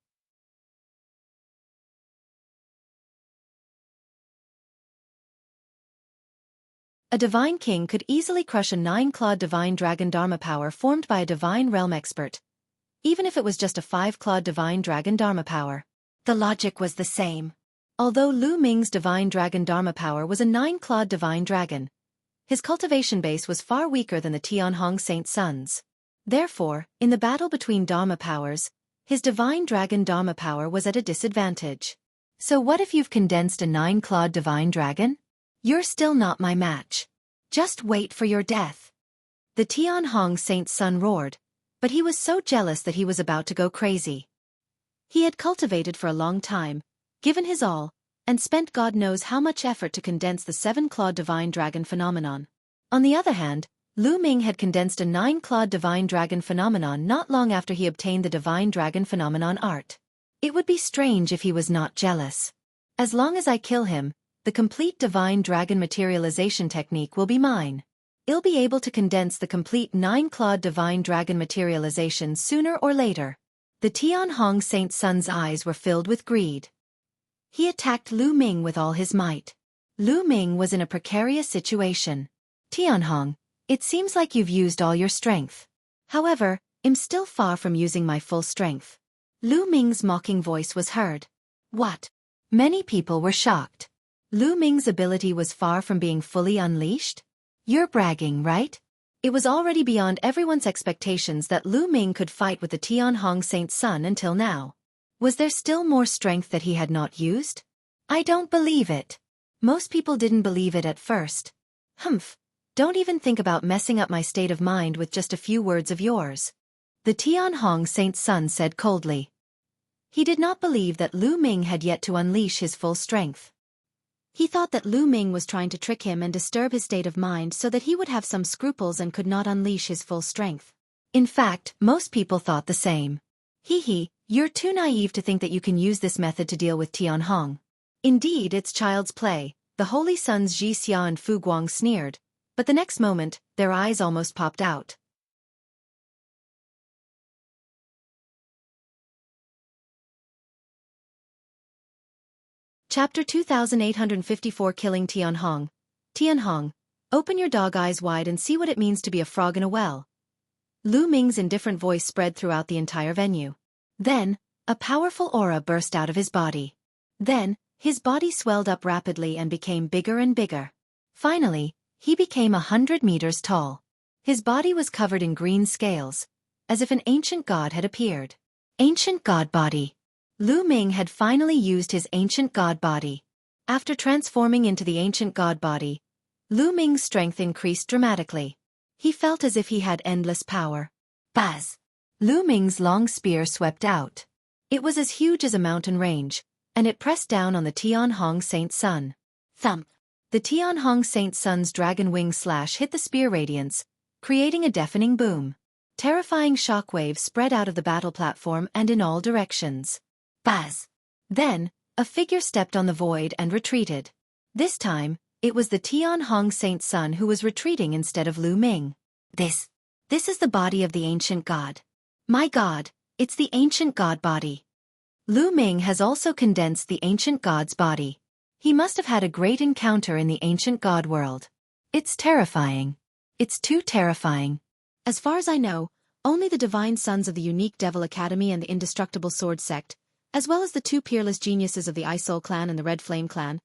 A divine king could easily crush a 9-clawed divine dragon dharma power formed by a divine realm expert, even if it was just a 5-clawed divine dragon dharma power. The logic was the same. Although Lu Ming's divine dragon dharma power was a 9-clawed divine dragon, his cultivation base was far weaker than the Tianhong Saint Sun's. Therefore, in the battle between dharma powers, his divine dragon dharma power was at a disadvantage. So what if you've condensed a 9-clawed divine dragon? You're still not my match. Just wait for your death. The Tianhong Saint Sun roared, but he was so jealous that he was about to go crazy. He had cultivated for a long time, given his all, and spent God knows how much effort to condense the 7-clawed divine dragon phenomenon. On the other hand, Lu Ming had condensed a 9-clawed divine dragon phenomenon not long after he obtained the divine dragon phenomenon art. It would be strange if he was not jealous. As long as I kill him, the complete divine dragon materialization technique will be mine. I'll be able to condense the complete 9-clawed divine dragon materialization sooner or later. The Tianhong Saint Sun's eyes were filled with greed. He attacked Lu Ming with all his might. Lu Ming was in a precarious situation. Tianhong, it seems like you've used all your strength. However, I'm still far from using my full strength. Lu Ming's mocking voice was heard. What? Many people were shocked. Lu Ming's ability was far from being fully unleashed? You're bragging, right? It was already beyond everyone's expectations that Lu Ming could fight with the Tianhong Saint Sun until now. Was there still more strength that he had not used? I don't believe it. Most people didn't believe it at first. Humph. Don't even think about messing up my state of mind with just a few words of yours. The Tianhong Saint Sun said coldly. He did not believe that Lu Ming had yet to unleash his full strength. He thought that Lu Ming was trying to trick him and disturb his state of mind so that he would have some scruples and could not unleash his full strength. In fact, most people thought the same. You're too naive to think that you can use this method to deal with Tianhong. Indeed, it's child's play, the holy sons Ji Xia and Fu Guang sneered, but the next moment, their eyes almost popped out. Chapter 2854 Killing Tianhong. Tianhong, open your dog eyes wide and see what it means to be a frog in a well. Lu Ming's indifferent voice spread throughout the entire venue. Then, a powerful aura burst out of his body. Then, his body swelled up rapidly and became bigger and bigger. Finally, he became 100 meters tall. His body was covered in green scales, as if an ancient god had appeared. Ancient god body. Lu Ming had finally used his ancient god body. After transforming into the ancient god body, Lu Ming's strength increased dramatically. He felt as if he had endless power. Buzz! Lu Ming's long spear swept out. It was as huge as a mountain range, and it pressed down on the Tianhong Saint Sun. Thump! The Tianhong Saint Sun's dragon wing slash hit the spear radiance, creating a deafening boom. Terrifying shockwaves spread out of the battle platform and in all directions. Buzz! Then, a figure stepped on the void and retreated. This time, it was the Tianhong Saint Sun who was retreating instead of Lu Ming. This is the body of the ancient god. My god, it's the ancient god body. Lu Ming has also condensed the ancient god's body. He must have had a great encounter in the ancient god world. It's terrifying. It's too terrifying. As far as I know, only the divine sons of the unique Devil Academy and the indestructible sword sect, as well as the two peerless geniuses of the Ice Soul clan and the Red Flame clan,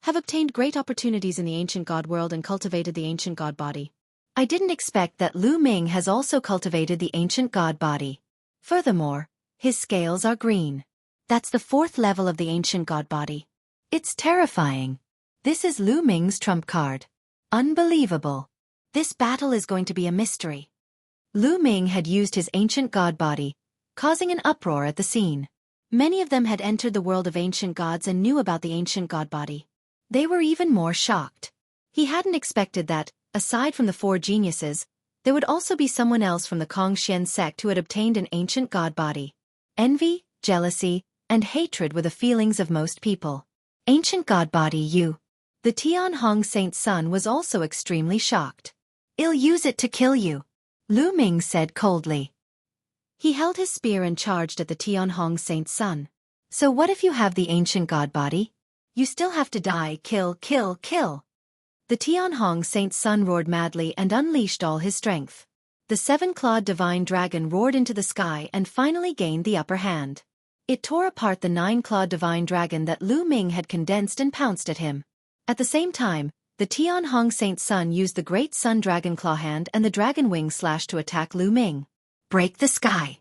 have obtained great opportunities in the ancient god world and cultivated the ancient god body. I didn't expect that Lu Ming has also cultivated the ancient god body. Furthermore, his scales are green. That's the 4th level of the ancient god body. It's terrifying. This is Lu Ming's trump card. Unbelievable. This battle is going to be a mystery. Lu Ming had used his ancient god body, causing an uproar at the scene. Many of them had entered the world of ancient gods and knew about the ancient god body. They were even more shocked. He hadn't expected that, aside from the 4 geniuses, there would also be someone else from the Kongxian sect who had obtained an ancient god body. Envy, jealousy, and hatred were the feelings of most people. Ancient god body you. The Tianhong Saint Sun was also extremely shocked. I'll use it to kill you, Lu Ming said coldly. He held his spear and charged at the Tianhong Saint Sun. So what if you have the ancient god body? You still have to die, kill, kill, kill. The Tianhong Saint Sun roared madly and unleashed all his strength. The 7-clawed divine dragon roared into the sky and finally gained the upper hand. It tore apart the 9-clawed divine dragon that Lu Ming had condensed and pounced at him. At the same time, the Tianhong Saint Sun used the Great Sun Dragon Claw hand and the Dragon Wing Slash to attack Lu Ming. Break the sky.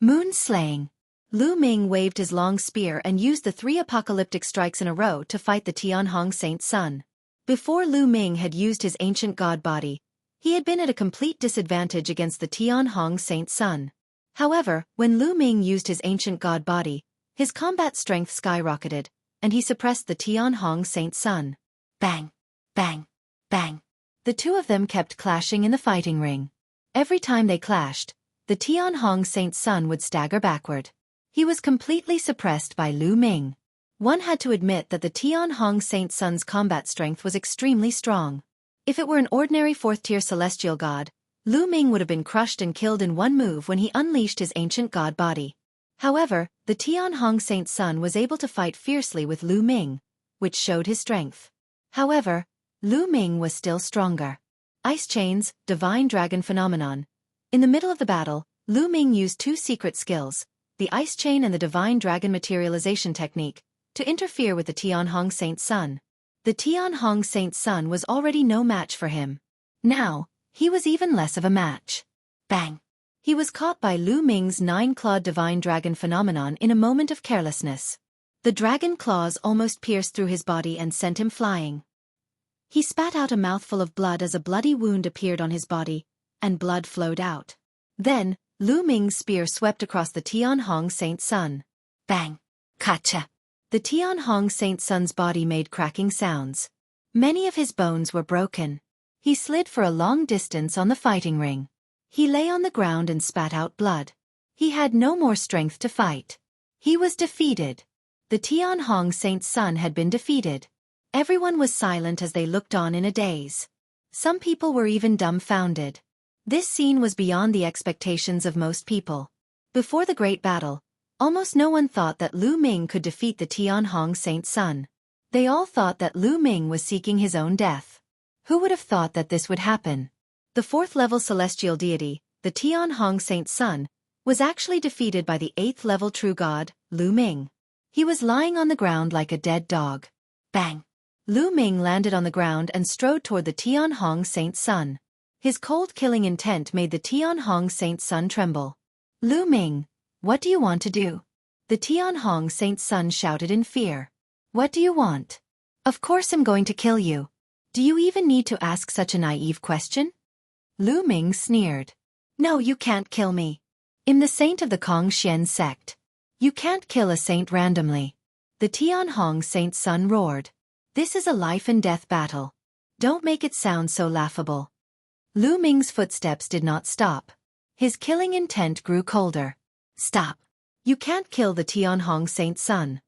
Moon slaying. Lu Ming waved his long spear and used the 3 apocalyptic strikes in a row to fight the Tianhong Saint Sun. Before Lu Ming had used his ancient god body, he had been at a complete disadvantage against the Tianhong Saint Sun. However, when Lu Ming used his ancient god body, his combat strength skyrocketed, and he suppressed the Tianhong Saint Sun. Bang! Bang! Bang! The two of them kept clashing in the fighting ring. Every time they clashed, the Tianhong Saint Sun would stagger backward. He was completely suppressed by Lu Ming. One had to admit that the Tianhong Saint Sun's combat strength was extremely strong. If it were an ordinary 4th-tier celestial god, Lu Ming would have been crushed and killed in one move when he unleashed his ancient god body. However, the Tianhong Saint Sun was able to fight fiercely with Lu Ming, which showed his strength. However, Lu Ming was still stronger. Ice Chains, Divine Dragon Phenomenon. In the middle of the battle, Lu Ming used 2 secret skills, the Ice Chain and the Divine Dragon Materialization Technique, to interfere with the Tianhong Saint Sun. The Tianhong Saint Sun was already no match for him. Now, he was even less of a match. Bang! He was caught by Lu Ming's 9-clawed Divine Dragon Phenomenon in a moment of carelessness. The dragon claws almost pierced through his body and sent him flying. He spat out a mouthful of blood as a bloody wound appeared on his body, and blood flowed out. Then, Lu Ming's spear swept across the Tianhong Saint Sun. Bang! Gotcha! The Tianhong Saint Sun's body made cracking sounds. Many of his bones were broken. He slid for a long distance on the fighting ring. He lay on the ground and spat out blood. He had no more strength to fight. He was defeated. The The Tianhong Saint's son had been defeated. Everyone was silent as they looked on in a daze. Some people were even dumbfounded. This scene was beyond the expectations of most people. Before the great battle, almost no one thought that Lu Ming could defeat the Tianhong Saint's son. They all thought that Lu Ming was seeking his own death. Who would have thought that this would happen? The fourth-level celestial deity, the Tianhong Saint's son, was actually defeated by the eighth-level true god, Lu Ming. He was lying on the ground like a dead dog. Bang! Lu Ming landed on the ground and strode toward the Tianhong Saint's son. His cold killing intent made the Tianhong Saint's son tremble. Lu Ming, what do you want to do? The Tianhong Saint's son shouted in fear. What do you want? Of course I'm going to kill you. Do you even need to ask such a naive question? Lu Ming sneered. No, you can't kill me. I'm the saint of the Kongxian sect. You can't kill a saint randomly. The Tianhong Saint's son roared. This is a life-and-death battle. Don't make it sound so laughable. Lu Ming's footsteps did not stop. His killing intent grew colder. Stop. You can't kill the Tianhong Saint's son.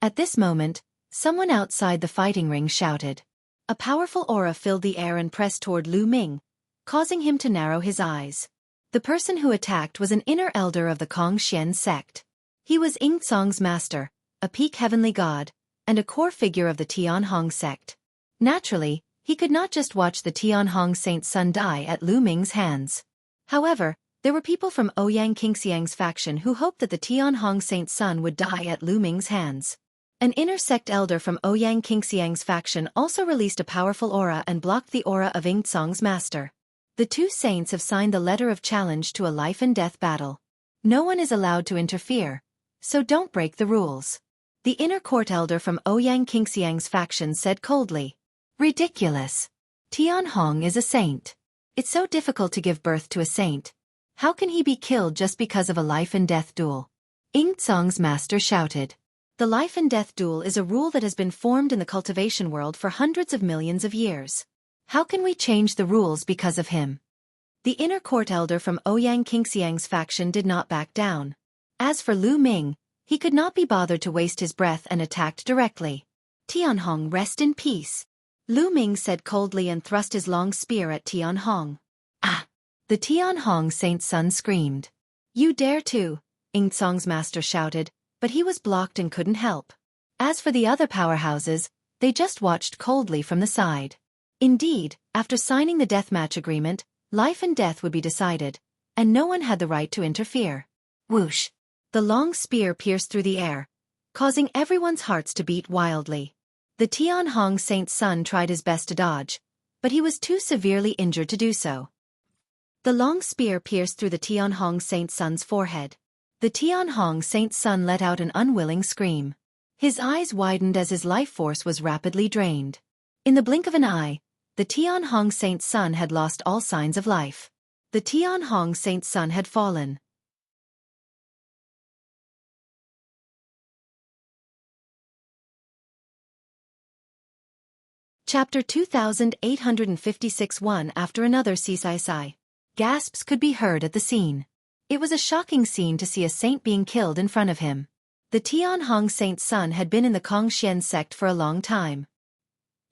At this moment, someone outside the fighting ring shouted. A powerful aura filled the air and pressed toward Lu Ming, causing him to narrow his eyes. The person who attacked was an inner elder of the Kongxian sect. He was Yingcong's master, a peak heavenly god, and a core figure of the Tianhong sect. Naturally, he could not just watch the Tianhong Saint's son die at Lu Ming's hands. However, there were people from Ouyang Qingxiang's faction who hoped that the Tianhong Saint's son would die at Lu Ming's hands. An inner sect elder from Ouyang Qingxiang's faction also released a powerful aura and blocked the aura of Yingcong's master. The two saints have signed the letter of challenge to a life-and-death battle. No one is allowed to interfere, so don't break the rules. The inner court elder from Ouyang Qingxiang's faction said coldly. Ridiculous. Tianhong is a saint. It's so difficult to give birth to a saint. How can he be killed just because of a life-and-death duel? Yingcong's master shouted. The life-and-death duel is a rule that has been formed in the cultivation world for hundreds of millions of years. How can we change the rules because of him? The inner court elder from Ouyang Qingxiang's faction did not back down. As for Lu Ming, he could not be bothered to waste his breath and attacked directly. Tianhong, rest in peace. Lu Ming said coldly and thrust his long spear at Tianhong. Ah! The Tianhong Saint's son screamed. You dare to, Yingcong's master shouted, but he was blocked and couldn't help. As for the other powerhouses, they just watched coldly from the side. Indeed, after signing the deathmatch agreement, life and death would be decided, and no one had the right to interfere. Whoosh! The long spear pierced through the air, causing everyone's hearts to beat wildly. The Tianhong Saint's son tried his best to dodge, but he was too severely injured to do so. The long spear pierced through the Tianhong Saint's son's forehead. The Tianhong Saint's son let out an unwilling scream. His eyes widened as his life force was rapidly drained. In the blink of an eye, the Tianhong Saint's son had lost all signs of life. The Tianhong Saint's son had fallen. Chapter 2856. One after another. Sigh. Gasps could be heard at the scene. It was a shocking scene to see a saint being killed in front of him. The Tianhong Saint's son had been in the Kongxian sect for a long time.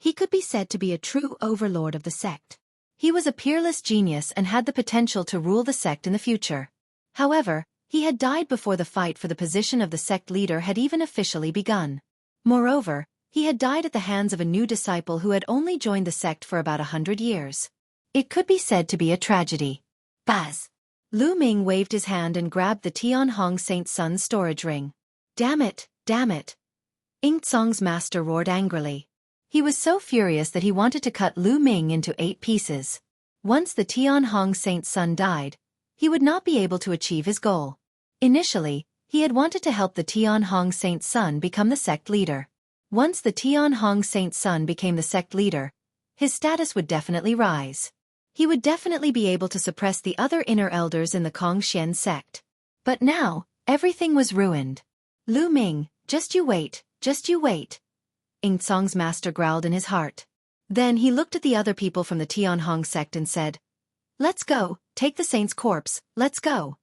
He could be said to be a true overlord of the sect. He was a peerless genius and had the potential to rule the sect in the future. However, he had died before the fight for the position of the sect leader had even officially begun. Moreover, he had died at the hands of a new disciple who had only joined the sect for about 100 years. It could be said to be a tragedy. Buzz! Lu Ming waved his hand and grabbed the Tianhong Saint's son's storage ring. Damn it, damn it! Yingcong's master roared angrily. He was so furious that he wanted to cut Lu Ming into 8 pieces. Once the Tianhong Saint's son died, he would not be able to achieve his goal. Initially, he had wanted to help the Tianhong Saint's son become the sect leader. Once the Tianhong Saint's son became the sect leader, his status would definitely rise. He would definitely be able to suppress the other inner elders in the Kongxian sect. But now, everything was ruined. Lu Ming, just you wait, Yingcong's master growled in his heart. Then he looked at the other people from the Tianhong sect and said, Let's go, take the saint's corpse, let's go.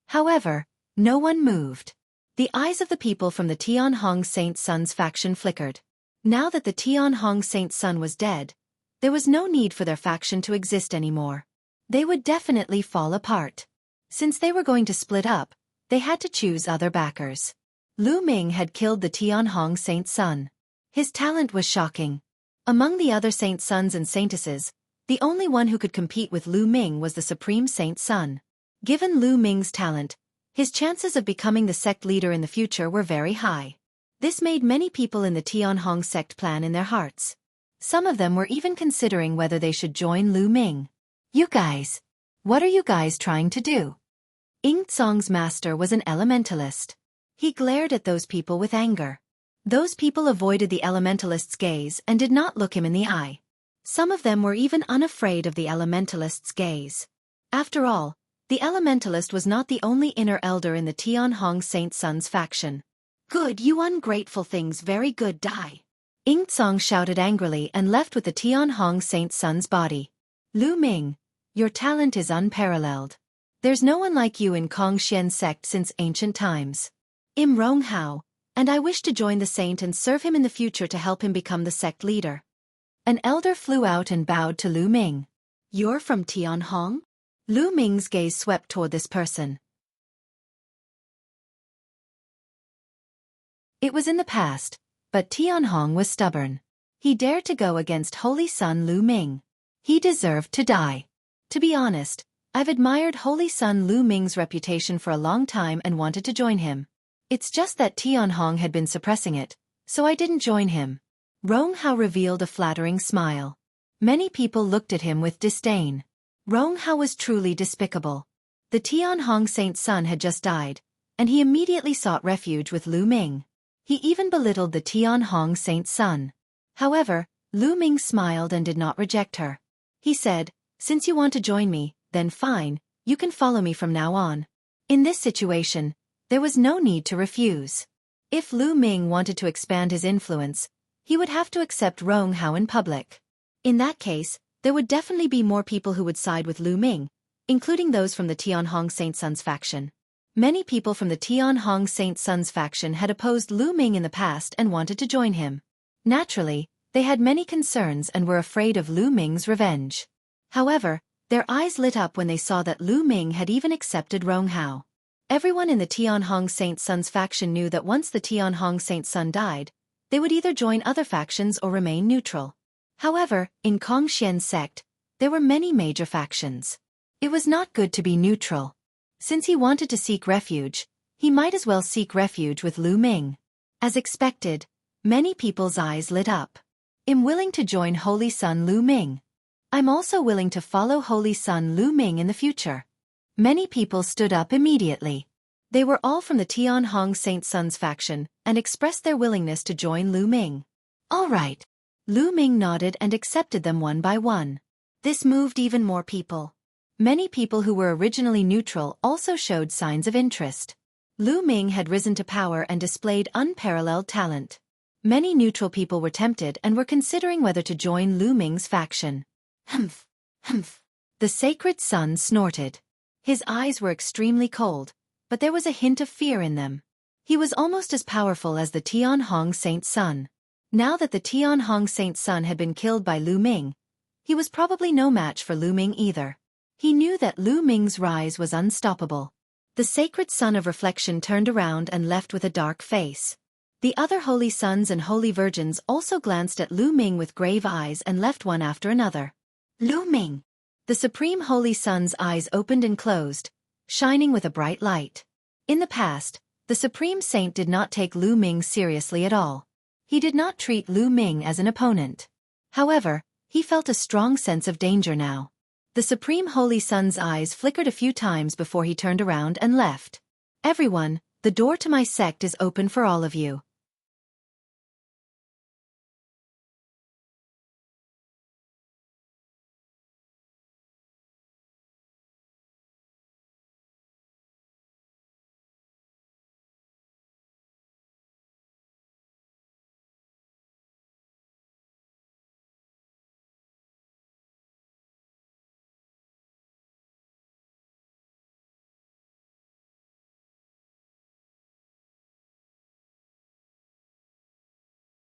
However, No one moved. The eyes of the people from the Tianhong Saint Sun's faction flickered. Now that the Tianhong Saint Sun was dead, there was no need for their faction to exist anymore. They would definitely fall apart. Since they were going to split up, they had to choose other backers. Lu Ming had killed the Tianhong Saint Sun. His talent was shocking. Among the other Saint Sons and Saintesses, the only one who could compete with Lu Ming was the Supreme Saint Sun. Given Lu Ming's talent, his chances of becoming the sect leader in the future were very high. This made many people in the Tianhong sect plan in their hearts. Some of them were even considering whether they should join Lu Ming. You guys! What are you guys trying to do? Ying Tsong's master was an elementalist. He glared at those people with anger. Those people avoided the elementalist's gaze and did not look him in the eye. Some of them were even unafraid of the elementalist's gaze. After all, the elementalist was not the only inner elder in the Tianhong Saint Sun's faction. Good, you ungrateful things, very good, die. Ying Tsong shouted angrily and left with the Tianhong Saint Sun's body. Lu Ming, your talent is unparalleled. There's no one like you in Kongxian sect since ancient times. I'm Rong Hao, and I wish to join the saint and serve him in the future to help him become the sect leader. An elder flew out and bowed to Lu Ming. You're from Tianhong? Lu Ming's gaze swept toward this person. It was in the past, but Tianhong was stubborn. He dared to go against Holy Son Lu Ming. He deserved to die. To be honest, I've admired Holy Son Lu Ming's reputation for a long time and wanted to join him. It's just that Tianhong had been suppressing it, so I didn't join him. Rong Hao revealed a flattering smile. Many people looked at him with disdain. Rong Hao was truly despicable. The Tianhong Saint Sun had just died, and he immediately sought refuge with Lu Ming. He even belittled the Tianhong Saint Sun. However, Lu Ming smiled and did not reject her. He said, "Since you want to join me, then fine, you can follow me from now on." In this situation, there was no need to refuse. If Lu Ming wanted to expand his influence, he would have to accept Rong Hao in public. In that case, there would definitely be more people who would side with Lu Ming, including those from the Tianhong Saint Sun's faction. Many people from the Tianhong Saint Sun's faction had opposed Lu Ming in the past and wanted to join him. Naturally, they had many concerns and were afraid of Lu Ming's revenge. However, their eyes lit up when they saw that Lu Ming had even accepted Rong Hao. Everyone in the Tianhong Saint Sun's faction knew that once the Tianhong Saint Sun died, they would either join other factions or remain neutral. However, in Kongxian's sect, there were many major factions. It was not good to be neutral. Since he wanted to seek refuge, he might as well seek refuge with Lu Ming. As expected, many people's eyes lit up. I'm willing to join Holy Son Lu Ming. I'm also willing to follow Holy Son Lu Ming in the future. Many people stood up immediately. They were all from the Tianhong Saint Sun's faction and expressed their willingness to join Lu Ming. All right. Lu Ming nodded and accepted them one by one. This moved even more people. Many people who were originally neutral also showed signs of interest. Lu Ming had risen to power and displayed unparalleled talent. Many neutral people were tempted and were considering whether to join Lu Ming's faction. Humph, humph. The sacred son snorted. His eyes were extremely cold, but there was a hint of fear in them. He was almost as powerful as the Tianhong Saint Sun. Now that the Tianhong Saint Sun had been killed by Lu Ming, he was probably no match for Lu Ming either. He knew that Lu Ming's rise was unstoppable. The sacred son of reflection turned around and left with a dark face. The other holy sons and holy virgins also glanced at Lu Ming with grave eyes and left one after another. Lu Ming! The supreme holy son's eyes opened and closed, shining with a bright light. In the past, the supreme saint did not take Lu Ming seriously at all. He did not treat Lu Ming as an opponent. However, he felt a strong sense of danger now. The supreme holy son's eyes flickered a few times before he turned around and left. Everyone, the door to my sect is open for all of you.